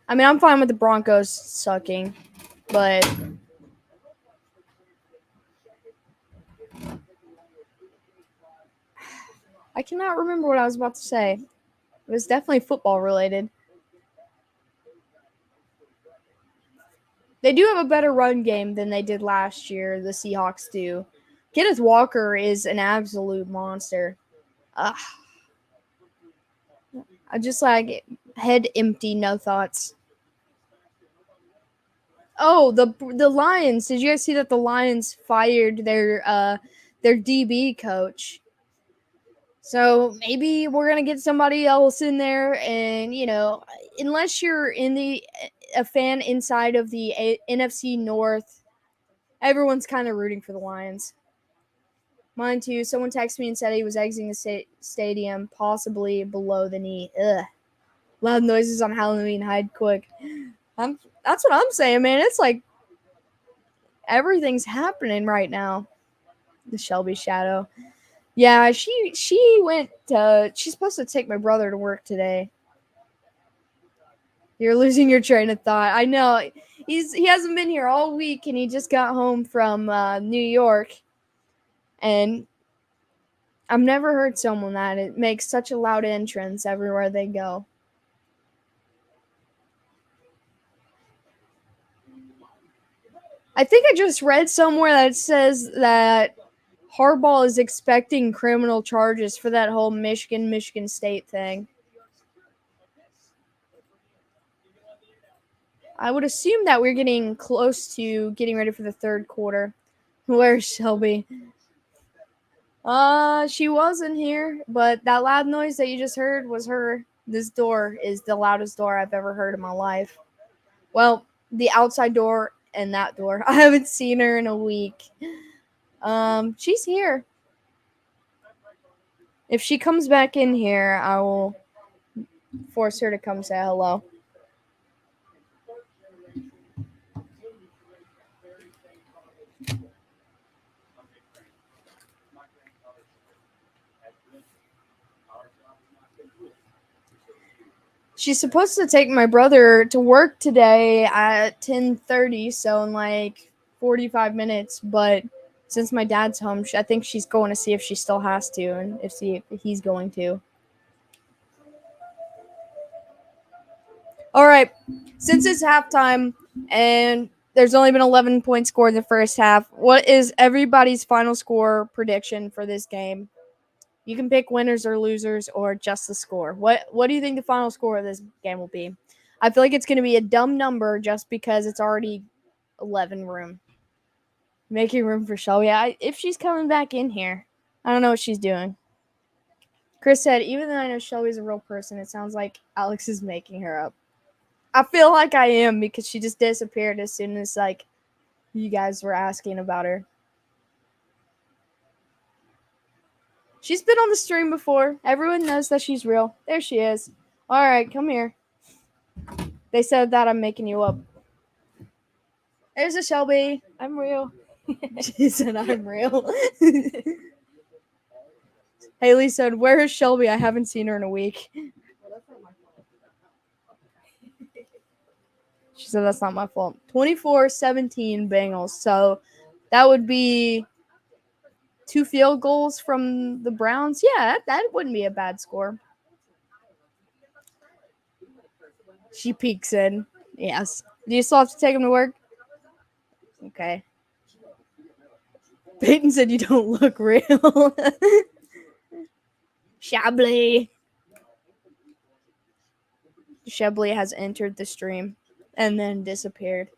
I mean, I'm fine with the Broncos sucking, but I cannot remember what I was about to say. It was definitely football related. They do have a better run game than they did last year. The Seahawks do. Kenneth Walker is an absolute monster. I just like head empty, no thoughts. Oh, the Lions. Did you guys see that the Lions fired their DB coach? So maybe we're gonna get somebody else in there, and unless you're a fan inside of the NFC North, everyone's kind of rooting for the Lions. Mine too. Someone texted me and said he was exiting the stadium, possibly below the knee. Ugh. Loud noises on Halloween. Hide quick. That's what I'm saying, man. It's like everything's happening right now. The Shelby Shadow. Yeah, she went to. She's supposed to take my brother to work today. You're losing your train of thought. I know. He hasn't been here all week, and he just got home from New York. And I've never heard someone that it makes such a loud entrance everywhere they go. I think I just read somewhere that says that Harbaugh is expecting criminal charges for that whole Michigan State thing. I would assume that we're getting close to getting ready for the third quarter. Where's Shelby? She wasn't here, but that loud noise that you just heard was her. This door is the loudest door I've ever heard in my life. Well, the outside door and that door. I haven't seen her in a week. She's here. If she comes back in here, I will force her to come say hello. She's supposed to take my brother to work today at 10:30, so in like 45 minutes, but since my dad's home, I think she's going to see if she still has to and if he's going to. All right, since it's halftime and there's only been 11 points scored in the first half, what is everybody's final score prediction for this game? You can pick winners or losers or just the score. What do you think the final score of this game will be? I feel like it's going to be a dumb number just because it's already 11 room. Making room for Shelby. If she's coming back in here, I don't know what she's doing. Chris said, even though I know Shelby's a real person, it sounds like Alex is making her up. I feel like I am because she just disappeared as soon as like you guys were asking about her. She's been on the stream before. Everyone knows that she's real. There she is. All right, come here. They said that I'm making you up. There's a Shelby. I'm real. She said I'm real. Haley said, where is Shelby? I haven't seen her in a week. She said that's not my fault. 24-17 Bengals. So that would be 2 field goals from the Browns. Yeah, that wouldn't be a bad score. She peeks in. Yes. Do you still have to take him to work? Okay. Peyton said you don't look real. Chablis. Chablis has entered the stream and then disappeared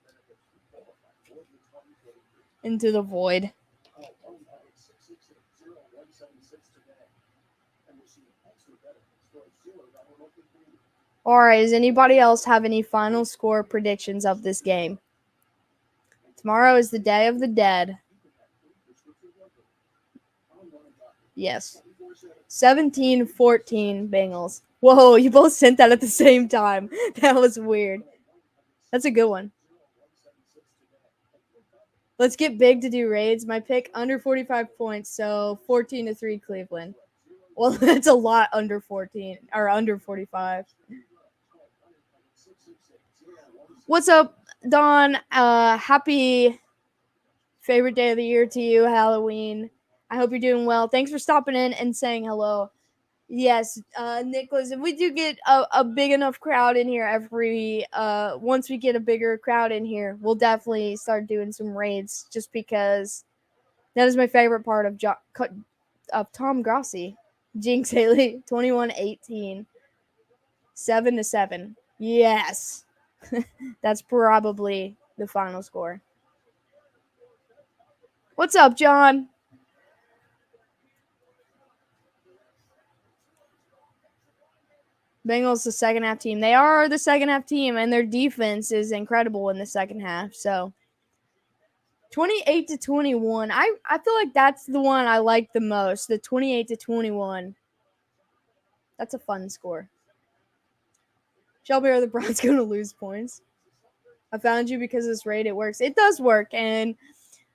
into the void. All right, does anybody else have any final score predictions of this game? Tomorrow is the Day of the Dead. Yes. 17-14 Bengals. Whoa, you both sent that at the same time. That was weird. That's a good one. Let's get big to do raids. My pick under 45 points, so 14-3 Cleveland. Well, that's a lot under 14 or under 45. What's up, Dawn? Happy favorite day of the year to you, Halloween. I hope you're doing well. Thanks for stopping in and saying hello. Yes, Nicholas, if we do get a big enough crowd in here once we get a bigger crowd in here, we'll definitely start doing some raids just because that is my favorite part of Tom Grossi. Jinx Haley, 21-18. 7-7. Yes. That's probably the final score. What's up, John? Bengals, the second half team. They are the second half team, and their defense is incredible in the second half. So 28-21. I feel like that's the one I like the most. The 28-21. That's a fun score. Shelby, are the Browns going to lose points? I found you because this raid, it works. It does work, and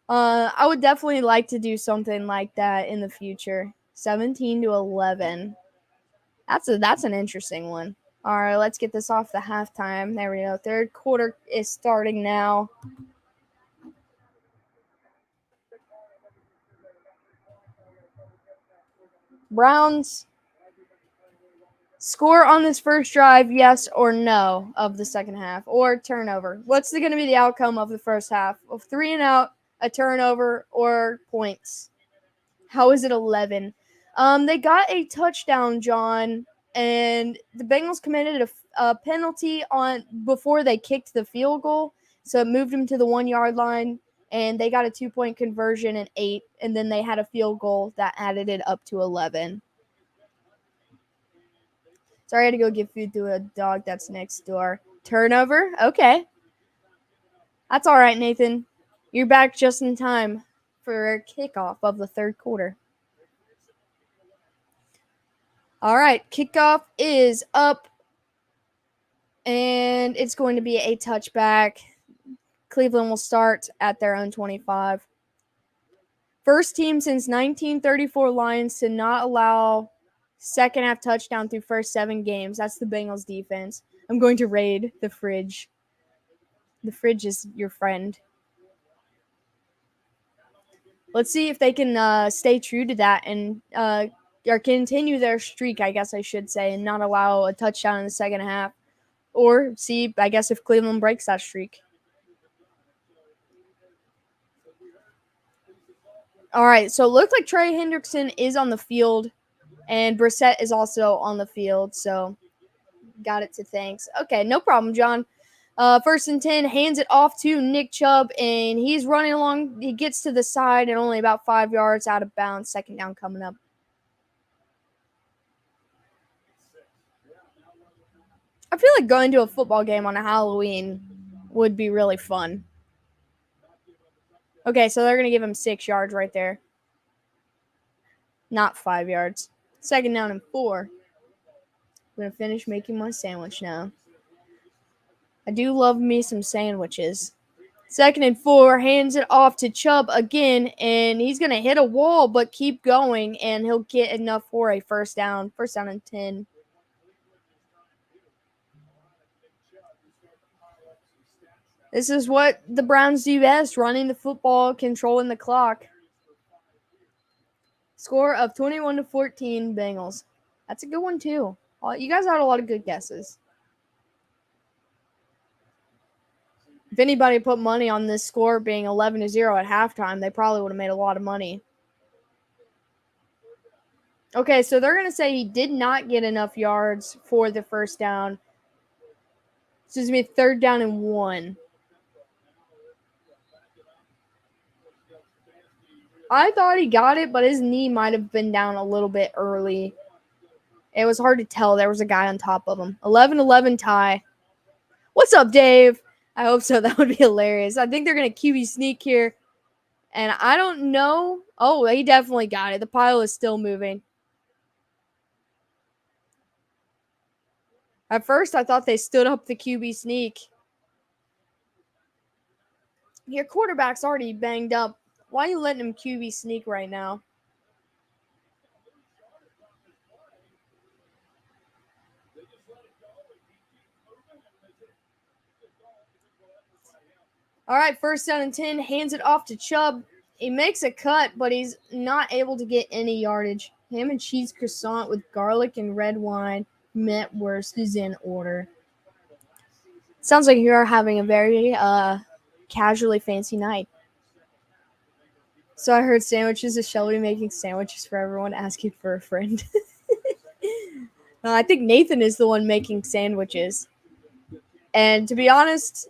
I would definitely like to do something like that in the future. 17-11. That's an interesting one. All right, let's get this off the halftime. There we go. Third quarter is starting now. Browns score on this first drive, yes or no, of the second half, or turnover. What's going to be the outcome of the first half? Of 3 and out, a turnover, or points? How is it 11? They got a touchdown, John, and the Bengals committed a penalty on before they kicked the field goal, so it moved them to the 1 yard line, and they got a 2-point conversion in 8, and then they had a field goal that added it up to 11. Sorry, I had to go give food to a dog that's next door. Turnover? Okay. That's all right, Nathan. You're back just in time for a kickoff of the third quarter. All right, kickoff is up, and it's going to be a touchback. Cleveland will start at their own 25. First team since 1934 Lions to not allow second half touchdown through first 7 games. That's the Bengals defense. I'm going to raid the fridge. The fridge is your friend. Let's see if they can stay true to that and or continue their streak, I guess I should say, and not allow a touchdown in the second half. Or see, I guess, if Cleveland breaks that streak. All right, so it looked like Trey Hendrickson is on the field, and Brissett is also on the field, so got it to thanks. Okay, no problem, John. First and 10, hands it off to Nick Chubb, and he's running along. He gets to the side and only about 5 yards out of bounds. Second down coming up. I feel like going to a football game on a Halloween would be really fun. Okay, so they're going to give him 6 yards right there. Not 5 yards. Second down and 4. I'm going to finish making my sandwich now. I do love me some sandwiches. Second and 4, hands it off to Chubb again, and he's going to hit a wall but keep going, and he'll get enough for a first down. First down and 10. This is what the Browns do best, running the football, controlling the clock. Score of 21-14 Bengals. That's a good one, too. You guys had a lot of good guesses. If anybody put money on this score being 11-0 at halftime, they probably would have made a lot of money. Okay, so they're going to say he did not get enough yards for the first down. Excuse me, third down and 1. I thought he got it, but his knee might have been down a little bit early. It was hard to tell. There was a guy on top of him. 11-11 tie. What's up, Dave? I hope so. That would be hilarious. I think they're going to QB sneak here. And I don't know. Oh, he definitely got it. The pile is still moving. At first, I thought they stood up the QB sneak. Your quarterback's already banged up. Why are you letting him QB sneak right now? All right, first down and 10. Hands it off to Chubb. He makes a cut, but he's not able to get any yardage. Ham and cheese croissant with garlic and red wine. Metwurst is in order. Sounds like you are having a very casually fancy night. So I heard sandwiches. Is Shelby making sandwiches for everyone, asking for a friend? I think Nathan is the one making sandwiches. And to be honest,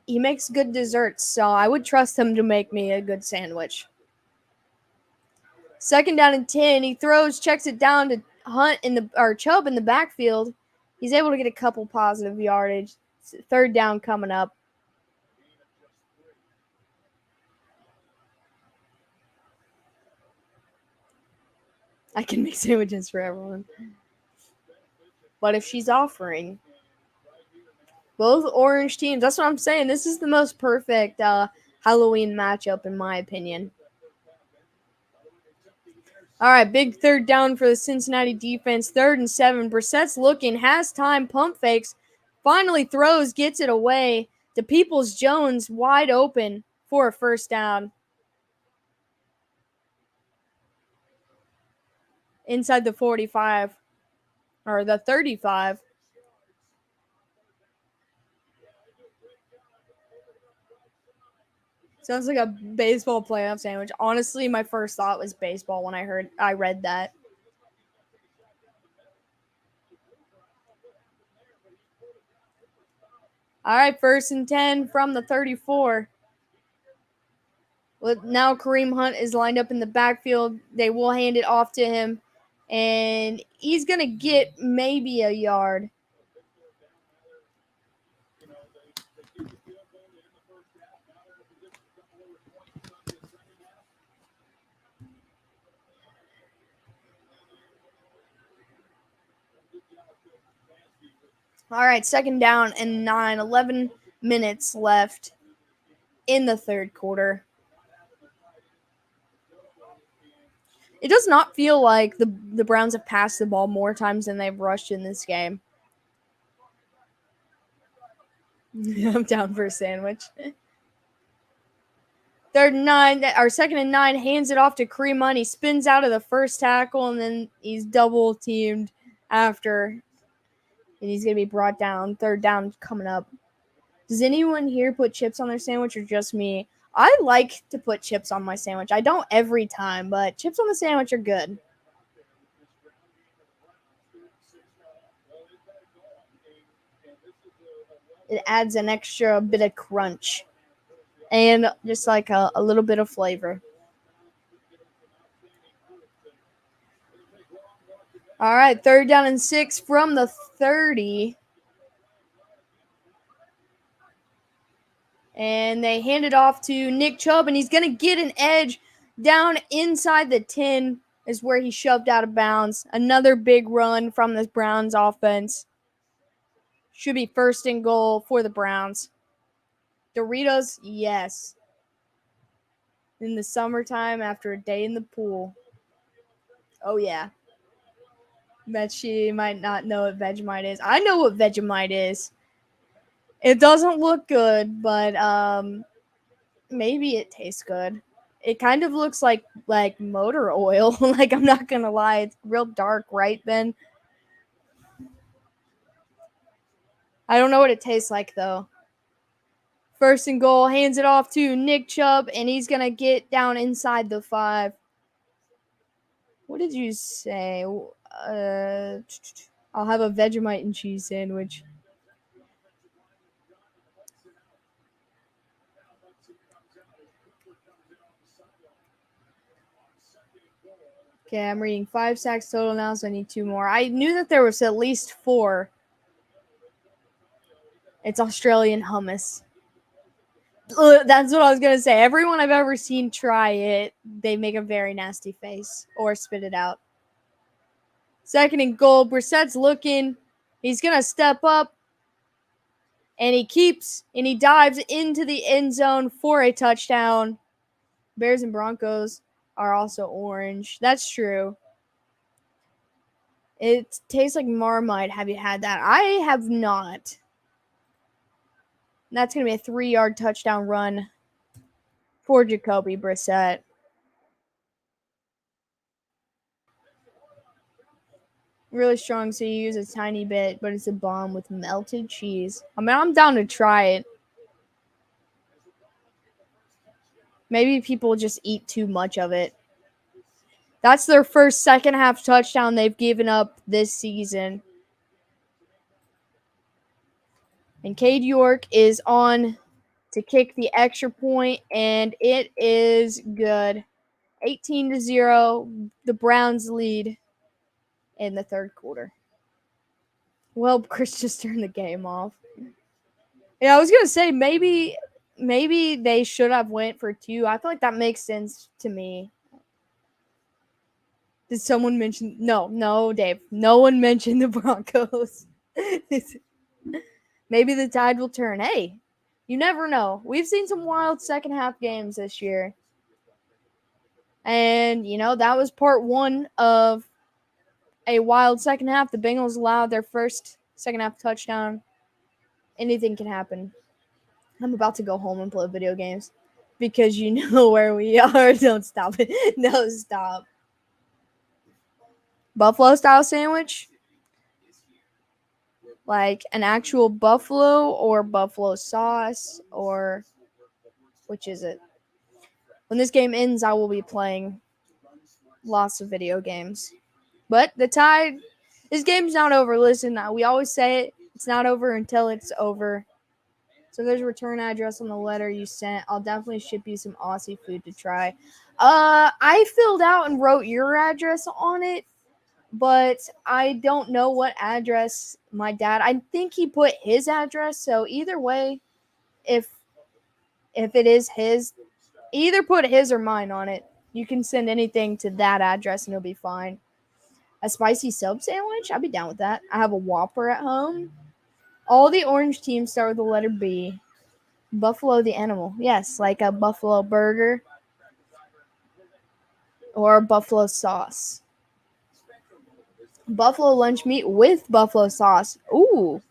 he makes good desserts, so I would trust him to make me a good sandwich. Second down and 10. He throws, checks it down to Chubb in the backfield. He's able to get a couple positive yardage. Third down coming up. I can make sandwiches for everyone. But if she's offering both orange teams, that's what I'm saying. This is the most perfect Halloween matchup, in my opinion. All right, big third down for the Cincinnati defense. 3rd and 7. Brissett's looking, has time, pump fakes, finally throws, gets it away to Peoples-Jones, wide open for a first down. Inside the 45, or the 35. Sounds like a baseball playoff sandwich. Honestly, my first thought was baseball when I read that. All right, 1st and 10 from the 34. Now Kareem Hunt is lined up in the backfield. They will hand it off to him, and he's going to get maybe a yard. All right, 2nd down and 9. 11 minutes left in the 3rd quarter. It does not feel like the Browns have passed the ball more times than they've rushed in this game. I'm down for a sandwich. 3rd and 9, or 2nd and 9, hands it off to Kareem Hunt. He spins out of the first tackle, and then he's double teamed after, and he's going to be brought down. 3rd down coming up. Does anyone here put chips on their sandwich or just me? I like to put chips on my sandwich. I don't every time, but chips on the sandwich are good. It adds an extra bit of crunch and just like a little bit of flavor. All right, 3rd down and 6 from the 30. And they hand it off to Nick Chubb, and he's going to get an edge down inside the 10 is where he shoved out of bounds. Another big run from the Browns offense. Should be 1st and goal for the Browns. Doritos, yes. In the summertime after a day in the pool. Oh, yeah. Bet she might not know what Vegemite is. I know what Vegemite is. It doesn't look good, but maybe it tastes good. It kind of looks like motor oil. Like, I'm not gonna lie, it's real dark, right, Ben? I don't know what it tastes like though. 1st and goal, hands it off to Nick Chubb, and he's gonna get down inside the 5. What did you say? I'll have a Vegemite and cheese sandwich. Okay, I'm reading 5 sacks total now, so I need 2 more. I knew that there was at least 4. It's Australian hummus. That's what I was going to say. Everyone I've ever seen try it, they make a very nasty face or spit it out. 2nd and goal. Brissett's looking. He's going to step up. And he dives into the end zone for a touchdown. Bears and Broncos are also orange. That's true. It tastes like Marmite. Have you had that? I have not. That's going to be a 3-yard touchdown run for Jacoby Brissett. Really strong, so you use a tiny bit, but it's a bomb with melted cheese. I mean, I'm down to try it. Maybe people just eat too much of it. That's their first second-half touchdown they've given up this season. And Cade York is on to kick the extra point, and it is good. 18-0, the Browns lead in the 3rd quarter. Well, Chris just turned the game off. Yeah, I was gonna say maybe they should have went for 2. I feel like that makes sense to me. Did someone mention? No, Dave. No one mentioned the Broncos. Maybe the tide will turn. Hey, you never know. We've seen some wild second half games this year. And, that was part one of a wild second half. The Bengals allowed their first second half touchdown. Anything can happen. I'm about to go home and play video games because you know where we are. Don't stop it. No, stop. Buffalo style sandwich? Like an actual buffalo or buffalo sauce, or which is it? When this game ends, I will be playing lots of video games. But this game's not over. Listen, we always say it. It's not over until it's over. So there's a return address on the letter you sent. I'll definitely ship you some Aussie food to try. I filled out and wrote your address on it, but I don't know what address my dad. I think he put his address. So either way, if it is his, either put his or mine on it. You can send anything to that address and it'll be fine. A spicy sub sandwich? I'd be down with that. I have a Whopper at home. All the orange teams start with the letter B. Buffalo the animal. Yes, like a buffalo burger or buffalo sauce. Buffalo lunch meat with buffalo sauce. Ooh.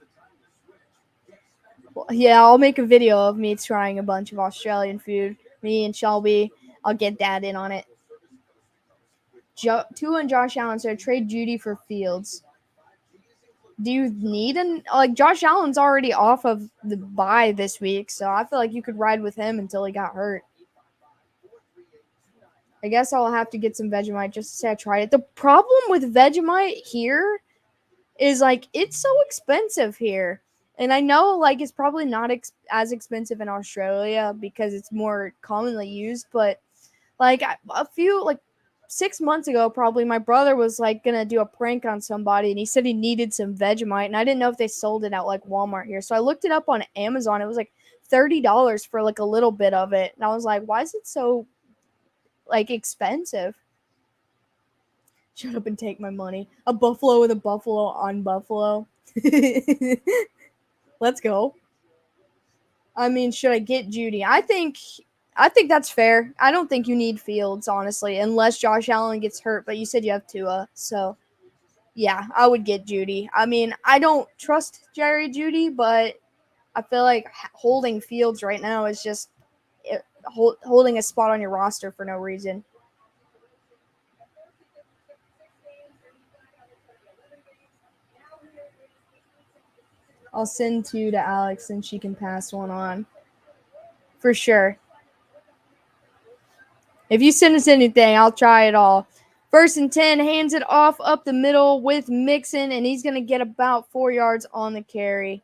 Well, yeah, I'll make a video of me trying a bunch of Australian food. Me and Shelby. I'll get Dad in on it. Tua and Josh Allen said trade Judy for Fields. Do you need Josh Allen's already off of the bye this week, so I feel like you could ride with him until he got hurt. I guess I'll have to get some Vegemite just to say I tried it. The problem with Vegemite here is it's so expensive here. And I know it's probably not as expensive in Australia because it's more commonly used, but a few 6 months ago, probably my brother was gonna do a prank on somebody, and he said he needed some Vegemite, and I didn't know if they sold it at Walmart here, so I looked it up on Amazon. It was $30 for a little bit of it, and I was like, why is it so expensive? Shut up and take my money. A buffalo with a buffalo on buffalo. Let's go. I mean, should I get Judy? I think that's fair. I don't think you need Fields, honestly, unless Josh Allen gets hurt. But you said you have Tua, so yeah, I would get Judy. I mean, I don't trust Jerry Judy, but I feel like holding Fields right now is just holding a spot on your roster for no reason. I'll send 2 to Alex and she can pass one on. For sure. If you send us anything, I'll try it all. 1st and 10, hands it off up the middle with Mixon, and he's going to get about 4 yards on the carry.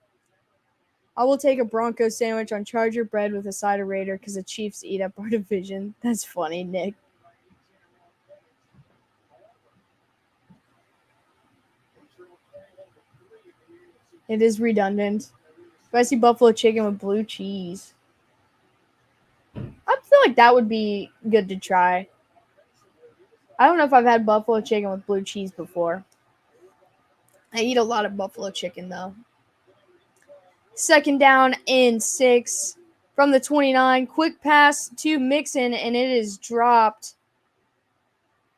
I will take a Bronco sandwich on Charger bread with a side of Raider because the Chiefs eat up our division. That's funny, Nick. It is redundant. Spicy buffalo chicken with blue cheese. I feel like that would be good to try. I don't know if I've had buffalo chicken with blue cheese before. I eat a lot of buffalo chicken, though. 2nd down and 6 from the 29. Quick pass to Mixon, and it is dropped.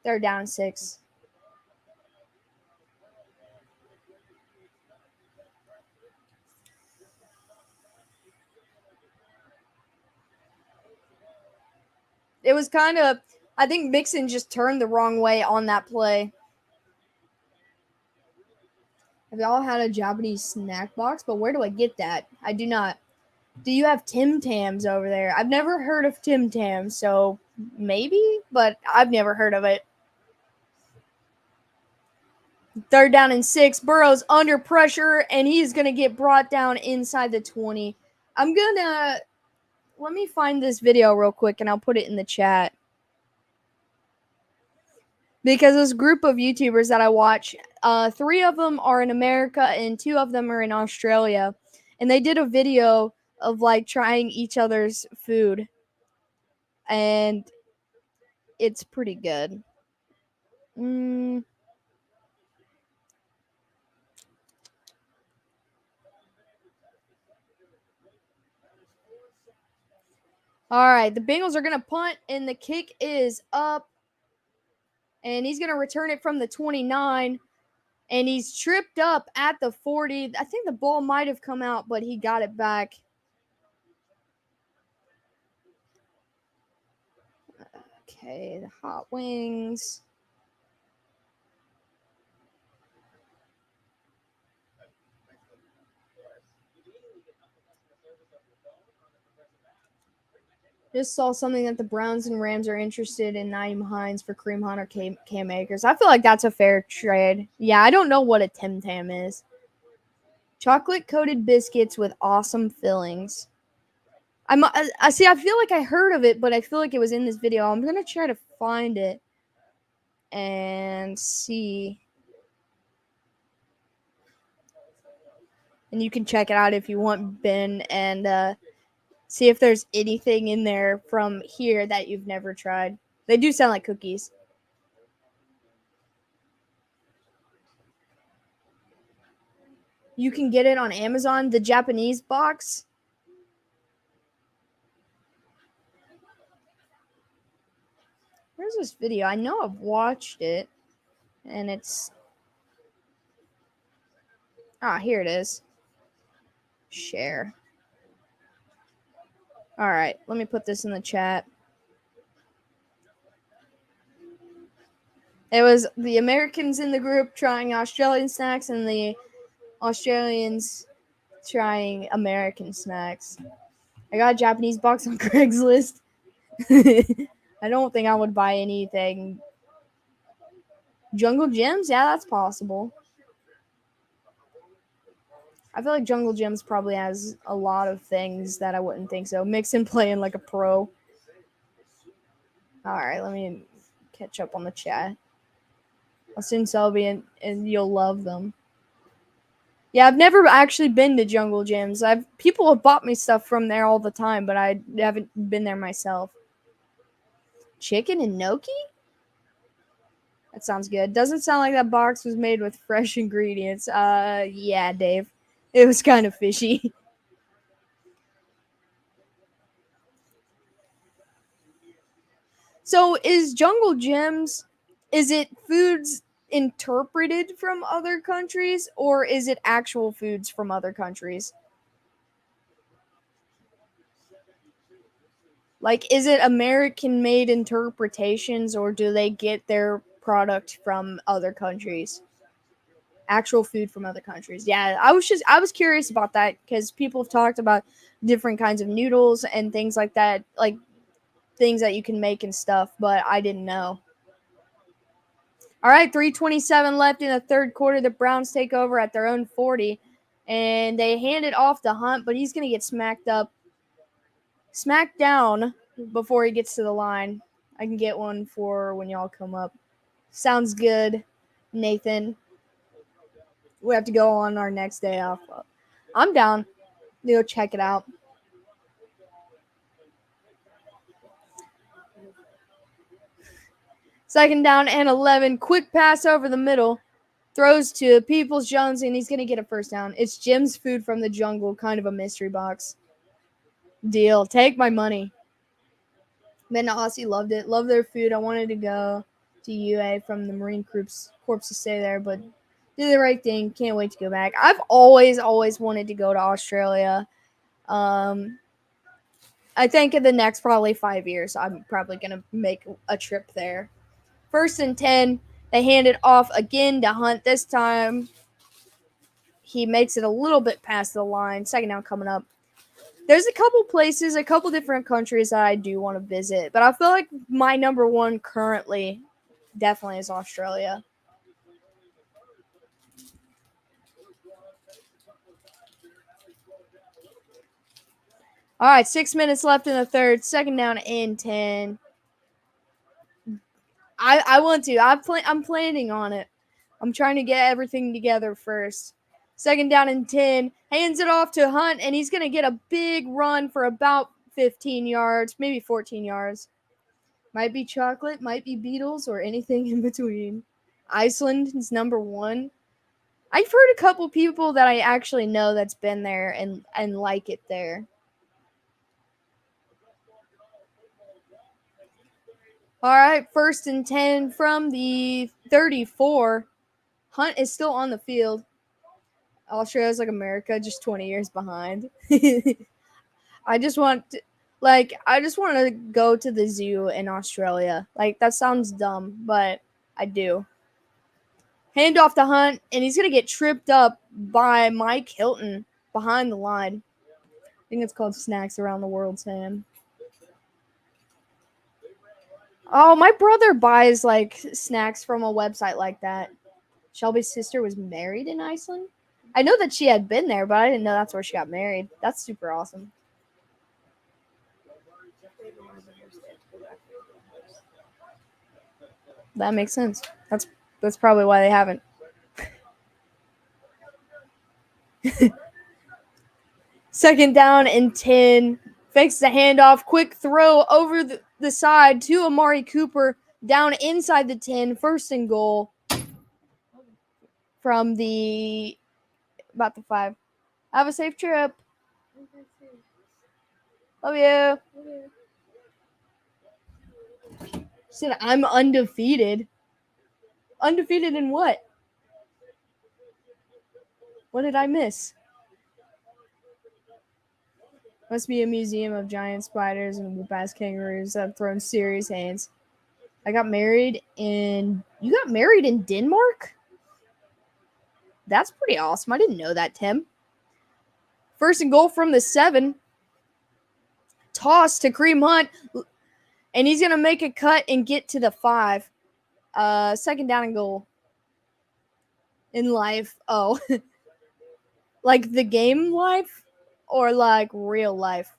3rd down and 6. It was kind of, I think Mixon just turned the wrong way on that play. Have y'all had a Japanese snack box? But where do I get that? I do not. Do you have Tim Tams over there? I've never heard of Tim Tams, so maybe, but I've never heard of it. 3rd down and 6. Burrow's under pressure, and he's going to get brought down inside the 20. Let me find this video real quick, and I'll put it in the chat. Because this group of YouTubers that I watch, 3 of them are in America and 2 of them are in Australia. And they did a video of trying each other's food. And it's pretty good. All right, the Bengals are going to punt, and the kick is up. And he's going to return it from the 29. And he's tripped up at the 40. I think the ball might have come out, but he got it back. Okay, the hot wings. Just saw something that the Browns and Rams are interested in Naeem Hines for Kareem Hunt or Cam Akers. I feel like that's a fair trade. Yeah, I don't know what a Tim Tam is. Chocolate-coated biscuits with awesome fillings. I see. I feel like I heard of it, but I feel like it was in this video. I'm gonna try to find it and see. And you can check it out if you want, Ben, and see if there's anything in there from here that you've never tried. They do sound like cookies. You can get it on Amazon, the Japanese box. Where's this video? I know I've watched it, and it's... here it is. Share. All right, let me put this in the chat. It was the Americans in the group trying Australian snacks and the Australians trying American snacks. I got a Japanese box on Craigslist. I don't think I would buy anything. Jungle Gyms? Yeah, that's possible. I feel like Jungle Gyms probably has a lot of things that I wouldn't think so. Mix and play in like a pro. Alright, let me catch up on the chat. I'll soon Selby and you'll love them. Yeah, I've never actually been to Jungle Gyms. People have bought me stuff from there all the time, but I haven't been there myself. Chicken and gnocchi? That sounds good. Doesn't sound like that box was made with fresh ingredients. Yeah, Dave. It was kind of fishy. So, is Jungle Gyms, is it foods interpreted from other countries, or is it actual foods from other countries? Like, is it American-made interpretations, or do they get their product from other countries? Actual food from other countries. Yeah, I was curious about that because people have talked about different kinds of noodles and things like that, like things that you can make and stuff, but I didn't know. All right, 3:27 left in the third quarter. The Browns take over at their own 40, and they hand it off to Hunt, but he's going to get smacked down before he gets to the line. I can get one for when y'all come up. Sounds good, Nathan. We have to go on our next day off. I'm down. Go check it out. Second down and 11. Quick pass over the middle. Throws to Peoples-Jones, and he's going to get a first down. It's Jim's Food from the Jungle, kind of a mystery box. Deal. Take my money. Ben Aussie loved it. Loved their food. I wanted to go to UA from the Marine Corps to stay there, but did the right thing. Can't wait to go back. I've always wanted to go to Australia. I think in the next probably 5 years, I'm probably going to make a trip there. 1st and 10. They hand it off again to Hunt. This time, he makes it a little bit past the line. Second down coming up. There's a couple places, a couple different countries that I do want to visit, but I feel like my number one currently definitely is Australia. All right, 6 minutes left in the third. Second down and 10. I want to. I'm planning on it. I'm trying to get everything together first. Second down and 10. Hands it off to Hunt, and he's going to get a big run for about 15 yards, maybe 14 yards. Might be chocolate, might be Beatles, or anything in between. Iceland is number 1. I've heard a couple people that I actually know that's been there and like it there. All right, 1st and 10 from the 34. Hunt is still on the field. Australia's like America, just 20 years behind. I just want to go to the zoo in Australia. Like, that sounds dumb, but I do. Hand off to Hunt, and he's going to get tripped up by Mike Hilton behind the line. I think it's called Snacks Around the World, Sam. Oh, my brother buys, like, snacks from a website like that. Shelby's sister was married in Iceland. I know that she had been there, but I didn't know that's where she got married. That's super awesome. That makes sense. That's probably why they haven't. Second down and 10. Fakes the handoff. Quick throw over the side to Amari Cooper. Down inside the 10. 1st and goal from about the 5. Have a safe trip. Love you. Said I'm undefeated. Undefeated in what? What did I miss? Must be a museum of giant spiders and whoop-ass kangaroos that have thrown serious hands. You got married in Denmark? That's pretty awesome. I didn't know that, Tim. 1st and goal from the 7. Toss to Kareem Hunt. And he's going to make a cut and get to the 5. 2nd down and goal. In life. Oh. Like the game life? Or like real life?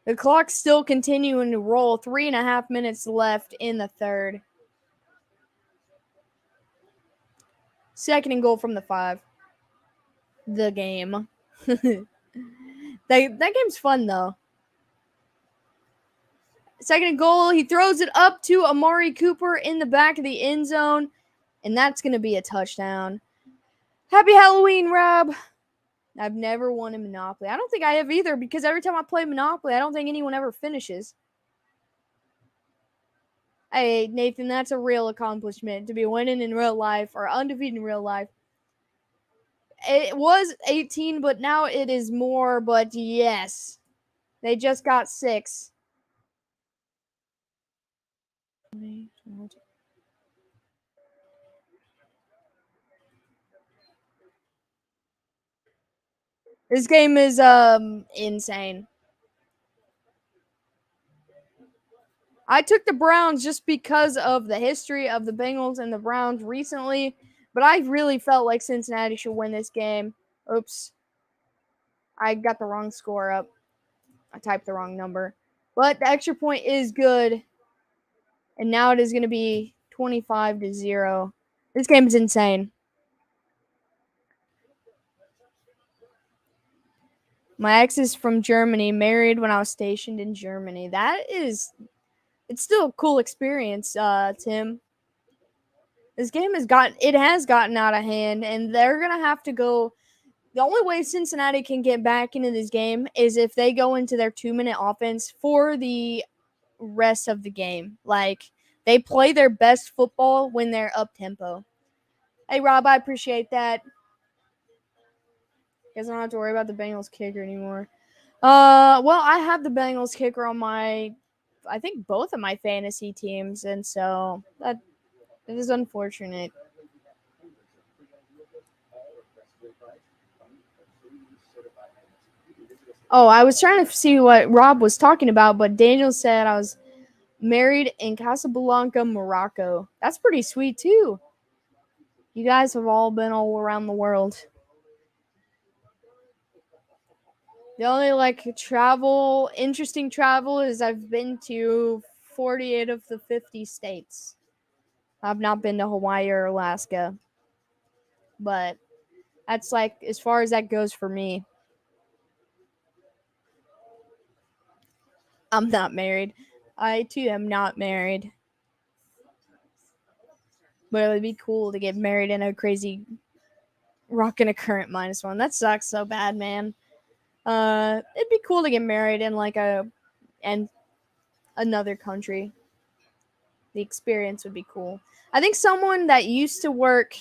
The clock's still continuing to roll. 3.5 minutes left in the 3rd. 2nd and goal from the 5. The game. that game's fun, though. 2nd and goal. He throws it up to Amari Cooper in the back of the end zone. And that's going to be a touchdown. Happy Halloween, Rob. I've never won in Monopoly. I don't think I have either, because every time I play Monopoly, I don't think anyone ever finishes. Hey, Nathan, that's a real accomplishment, to be winning in real life or undefeated in real life. It was 18, but now it is more, but yes. They just got 6. This game is insane. I took the Browns just because of the history of the Bengals and the Browns recently, but I really felt like Cincinnati should win this game. Oops. I got the wrong score up. I typed the wrong number. But the extra point is good. And now it is going to be 25-0. This game is insane. My ex is from Germany, married when I was stationed in Germany. It's still a cool experience, Tim. This game has gotten out of hand, and they're going to have to go. The only way Cincinnati can get back into this game is if they go into their 2-minute offense for the rest of the game. Like, they play their best football when they're up-tempo. Hey, Rob, I appreciate that. Guess I don't have to worry about the Bengals kicker anymore. Well, I have the Bengals kicker on I think both of my fantasy teams, and so that is unfortunate. Oh, I was trying to see what Rob was talking about, but Daniel said I was married in Casablanca, Morocco. That's pretty sweet, too. You guys have all been all around the world. The only, interesting travel is I've been to 48 of the 50 states. I've not been to Hawaii or Alaska. But that's, as far as that goes for me. I'm not married. I, too, am not married. But it would be cool to get married in a crazy rock and a current -1. That sucks so bad, man. It'd be cool to get married in like another country. The experience would be cool. I think someone that used to work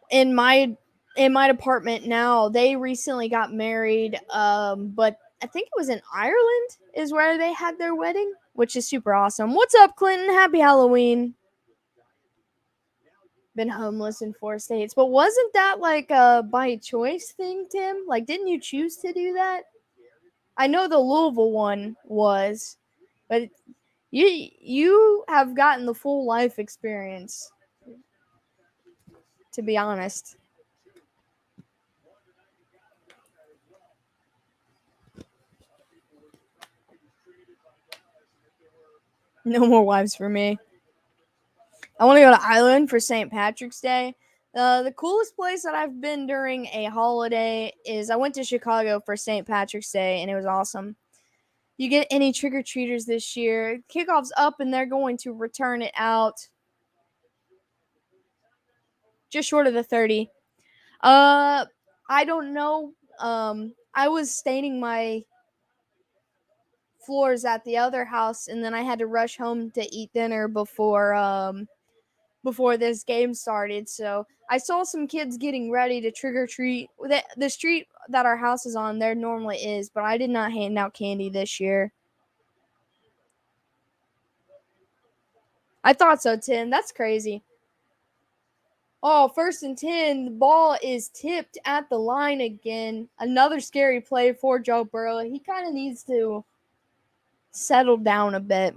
in my department now, they recently got married, but I think it was in Ireland is where they had their wedding, which is super awesome. What's up, Clinton? Happy Halloween. Been homeless in 4 states, but wasn't that like a by choice thing, Tim? Like, didn't you choose to do that? I know the Louisville one was, but you have gotten the full life experience, to be honest. No more wives for me. I want to go to Ireland for St. Patrick's Day. The coolest place that I've been during a holiday is I went to Chicago for St. Patrick's Day, and it was awesome. You get any trick-or-treaters this year? Kickoff's up, and they're going to return it out just short of the 30. I don't know. I was staining my floors at the other house, and then I had to rush home to eat dinner before this game started. So I saw some kids getting ready to trick or treat. The street that our house is on, there normally is, but I did not hand out candy this year. I thought so, Tim. That's crazy. Oh, 1st and 10. The ball is tipped at the line again. Another scary play for Joe Burrow. He kind of needs to settle down a bit.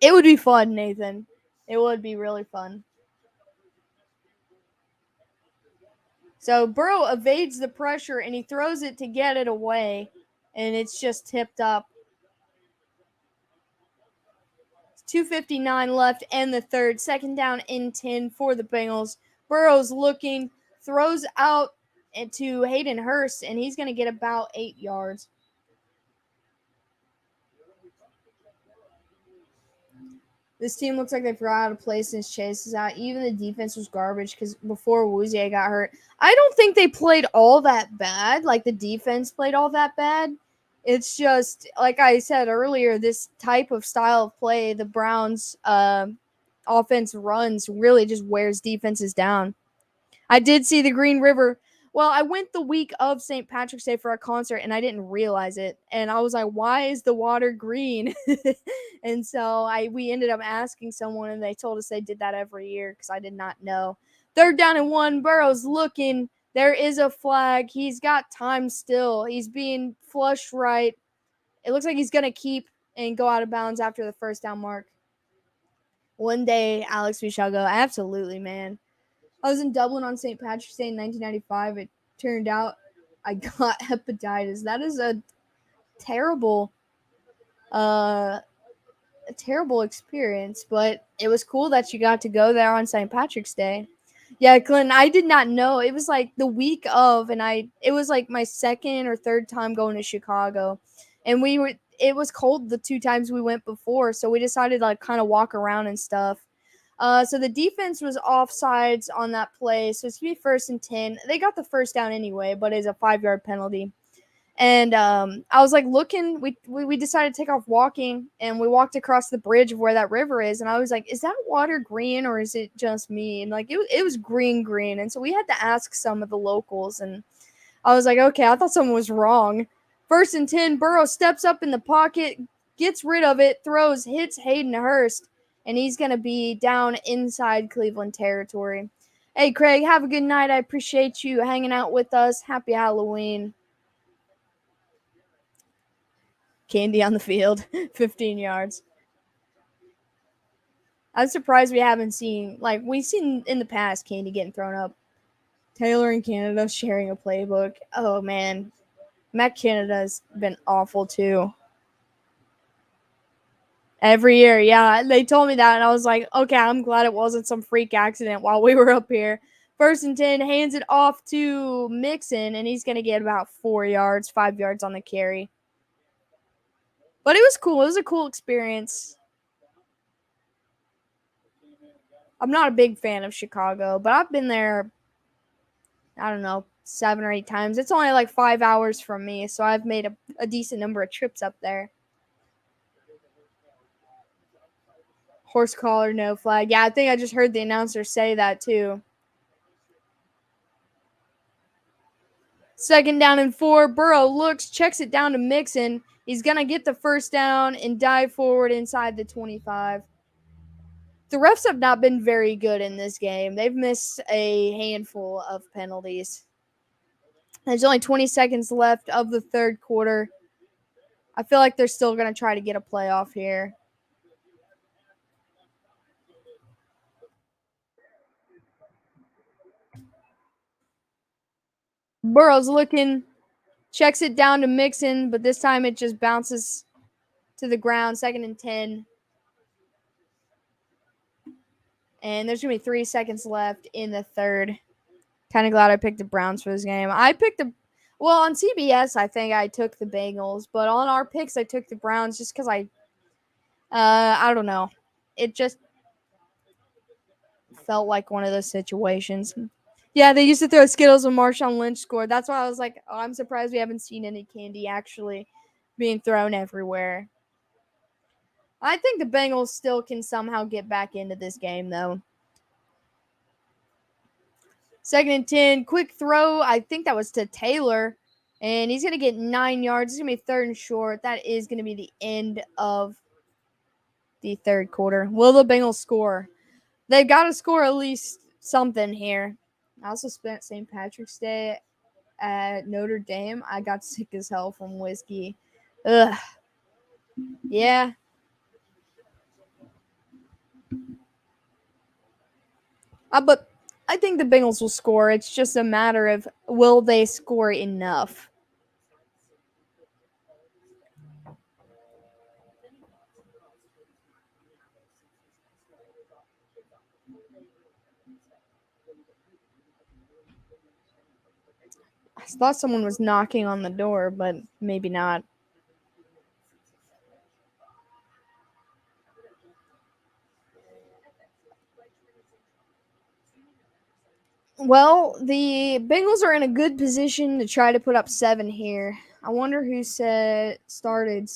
It would be fun, Nathan. It would be really fun. So Burrow evades the pressure and he throws it to get it away, and it's just tipped up. 2:59 left and the third. 2nd down and 10 for the Bengals. Burrow's looking, throws out to Hayden Hurst, and he's going to get about 8 yards. This team looks like they forgot how to play since Chase is out. Even the defense was garbage because before Woozier got hurt. I don't think they played all that bad. Like, the defense played all that bad. It's just, like I said earlier, this type of style of play, the Browns' offense runs, really just wears defenses down. I did see the Green River. Well, I went the week of St. Patrick's Day for a concert, and I didn't realize it. And I was like, why is the water green? And so we ended up asking someone, and they told us they did that every year because I did not know. 3rd down and 1. Burrow's looking. There is a flag. He's got time still. He's being flushed right. It looks like he's going to keep and go out of bounds after the 1st down mark. One day, Alex, we shall go. Absolutely, man. I was in Dublin on St. Patrick's Day in 1995. It turned out I got hepatitis. That is a terrible experience, but it was cool that you got to go there on St. Patrick's Day. Yeah, Clinton, I did not know. It was like the week of, and it was like my 2nd or 3rd time going to Chicago. And it was cold the 2 times we went before, so we decided to like kind of walk around and stuff. So the defense was offsides on that play, so it's going to be 1st and 10. They got the 1st down anyway, but it's a 5-yard penalty. And I was like looking, we decided to take off walking, and we walked across the bridge of where that river is, and I was like, is that water green or is it just me? And like it was green. And so we had to ask some of the locals, and I was like, okay, I thought someone was wrong. 1st and 10, Burrow steps up in the pocket, gets rid of it, throws, hits Hayden Hurst, and he's going to be down inside Cleveland territory. Hey, Craig, have a good night. I appreciate you hanging out with us. Happy Halloween. Candy on the field, 15 yards. I'm surprised we haven't seen, like, we've seen in the past Candy getting thrown up. Taylor in Canada sharing a playbook. Oh, man. Matt Canada's been awful, too. Every year, yeah. They told me that, and I was like, okay, I'm glad it wasn't some freak accident while we were up here. 1st and 10, hands it off to Mixon, and he's going to get about 4 yards, 5 yards on the carry. But it was cool. It was a cool experience. I'm not a big fan of Chicago, but I've been there, I don't know, 7 or 8 times. It's only like 5 hours from me, so I've made a decent number of trips up there. Horse collar, no flag. Yeah, I think I just heard the announcer say that too. 2nd down and 4. Burrow looks, checks it down to Mixon. He's going to get the first down and dive forward inside the 25. The refs have not been very good in this game. They've missed a handful of penalties. There's only 20 seconds left of the third quarter. I feel like they're still going to try to get a playoff here. Burrow's looking, checks it down to Mixon, but this time it just bounces to the ground. 2nd and 10. And there's going to be 3 seconds left in the third. Kind of glad I picked the Browns for this game. Well, on CBS, I think I took the Bengals, but on our picks, I took the Browns just because I don't know. It just felt like one of those situations. Yeah, they used to throw Skittles when Marshawn Lynch scored. That's why I was like, oh, I'm surprised we haven't seen any candy actually being thrown everywhere. I think the Bengals still can somehow get back into this game, though. 2nd and 10, quick throw. I think that was to Taylor, and he's going to get 9 yards. It's going to be 3rd and short. That is going to be the end of the third quarter. Will the Bengals score? They've got to score at least something here. I also spent St. Patrick's Day at Notre Dame. I got sick as hell from whiskey. Ugh. Yeah. But I think the Bengals will score. It's just a matter of will they score enough. I thought someone was knocking on the door, but maybe not. Well, the Bengals are in a good position to try to put up 7 here. I wonder who said in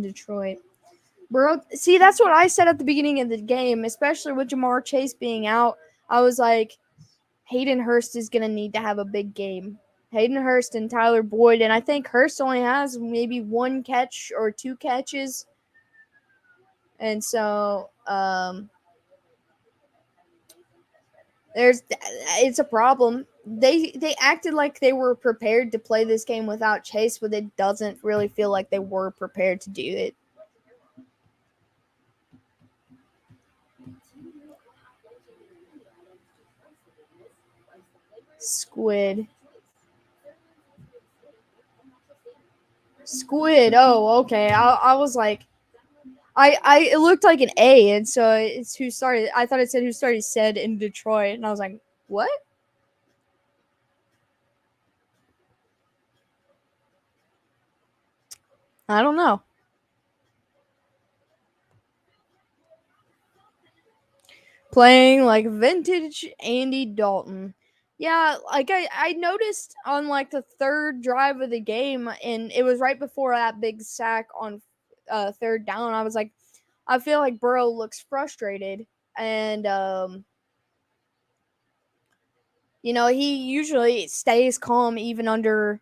Detroit. Burrow, see, that's what I said at the beginning of the game, especially with Jamar Chase being out. I was like, Hayden Hurst is going to need to have a big game. Hayden Hurst and Tyler Boyd, and I think Hurst only has maybe 1 catch or 2 catches. And so it's a problem. They acted like they were prepared to play this game without Chase, but it doesn't really feel like they were prepared to do it. Squid. Oh, okay. I was like, it looked like an A, and so it's who started. I thought it said who started said in Detroit, and I was like, what? I don't know. Playing like vintage Andy Dalton. Yeah, like I noticed on like the 3rd drive of the game, and it was right before that big sack on 3rd down. I was like, I feel like Burrow looks frustrated, and he usually stays calm even under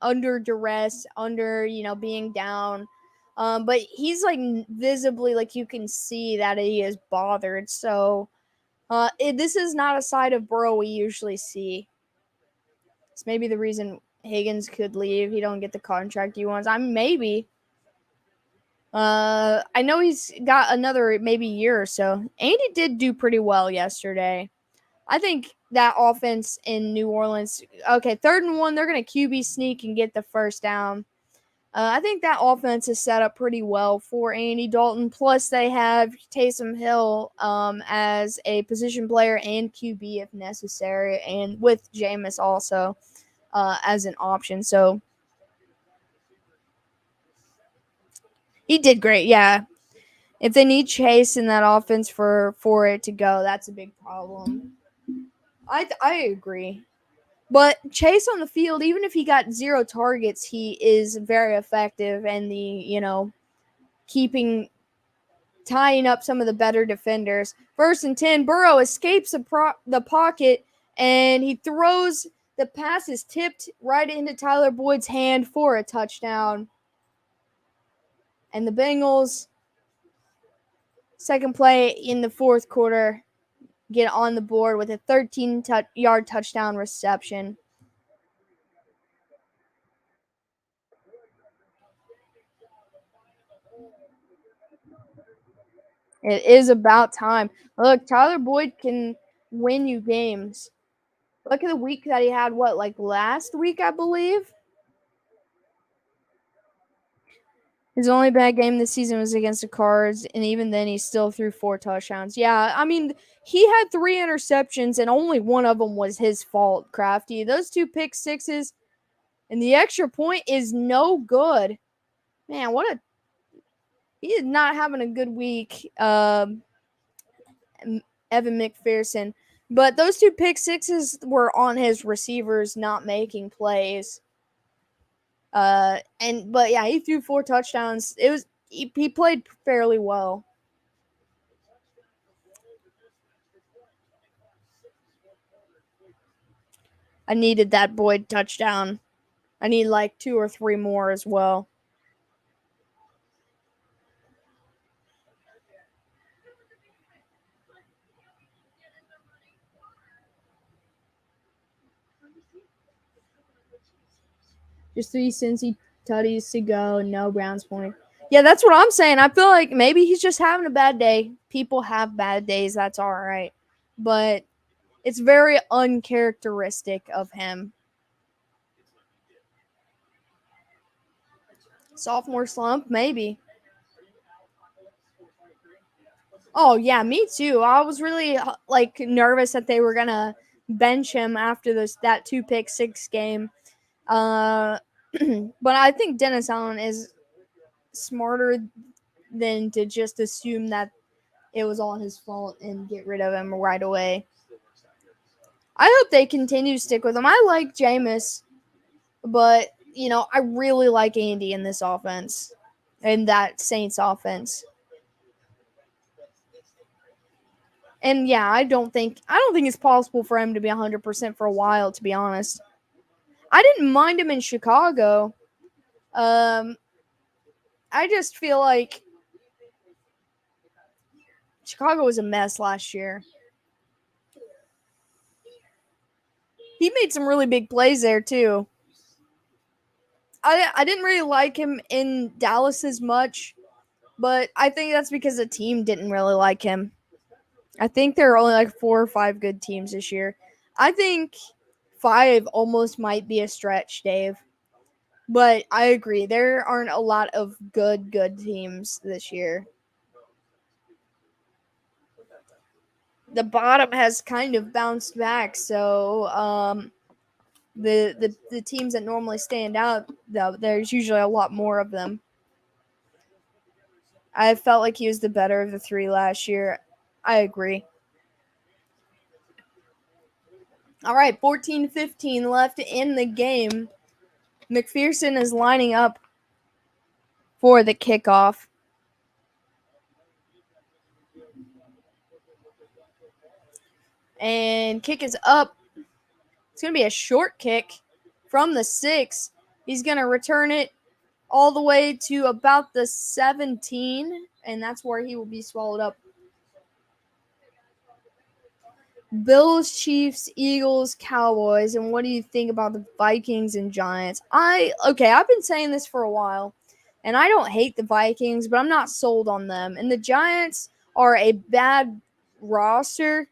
duress, under being down. But he's like visibly, like you can see that he is bothered. So this is not a side of Burrow we usually see. It's maybe the reason Higgins could leave. He don't get the contract he wants. I mean, maybe. I know he's got another maybe year or so. Andy did do pretty well yesterday. I think that offense in New Orleans. Okay, 3rd and 1. They're gonna QB sneak and get the first down. I think that offense is set up pretty well for Andy Dalton. Plus, they have Taysom Hill as a position player and QB if necessary, and with Jameis also as an option. So He did great, yeah. If they need Chase in that offense for it to go, that's a big problem. I agree. But Chase on the field, even if he got 0 targets, he is very effective, and keeping tying up some of the better defenders. 1st and 10, Burrow escapes the pocket, and he throws the pass is tipped right into Tyler Boyd's hand for a touchdown. And the Bengals, second play in the 4th quarter, get on the board with a 13-yard touchdown reception. It is about time. Look, Tyler Boyd can win you games. Look at the week that he had, last week, I believe? His only bad game this season was against the Cards, and even then he still threw 4 touchdowns. Yeah, I mean, he had 3 interceptions, and only one of them was his fault, Crafty. Those 2 pick sixes, and the extra point is no good. Man, he is not having a good week, Evan McPherson. But those 2 pick sixes were on his receivers not making plays. But yeah, he threw 4 touchdowns. He played fairly well. I needed that Boyd touchdown. I need 2 or 3 more as well. Just 3 Cincy tutties to go. No Browns point. Yeah, that's what I'm saying. I feel like maybe he's just having a bad day. People have bad days. That's all right. But it's very uncharacteristic of him. Sophomore slump, maybe. Oh, yeah, me too. I was really nervous that they were going to bench him after that 2 pick 6 game. But I think Dennis Allen is smarter than to just assume that it was all his fault and get rid of him right away. I hope they continue to stick with him. I like Jameis, but I really like Andy in this offense, in that Saints offense. And yeah, I don't think it's possible for him to be 100% for a while, to be honest. I didn't mind him in Chicago. I just feel like Chicago was a mess last year. He made some really big plays there too. I didn't really like him in Dallas as much, but I think that's because the team didn't really like him. I think there are only 4 or 5 good teams this year. I think 5 almost might be a stretch, Dave. But I agree. There aren't a lot of good teams this year. The bottom has kind of bounced back, so the teams that normally stand out, though, there's usually a lot more of them. I felt like he was the better of the 3 last year. I agree. All right, 14-15 left in the game. McPherson is lining up for the kickoff. And kick is up. It's going to be a short kick from the 6. He's going to return it all the way to about the 17, and that's where he will be swallowed up. Bills, Chiefs, Eagles, Cowboys, and what do you think about the Vikings and Giants? I've been saying this for a while, and I don't hate the Vikings, but I'm not sold on them. And the Giants are a bad roster,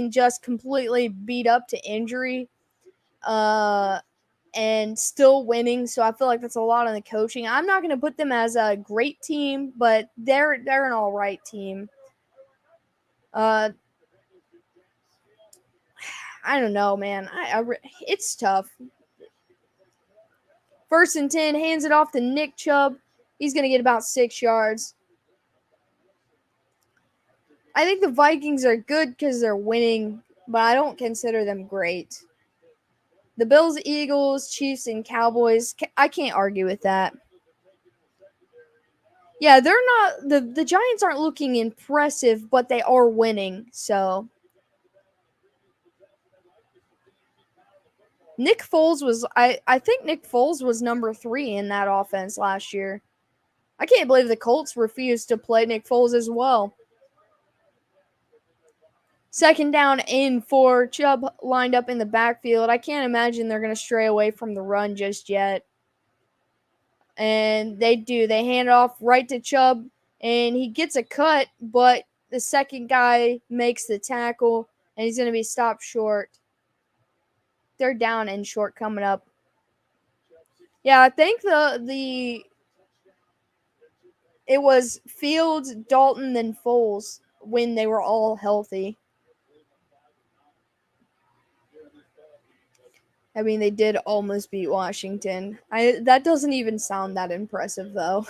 just completely beat up to injury, and still winning. So I feel like that's a lot on the coaching. I'm not going to put them as a great team, but they're an all right team. I don't know, man. It's tough. 1st and 10, hands it off to Nick Chubb. He's going to get about 6 yards. I think the Vikings are good because they're winning, but I don't consider them great. The Bills, Eagles, Chiefs, and Cowboys, I can't argue with that. Yeah, they're not the Giants aren't looking impressive, but they are winning. So Nick Foles was I think Nick Foles was number 3 in that offense last year. I can't believe the Colts refused to play Nick Foles as well. 2nd down and 4. Chubb lined up in the backfield. I can't imagine they're going to stray away from the run just yet. And they do. They hand it off right to Chubb, and he gets a cut, but the second guy makes the tackle, and he's going to be stopped short. 3rd down and short coming up. Yeah, I think it was Fields, Dalton, then Foles when they were all healthy. I mean, they did almost beat Washington. That doesn't even sound that impressive, though.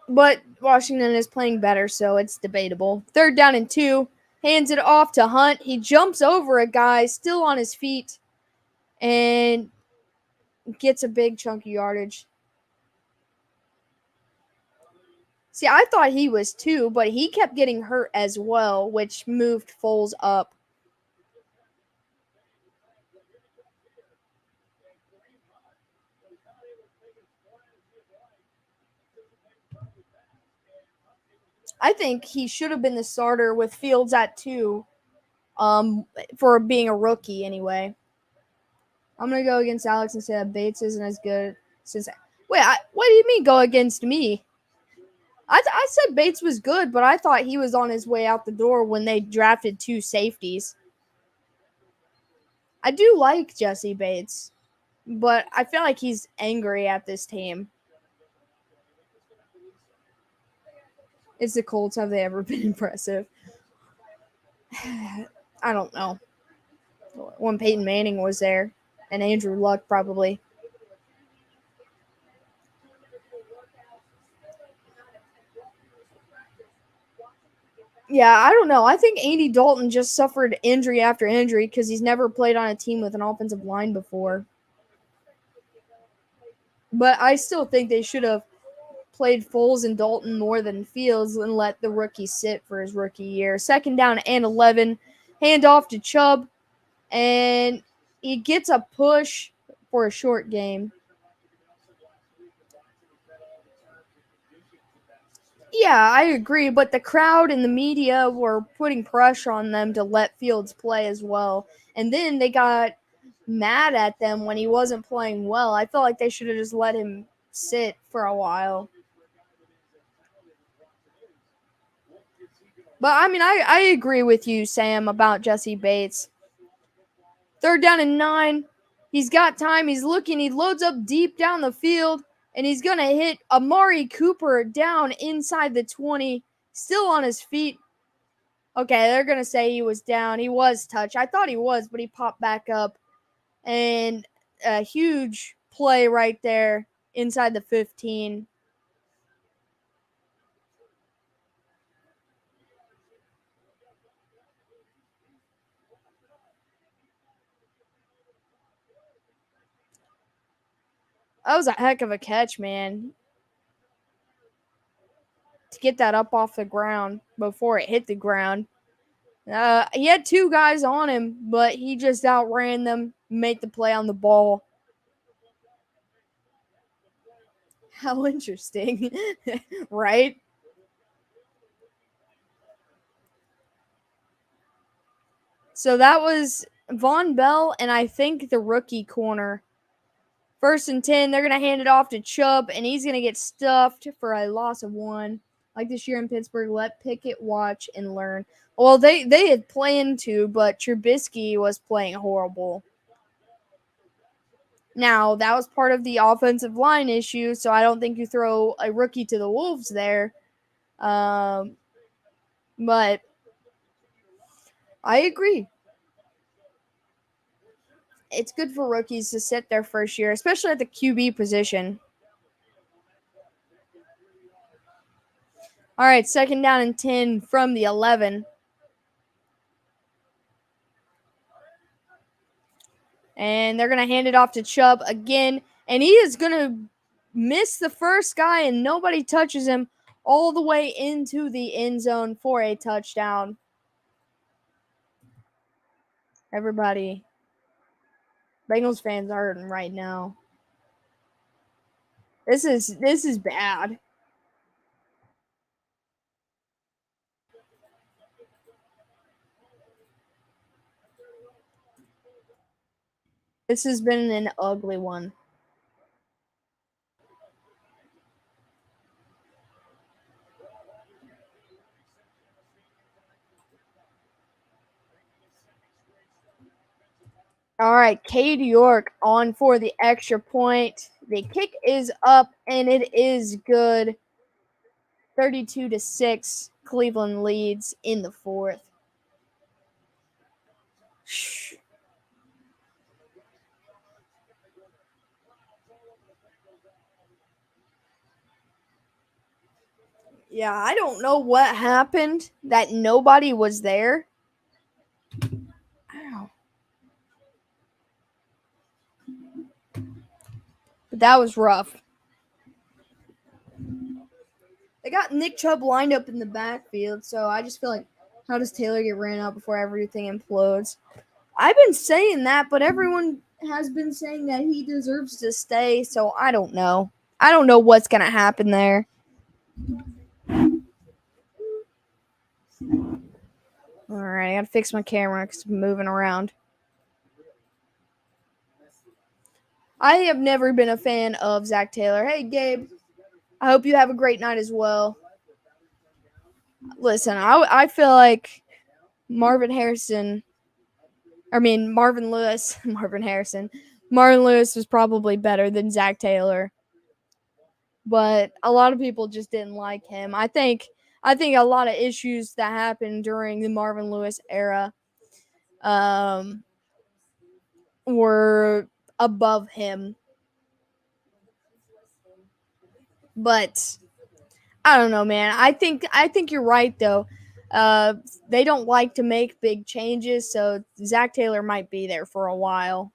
But Washington is playing better, so it's debatable. 3rd down and 2. Hands it off to Hunt. He jumps over a guy still on his feet and gets a big chunk of yardage. See, I thought he was too, but he kept getting hurt as well, which moved Foles up. I think he should have been the starter with Fields at 2, for being a rookie anyway. I'm gonna go against Alex and say that Bates isn't as good since. Wait, what do you mean go against me? I said Bates was good, but I thought he was on his way out the door when they drafted 2 safeties. I do like Jesse Bates, but I feel like he's angry at this team. It's the Colts. Have they ever been impressive? I don't know. When Peyton Manning was there, and Andrew Luck probably. Yeah, I don't know. I think Andy Dalton just suffered injury after injury because he's never played on a team with an offensive line before. But I still think they should have played Foles and Dalton more than Fields and let the rookie sit for his rookie year. 2nd down and 11. Hand off to Chubb, and he gets a push for a short game. Yeah, I agree, but the crowd and the media were putting pressure on them to let Fields play as well. And then they got mad at them when he wasn't playing well. I felt like they should have just let him sit for a while. But I mean, I agree with you, Sam, about Jesse Bates. 3rd down and 9. He's got time. He's looking. He loads up deep down the field, and he's going to hit Amari Cooper down inside the 20, still on his feet. Okay, they're going to say he was down. He was touched. I thought he was, but he popped back up. And a huge play right there inside the 15. That was a heck of a catch, man. To get that up off the ground before it hit the ground. He had 2 guys on him, but he just outran them, made the play on the ball. How interesting, right? So that was Von Bell and I think the rookie corner. 1st and 10, they're going to hand it off to Chubb, and he's going to get stuffed for a loss of 1. Like this year in Pittsburgh, let Pickett watch and learn. Well, they had planned to, but Trubisky was playing horrible. Now, that was part of the offensive line issue, so I don't think you throw a rookie to the Wolves there. But I agree. it's good for rookies to sit their first year, especially at the QB position. All right, 2nd down and 10 from the 11. And they're going to hand it off to Chubb again. And he is going to miss the first guy, and nobody touches him all the way into the end zone for a touchdown. Everybody, Bengals fans are hurting right now. This is bad. This has been an ugly one. All right, Cade York on for the extra point. The kick is up, and it is good. 32-6. Cleveland leads in the 4th. Yeah, I don't know what happened that nobody was there. Ow. But that was rough. They got Nick Chubb lined up in the backfield, so I just feel like, how does Taylor get ran out before everything implodes? I've been saying that, but everyone has been saying that he deserves to stay, so I don't know. I don't know what's going to happen there. All right, I got to fix my camera because I'm moving around. I have never been a fan of Zach Taylor. Hey, Gabe. I hope you have a great night as well. Listen, I feel like Marvin Lewis. Marvin Lewis was probably better than Zach Taylor. But a lot of people just didn't like him. I think a lot of issues that happened during the Marvin Lewis era were above him. But I don't know, man. I think you're right though. They don't like to make big changes, so Zach Taylor might be there for a while.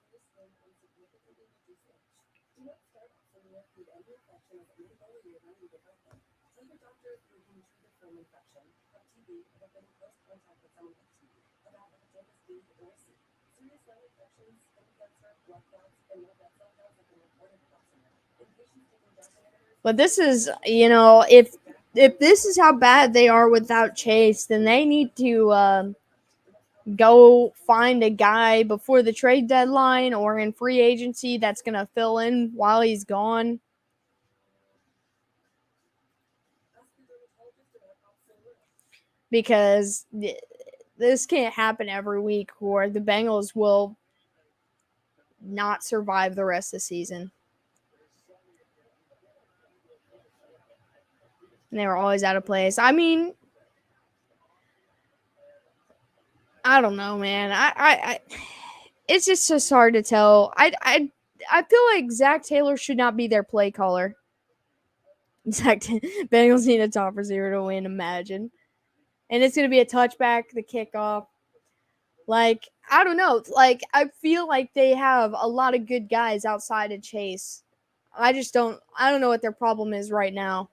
But this is, if this is how bad they are without Chase, then they need to go find a guy before the trade deadline or in free agency that's going to fill in while he's gone. Because this can't happen every week, or the Bengals will not survive the rest of the season. And they were always out of place. I mean, I don't know, man. I it's just hard to tell. I feel like Zach Taylor should not be their play caller. Bengals need a top receiver to win. Imagine, and it's gonna be a touchback, the kickoff. Like, I don't know. Like, I feel like they have a lot of good guys outside of Chase. I don't know what their problem is right now.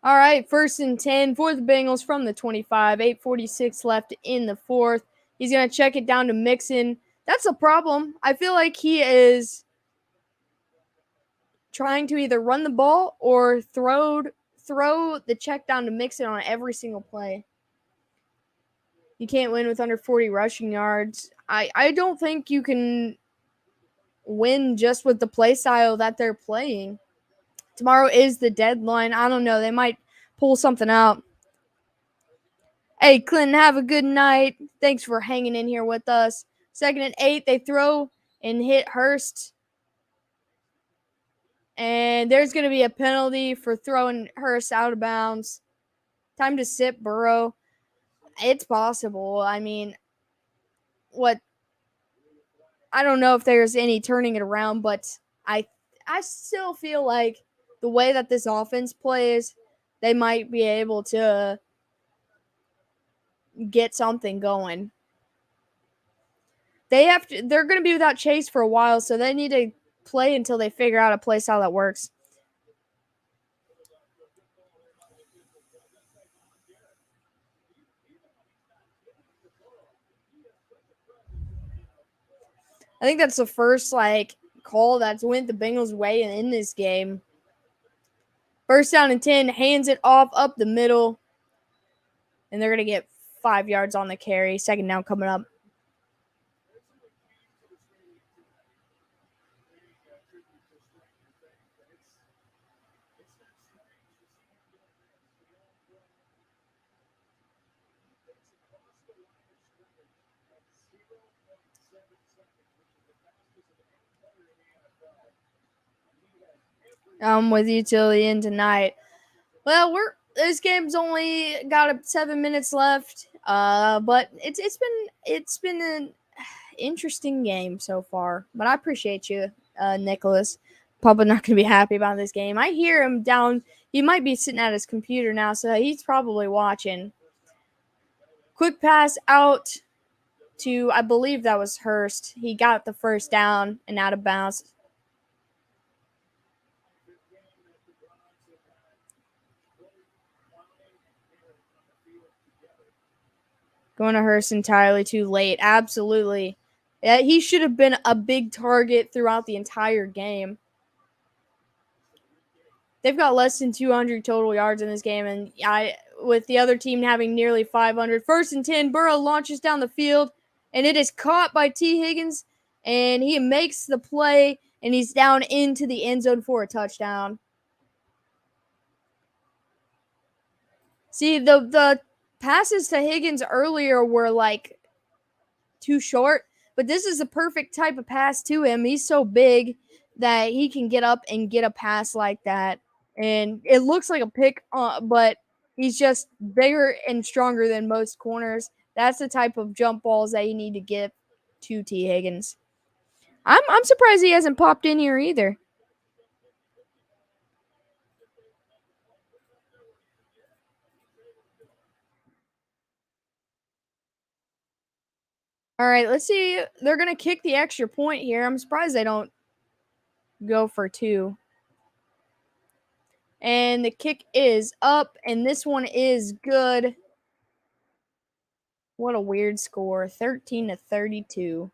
All right, 1st and 10 for the Bengals from the 25. 8:46 left in the 4th. He's going to check it down to Mixon. That's a problem. I feel like he is trying to either run the ball or throw the check down to Mixon on every single play. You can't win with under 40 rushing yards. I don't think you can win just with the play style that they're playing. Tomorrow is the deadline. I don't know. They might pull something out. Hey, Clinton, have a good night. Thanks for hanging in here with us. 2nd and 8, they throw and hit Hurst. And there's going to be a penalty for throwing Hurst out of bounds. Time to sit Burrow. It's possible. I mean, I don't know if there's any turning it around, but I still feel like the way that this offense plays, they might be able to get something going. They're going to be without Chase for a while, so they need to play until they figure out a play style that works. I think that's the first call that's went the Bengals' way in this game. First down and 10, hands it off up the middle, and they're going to get 5 yards on the carry. Second down coming up. I'm with you till the end tonight. Well, this game's only got 7 minutes left, but it's been an interesting game so far. But I appreciate you, Nicholas. Probably not going to be happy about this game. I hear him down. He might be sitting at his computer now, so he's probably watching. Quick pass out to, I believe that was Hurst. He got the first down and out of bounds. Going to Hurst entirely too late. Absolutely. Yeah, he should have been a big target throughout the entire game. They've got less than 200 total yards in this game, and with the other team having nearly 500. First and 10, Burrow launches down the field, and it is caught by T. Higgins, and he makes the play, and he's down into the end zone for a touchdown. See, the passes to Higgins earlier were too short, but this is the perfect type of pass to him. He's so big that he can get up and get a pass like that. And it looks like a pick, but he's just bigger and stronger than most corners. That's the type of jump balls that you need to get to T. Higgins. I'm surprised he hasn't popped in here either. All right, let's see. They're going to kick the extra point here. I'm surprised they don't go for 2. And the kick is up, and this one is good. What a weird score. 13-32.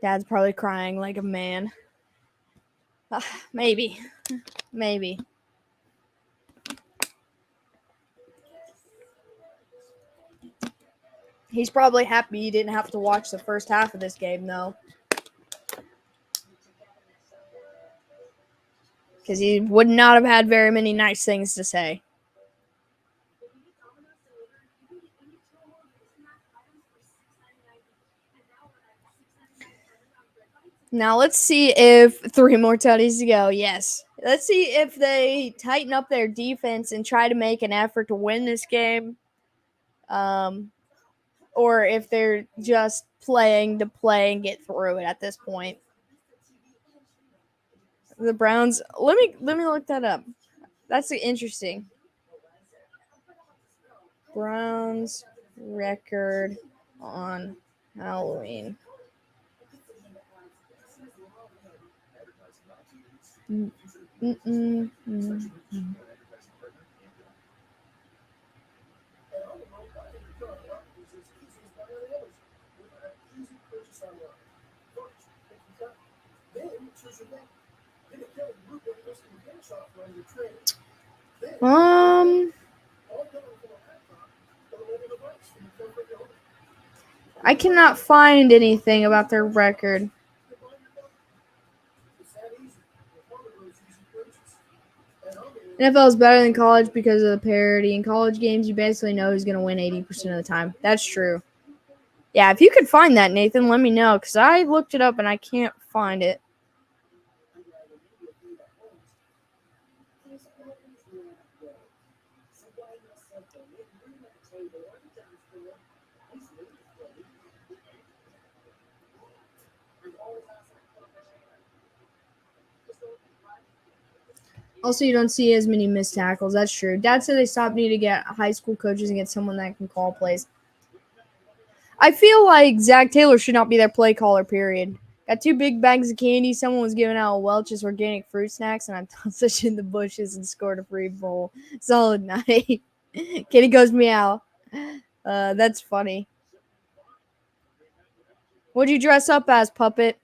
Dad's probably crying like a man. Maybe. Maybe. He's probably happy he didn't have to watch the first half of this game, though. Because he would not have had very many nice things to say. Now let's see if 3 more tutties to go. Yes. Let's see if they tighten up their defense and try to make an effort to win this game. Or if they're just playing to play and get through it at this point. The Browns, let me look that up. That's interesting. Browns record on Halloween. I cannot find anything about their record. NFL is better than college because of the parity. In college games, you basically know who's going to win 80% of the time. That's true. Yeah, if you could find that, Nathan, let me know, because I looked it up and I can't find it. Also, you don't see as many missed tackles. That's true. Dad said they stopped needing to get high school coaches and get someone that can call plays. I feel like Zach Taylor should not be their play caller, period. Got 2 big bags of candy. Someone was giving out Welch's organic fruit snacks, and I tossed it in the bushes and scored a free bowl. Solid night. Kitty goes meow. That's funny. What'd you dress up as, puppet?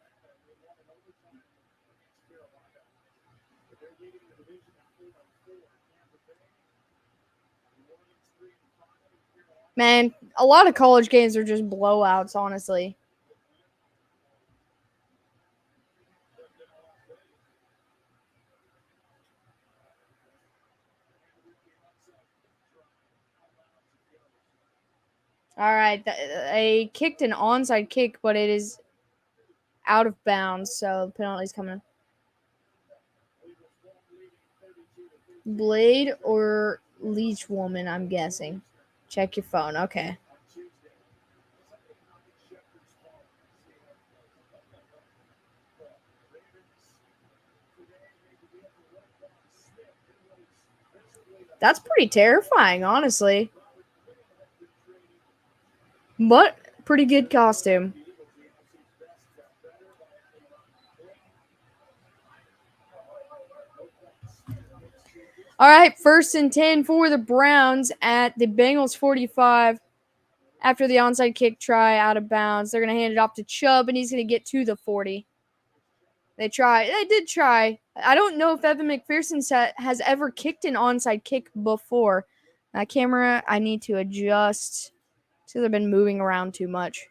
Man, a lot of college games are just blowouts, honestly. All right, they kicked an onside kick, but it is out of bounds, so the penalty's coming. Blade or Leech Woman, I'm guessing. Check your phone. Okay. That's pretty terrifying, honestly. But pretty good costume. All right, 1st and 10 for the Browns at the Bengals 45. After the onside kick try out of bounds, they're going to hand it off to Chubb, and he's going to get to the 40. They did try. I don't know if Evan McPherson has ever kicked an onside kick before. That camera, I need to adjust because I've been moving around too much.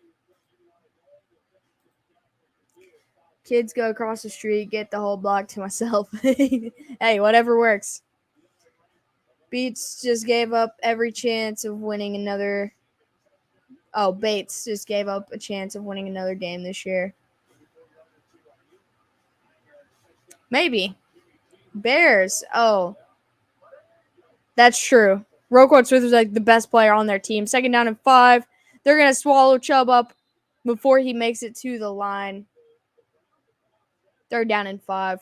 Kids go across the street, get the whole block to myself. Hey, whatever works. Beats just gave up every chance of winning another. Oh, Bates just gave up a chance of winning another game this year. Maybe. Bears. Oh, that's true. Roquan Smith was like the best player on their team. 2nd down and 5. They're going to swallow Chubb up before he makes it to the line. 3rd down and 5.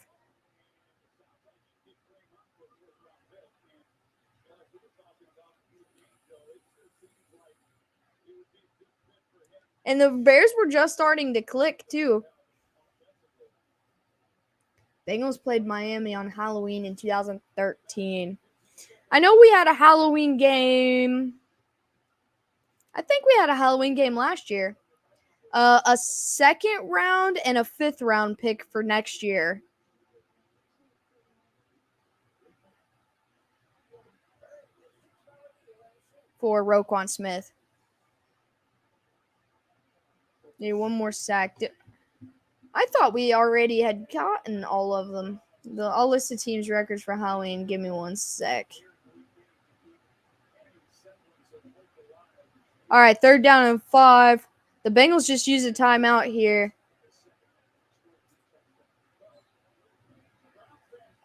And the Bears were just starting to click, too. Bengals played Miami on Halloween in 2013. I know we had a Halloween game. I think we had a Halloween game last year. A 2nd round and a 5th round pick for next year. For Roquan Smith. Need one more sack. I thought we already had gotten all of them. I'll list the team's records for Halloween. Give me one sec. All right, 3rd down and 5. The Bengals just used a timeout here.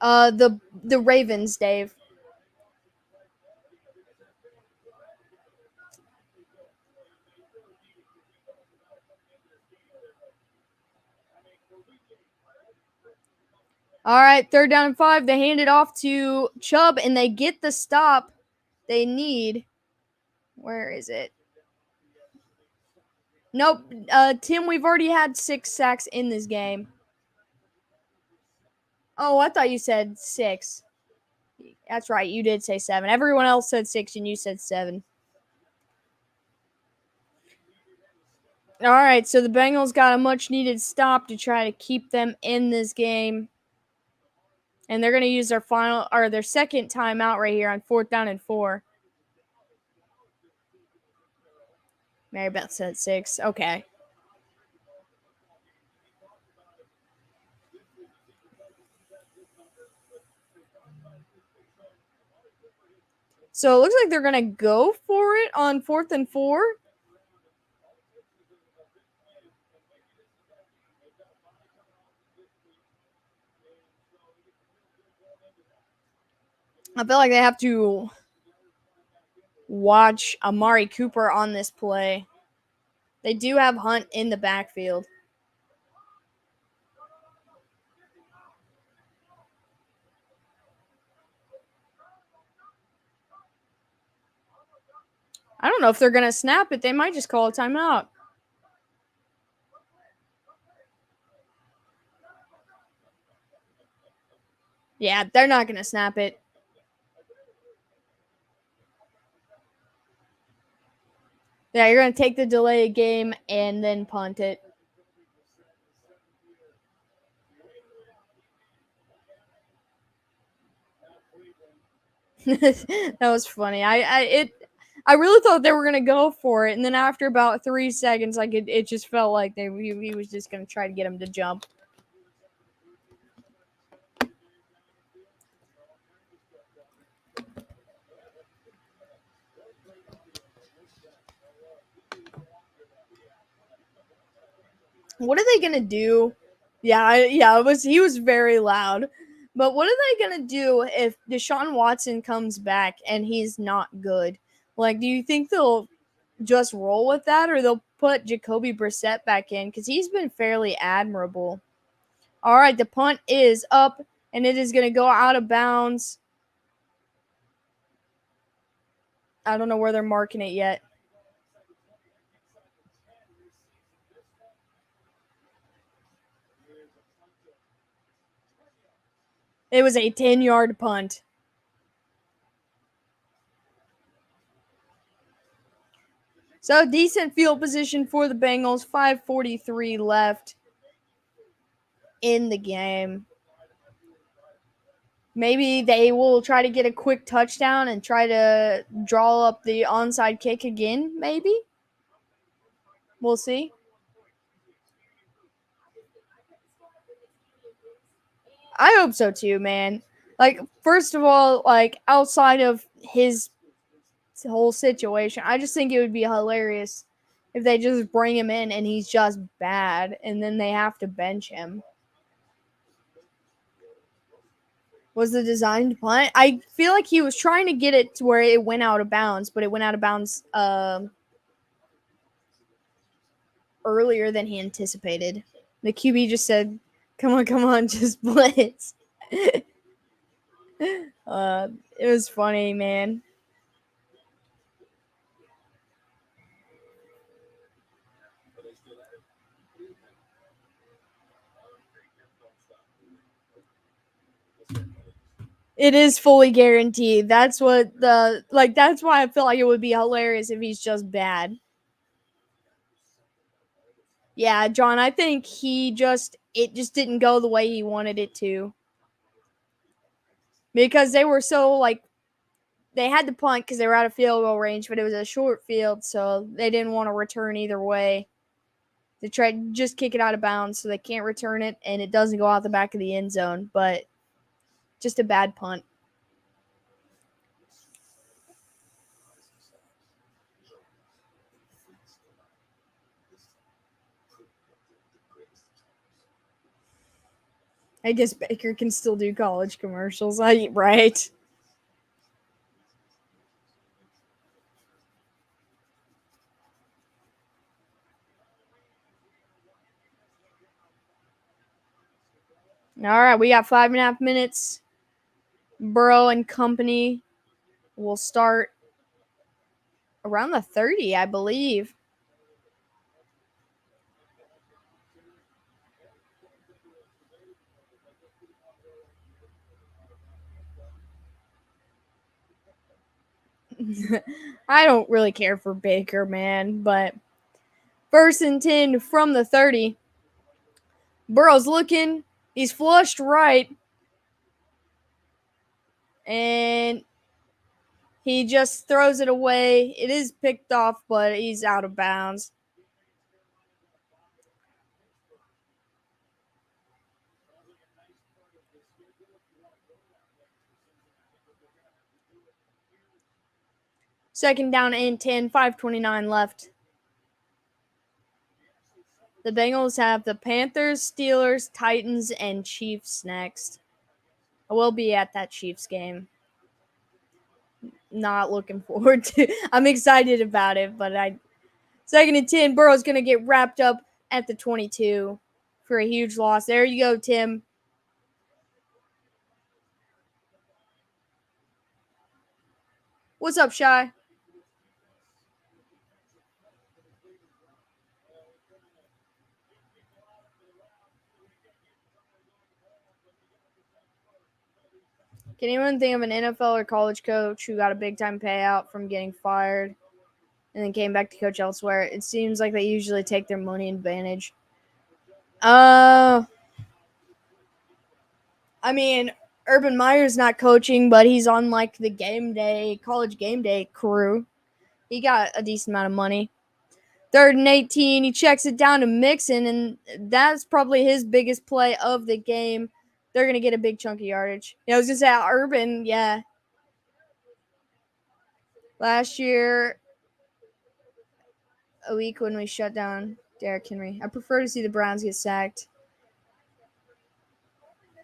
The Ravens, Dave. All right, 3rd down and 5. They hand it off to Chubb, and they get the stop they need. Where is it? Nope. Tim, we've already had 6 sacks in this game. Oh, I thought you said 6. That's right. You did say 7. Everyone else said 6, and you said 7. All right, so the Bengals got a much-needed stop to try to keep them in this game. And they're going to use their 2nd timeout right here on 4th down and 4. Mary Beth said 6. Okay. So it looks like they're going to go for it on 4th and 4. I feel like they have to watch Amari Cooper on this play. They do have Hunt in the backfield. I don't know if they're going to snap it. They might just call a timeout. Yeah, they're not going to snap it. Yeah, you're going to take the delay game and then punt it. That was funny. I really thought they were gonna go for it, and then after about 3 seconds, like it just felt like he was just gonna try to get him to jump. What are they gonna do? Yeah, he was very loud. But what are they gonna do if Deshaun Watson comes back and he's not good? Like, do you think they'll just roll with that, or they'll put Jacoby Brissett back in because he's been fairly admirable? All right, the punt is up, and it is gonna go out of bounds. I don't know where they're marking it yet. It was a 10-yard punt. So decent field position for the Bengals. 5:43 left in the game. Maybe they will try to get a quick touchdown and try to draw up the onside kick again, maybe. We'll see. I hope so too, man. Like, first of all, like, outside of his whole situation, I just think it would be hilarious if they just bring him in and he's just bad and then they have to bench him. Was the designed punt? I feel like he was trying to get it to where it went out of bounds, but it went out of bounds earlier than he anticipated. The QB just said, come on, just blitz. It was funny, man. It is fully guaranteed. That's what that's why I feel like it would be hilarious if he's just bad. Yeah, John, I think it just didn't go the way he wanted it to. Because they were so they had to punt because they were out of field goal range, but it was a short field, so they didn't want to return either way. They tried to just kick it out of bounds, so they can't return it, and it doesn't go out the back of the end zone, but just a bad punt. I guess Baker can still do college commercials, right? All right, we got 5.5 minutes. Burrow and company will start around the 30, I believe. I don't really care for Baker, man, but 1st and 10 from the 30. Burrow's looking. He's flushed right. And he just throws it away. It is picked off, but he's out of bounds. Second down and 10, 5:29 left. The Bengals have the Panthers, Steelers, Titans, and Chiefs next. I will be at that Chiefs game. not looking forward to. I'm excited about it, but 2nd and 10. Burrow's going to get wrapped up at the 22 for a huge loss. There you go, Tim. What's up, Shy? Can anyone think of an NFL or college coach who got a big-time payout from getting fired and then came back to coach elsewhere? It seems like they usually take their money advantage. I mean, Urban Meyer's not coaching, but he's on like the college game day crew. He got a decent amount of money. 3rd and 18, he checks it down to Mixon, and that's probably his biggest play of the game. They're going to get a big chunk of yardage. I was going to say, Urban, yeah. Last year, a week when we shut down Derrick Henry. I prefer to see the Browns get sacked.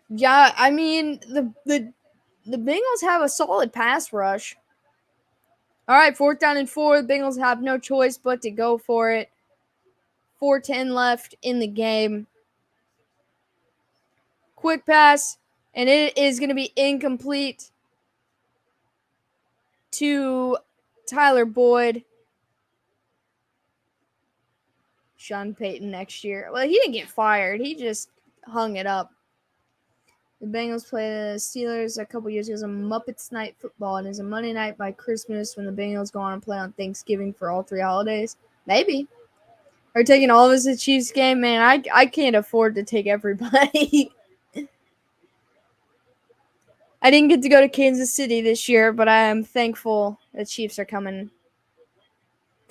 Yeah, I mean, the Bengals have a solid pass rush. All right, 4th down and 4. The Bengals have no choice but to go for it. 4:10 left in the game. Quick pass, and it is going to be incomplete to Tyler Boyd. Sean Payton next year. Well, he didn't get fired. He just hung it up. The Bengals play the Steelers a couple years ago as a Muppets Night Football, and it's a Monday night by Christmas when the Bengals go on and play on Thanksgiving for all 3 holidays. Maybe. Are taking all of us to Chiefs game? Man, I can't afford to take everybody. I didn't get to go to Kansas City this year, but I am thankful the Chiefs are coming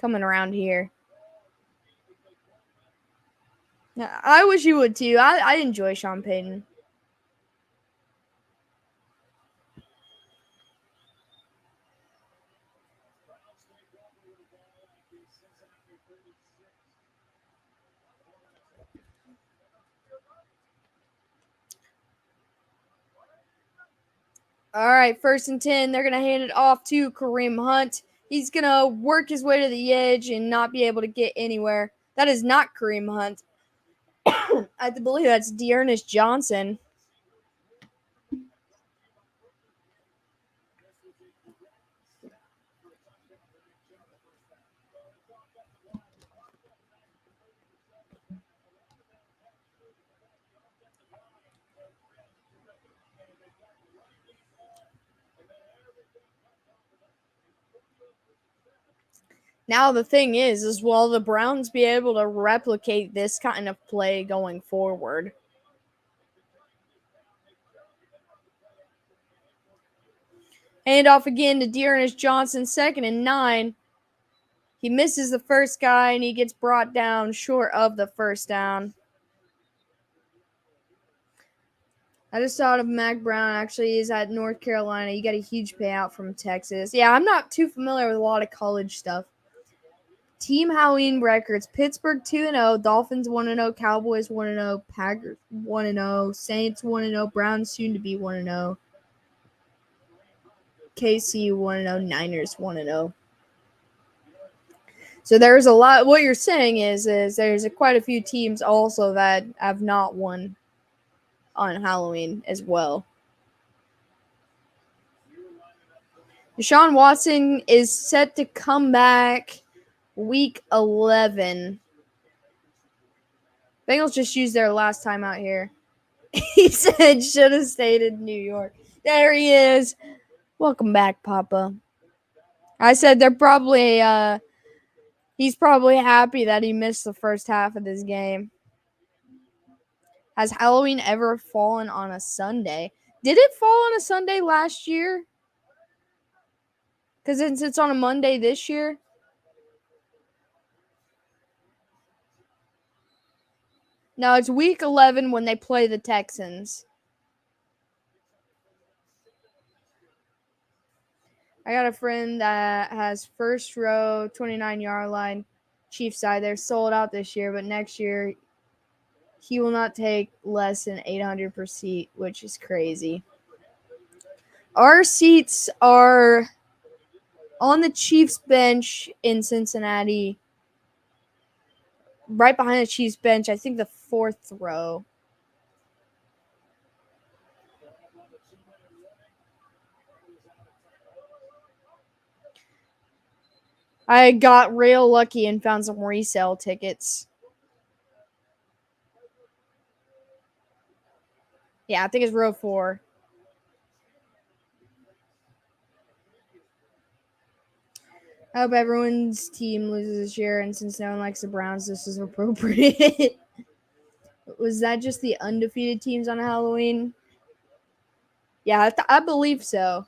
around here. I wish you would too. I enjoy Sean Payton. All right, 1st and 10. They're going to hand it off to Kareem Hunt. He's going to work his way to the edge and not be able to get anywhere. That is not Kareem Hunt. I believe that's Dearness Johnson. Now the thing is will the Browns be able to replicate this kind of play going forward? Hand off again to Dearness Johnson, 2nd and 9. He misses the first guy, and he gets brought down short of the 1st down. I just thought of Mac Brown. Actually, is at North Carolina. He got a huge payout from Texas. Yeah, I'm not too familiar with a lot of college stuff. Team Halloween records: Pittsburgh 2-0, Dolphins 1-0, Cowboys 1-0, Packers 1-0, Saints 1-0, Browns soon to be 1-0, KC 1-0, Niners 1-0. So there's a lot. What you're saying is there's quite a few teams also that have not won on Halloween as well. Deshaun Watson is set to come back week 11. Bengals just used their last time out here. He said should have stayed in New York. There he is. Welcome back, Papa. I said they're probably he's probably happy that he missed the first half of this game. Has Halloween ever fallen on a Sunday? Did it fall on a Sunday last year? Because it's on a Monday this year. No, it's week 11 when they play the Texans. I got a friend that has first row, 29-yard line, Chiefs side. They're sold out this year, but next year he will not take less than $800 per seat, which is crazy. Our seats are On the Chiefs bench in Cincinnati, right behind the Chiefs bench, I think the 4th row. I got real lucky and found some resale tickets. Yeah, I think it's row 4. I hope everyone's team loses this year, and since no one likes the Browns, this is appropriate. Was that just the undefeated teams on Halloween? Yeah, I believe so.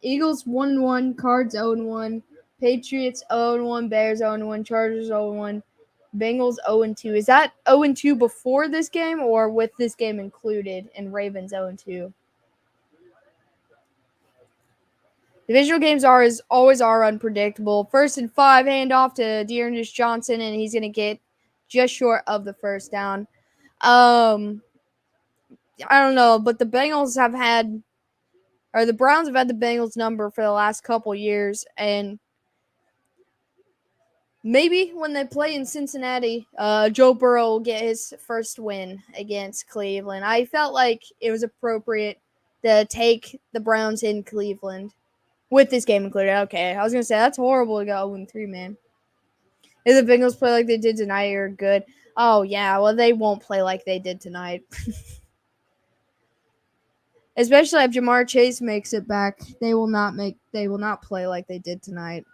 Eagles 1-1, Cards 0-1, Patriots 0-1, Bears 0-1, Chargers 0-1, Bengals 0-2. Is that 0-2 before this game or with this game included, and Ravens 0-2? Divisional games always are unpredictable. 1st and 5, handoff to Dearness Johnson, and he's going to get just short of the first down. I don't know, but the Browns have had the Bengals number for the last couple years, and maybe when they play in Cincinnati, Joe Burrow will get his first win against Cleveland. I felt like it was appropriate to take the Browns in Cleveland with this game included. Okay, I was going to say, that's horrible to go 0-3, man. If the Bengals play like they did tonight, you're good. Oh, yeah, well, they won't play like they did tonight. Especially if Jamar Chase makes it back. They will not play like they did tonight.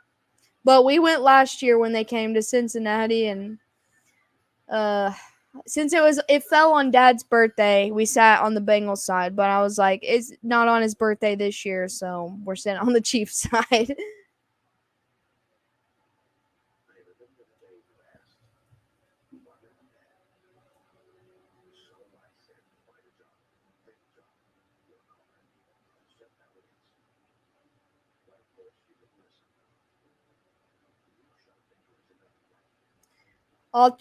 But we went last year when they came to Cincinnati, and since it fell on Dad's birthday, we sat on the Bengals side. But I was like, it's not on his birthday this year, so we're sitting on the Chiefs side.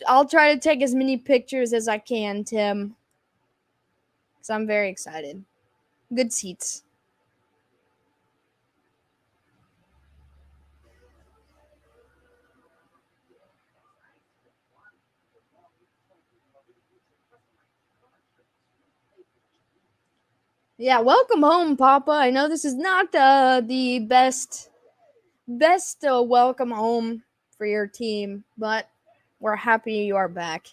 I'll try to take as many pictures as I can, Tim, because I'm very excited. Good seats. Yeah, welcome home, Papa. I know this is not the best welcome home for your team, but we're happy you are back.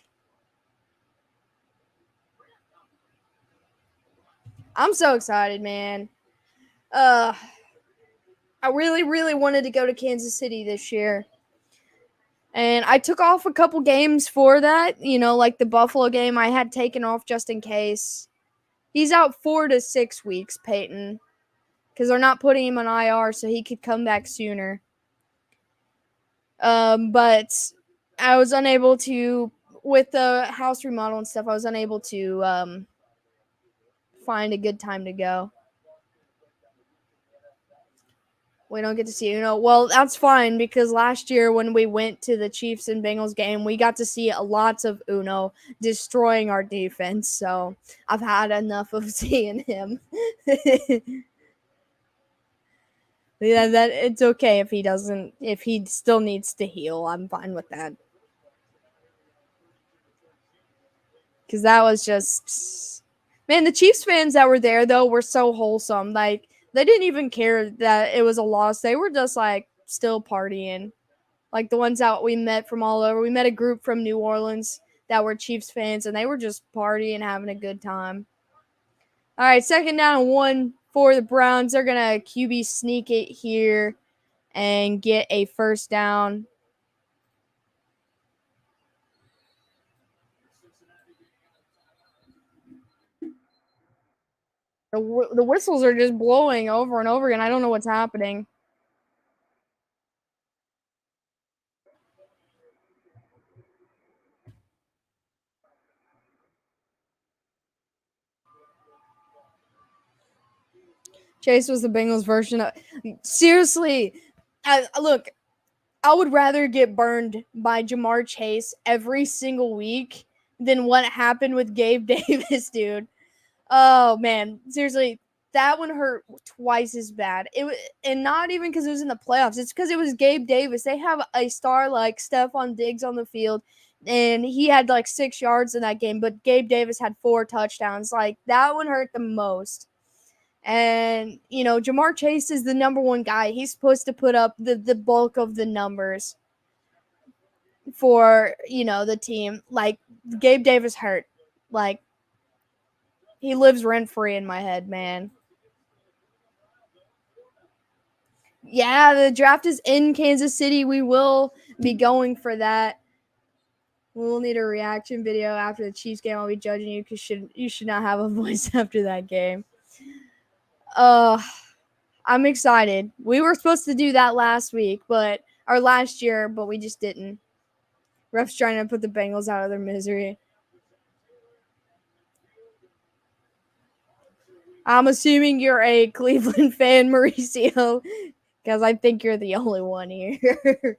I'm so excited, man. I really, really wanted to go to Kansas City this year. And I took off a couple games for that. Like the Buffalo game, I had taken off just in case. He's out 4 to 6 weeks, Peyton, because they're not putting him on IR, so he could come back sooner. But I was unable to, with the house remodel and stuff, I was unable to find a good time to go. We don't get to see Uno. Well, that's fine, because last year when we went to the Chiefs and Bengals game, we got to see lots of Uno destroying our defense. So I've had enough of seeing him. Yeah, that it's okay if he still needs to heal. I'm fine with that. Because that was just, man, the Chiefs fans that were there though were so wholesome. Like, they didn't even care that it was a loss. They were just like still partying. Like the ones that we met from all over. We met a group from New Orleans that were Chiefs fans, and they were just partying, having a good time. All right, 2nd down and 1 for the Browns. They're going to QB sneak it here and get a first down. The whistles are just blowing over and over again. I don't know what's happening. Chase was the Bengals version of. Seriously, look, I would rather get burned by Jamar Chase every single week than what happened with Gabe Davis, dude. Oh, man. Seriously, that one hurt twice as bad. And not even because it was in the playoffs. It's because it was Gabe Davis. They have a star like Stephon Diggs on the field, and he had like 6 yards in that game. But Gabe Davis had 4 touchdowns. Like that one hurt the most. And Jamar Chase is the number 1 guy. He's supposed to put up the bulk of the numbers for the team. Like Gabe Davis hurt. Like he lives rent free in my head, man. Yeah, the draft is in Kansas City. We will be going for that. We'll need a reaction video after the Chiefs game. I'll be judging you because you should not have a voice after that game. I'm excited. We were supposed to do that last year, but we just didn't. Refs trying to put the Bengals out of their misery. I'm assuming you're a Cleveland fan, Mauricio, because I think you're the only one here.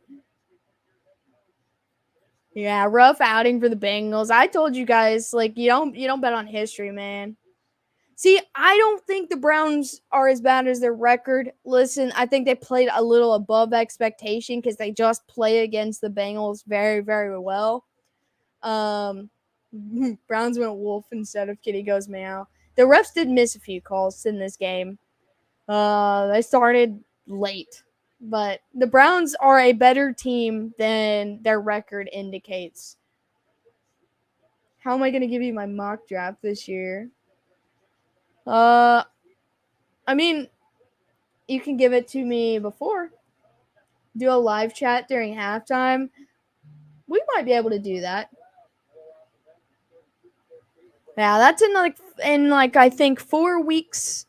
Yeah, rough outing for the Bengals. I told you guys, like, you don't bet on history, man. See, I don't think the Browns are as bad as their record. Listen, I think they played a little above expectation because they just play against the Bengals very, very well. Browns went wolf instead of kitty goes meow. The refs did miss a few calls in this game. They started late. But the Browns are a better team than their record indicates. How am I going to give you my mock draft this year? I mean, you can give it to me before. Do a live chat during halftime. We might be able to do that. Yeah, that's in I think 4 weeks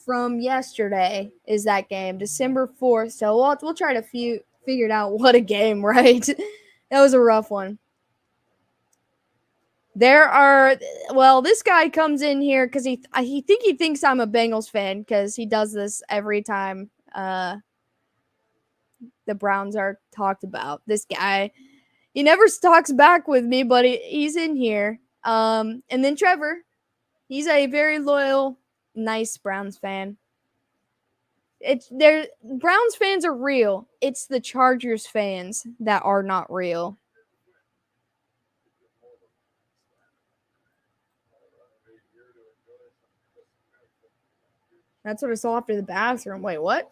from yesterday is that game, December 4th. So we'll try to figure it out. What a game, right? That was a rough one. This guy comes in here because he thinks I'm a Bengals fan because he does this every time the Browns are talked about. This guy, he never talks back with me, but he's in here. And then Trevor, he's a very loyal, nice Browns fan. Browns fans are real. It's the Chargers fans that are not real. That's what I saw after the bathroom. Wait, what?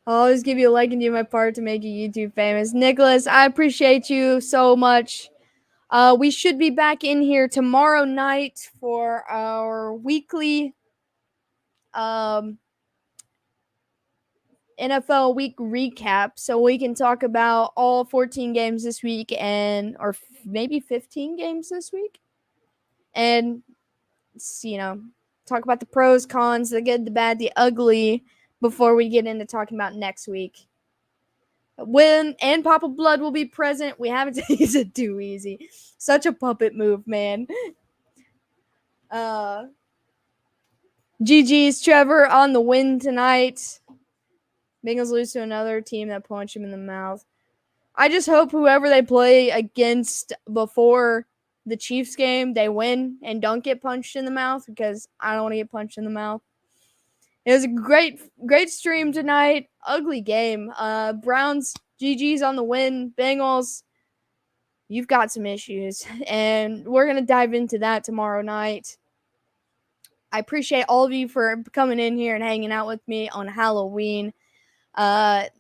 I'll always give you a like and do my part to make you YouTube famous. Nicholas, I appreciate you so much. We should be back in here tomorrow night for our weekly NFL week recap, so we can talk about all 14 games this week or maybe 15 games this week. And, talk about the pros, cons, the good, the bad, the ugly before we get into talking about next week. When and Papa Blood will be present. We haven't used it too easy. Such a puppet move, man. GG's Trevor on the win tonight. Bengals lose to another team that punched him in the mouth. I just hope whoever they play against before the Chiefs game, they win and don't get punched in the mouth because I don't want to get punched in the mouth. It was a great stream tonight. Ugly game. Browns, GG's on the win. Bengals, you've got some issues. And we're going to dive into that tomorrow night. I appreciate all of you for coming in here and hanging out with me on Halloween. It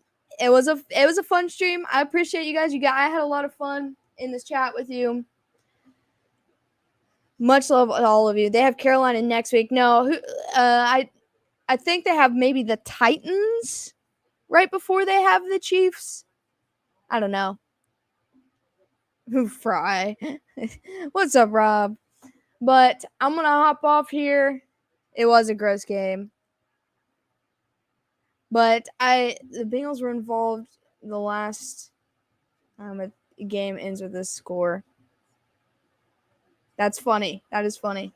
was a fun stream. I appreciate you guys. I had a lot of fun in this chat with you. Much love to all of you. They have Carolina next week. No, I think they have maybe the Titans right before they have the Chiefs. I don't know. Fry. What's up, Rob? But I'm going to hop off here. It was a gross game. But the Bengals were involved the last game ends with this score. That's funny. That is funny.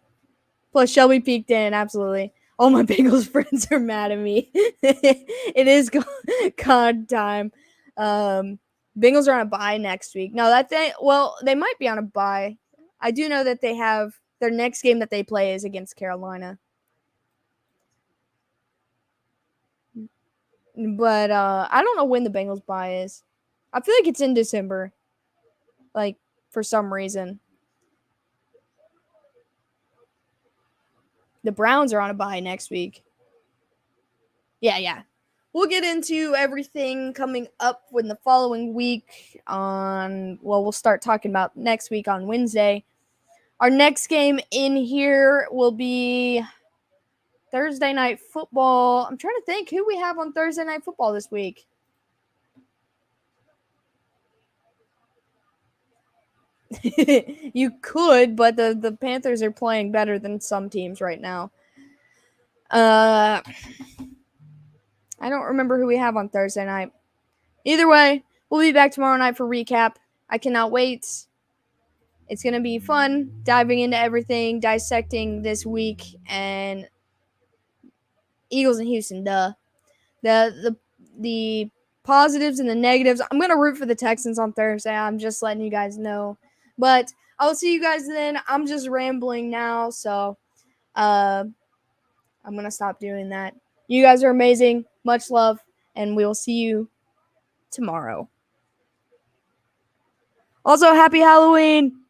Plus, Shelby peeked in. Absolutely. All my Bengals friends are mad at me. It is God time. Bengals are on a bye next week. No, they might be on a bye. I do know that they have their next game that they play is against Carolina. But I don't know when the Bengals bye is. I feel like it's in December. Like, for some reason. The Browns are on a bye next week. Yeah. We'll get into everything coming up in the following week we'll start talking about next week on Wednesday. Our next game in here will be Thursday Night Football. I'm trying to think who we have on Thursday Night Football this week. You could, but the Panthers are playing better than some teams right now. I don't remember who we have on Thursday night. Either way, we'll be back tomorrow night for recap. I cannot wait. It's going to be fun diving into everything, dissecting this week, and Eagles and Houston, duh. The positives and the negatives. I'm going to root for the Texans on Thursday. I'm just letting you guys know. But I'll see you guys then. I'm just rambling now, so I'm going to stop doing that. You guys are amazing. Much love, and we will see you tomorrow. Also, happy Halloween!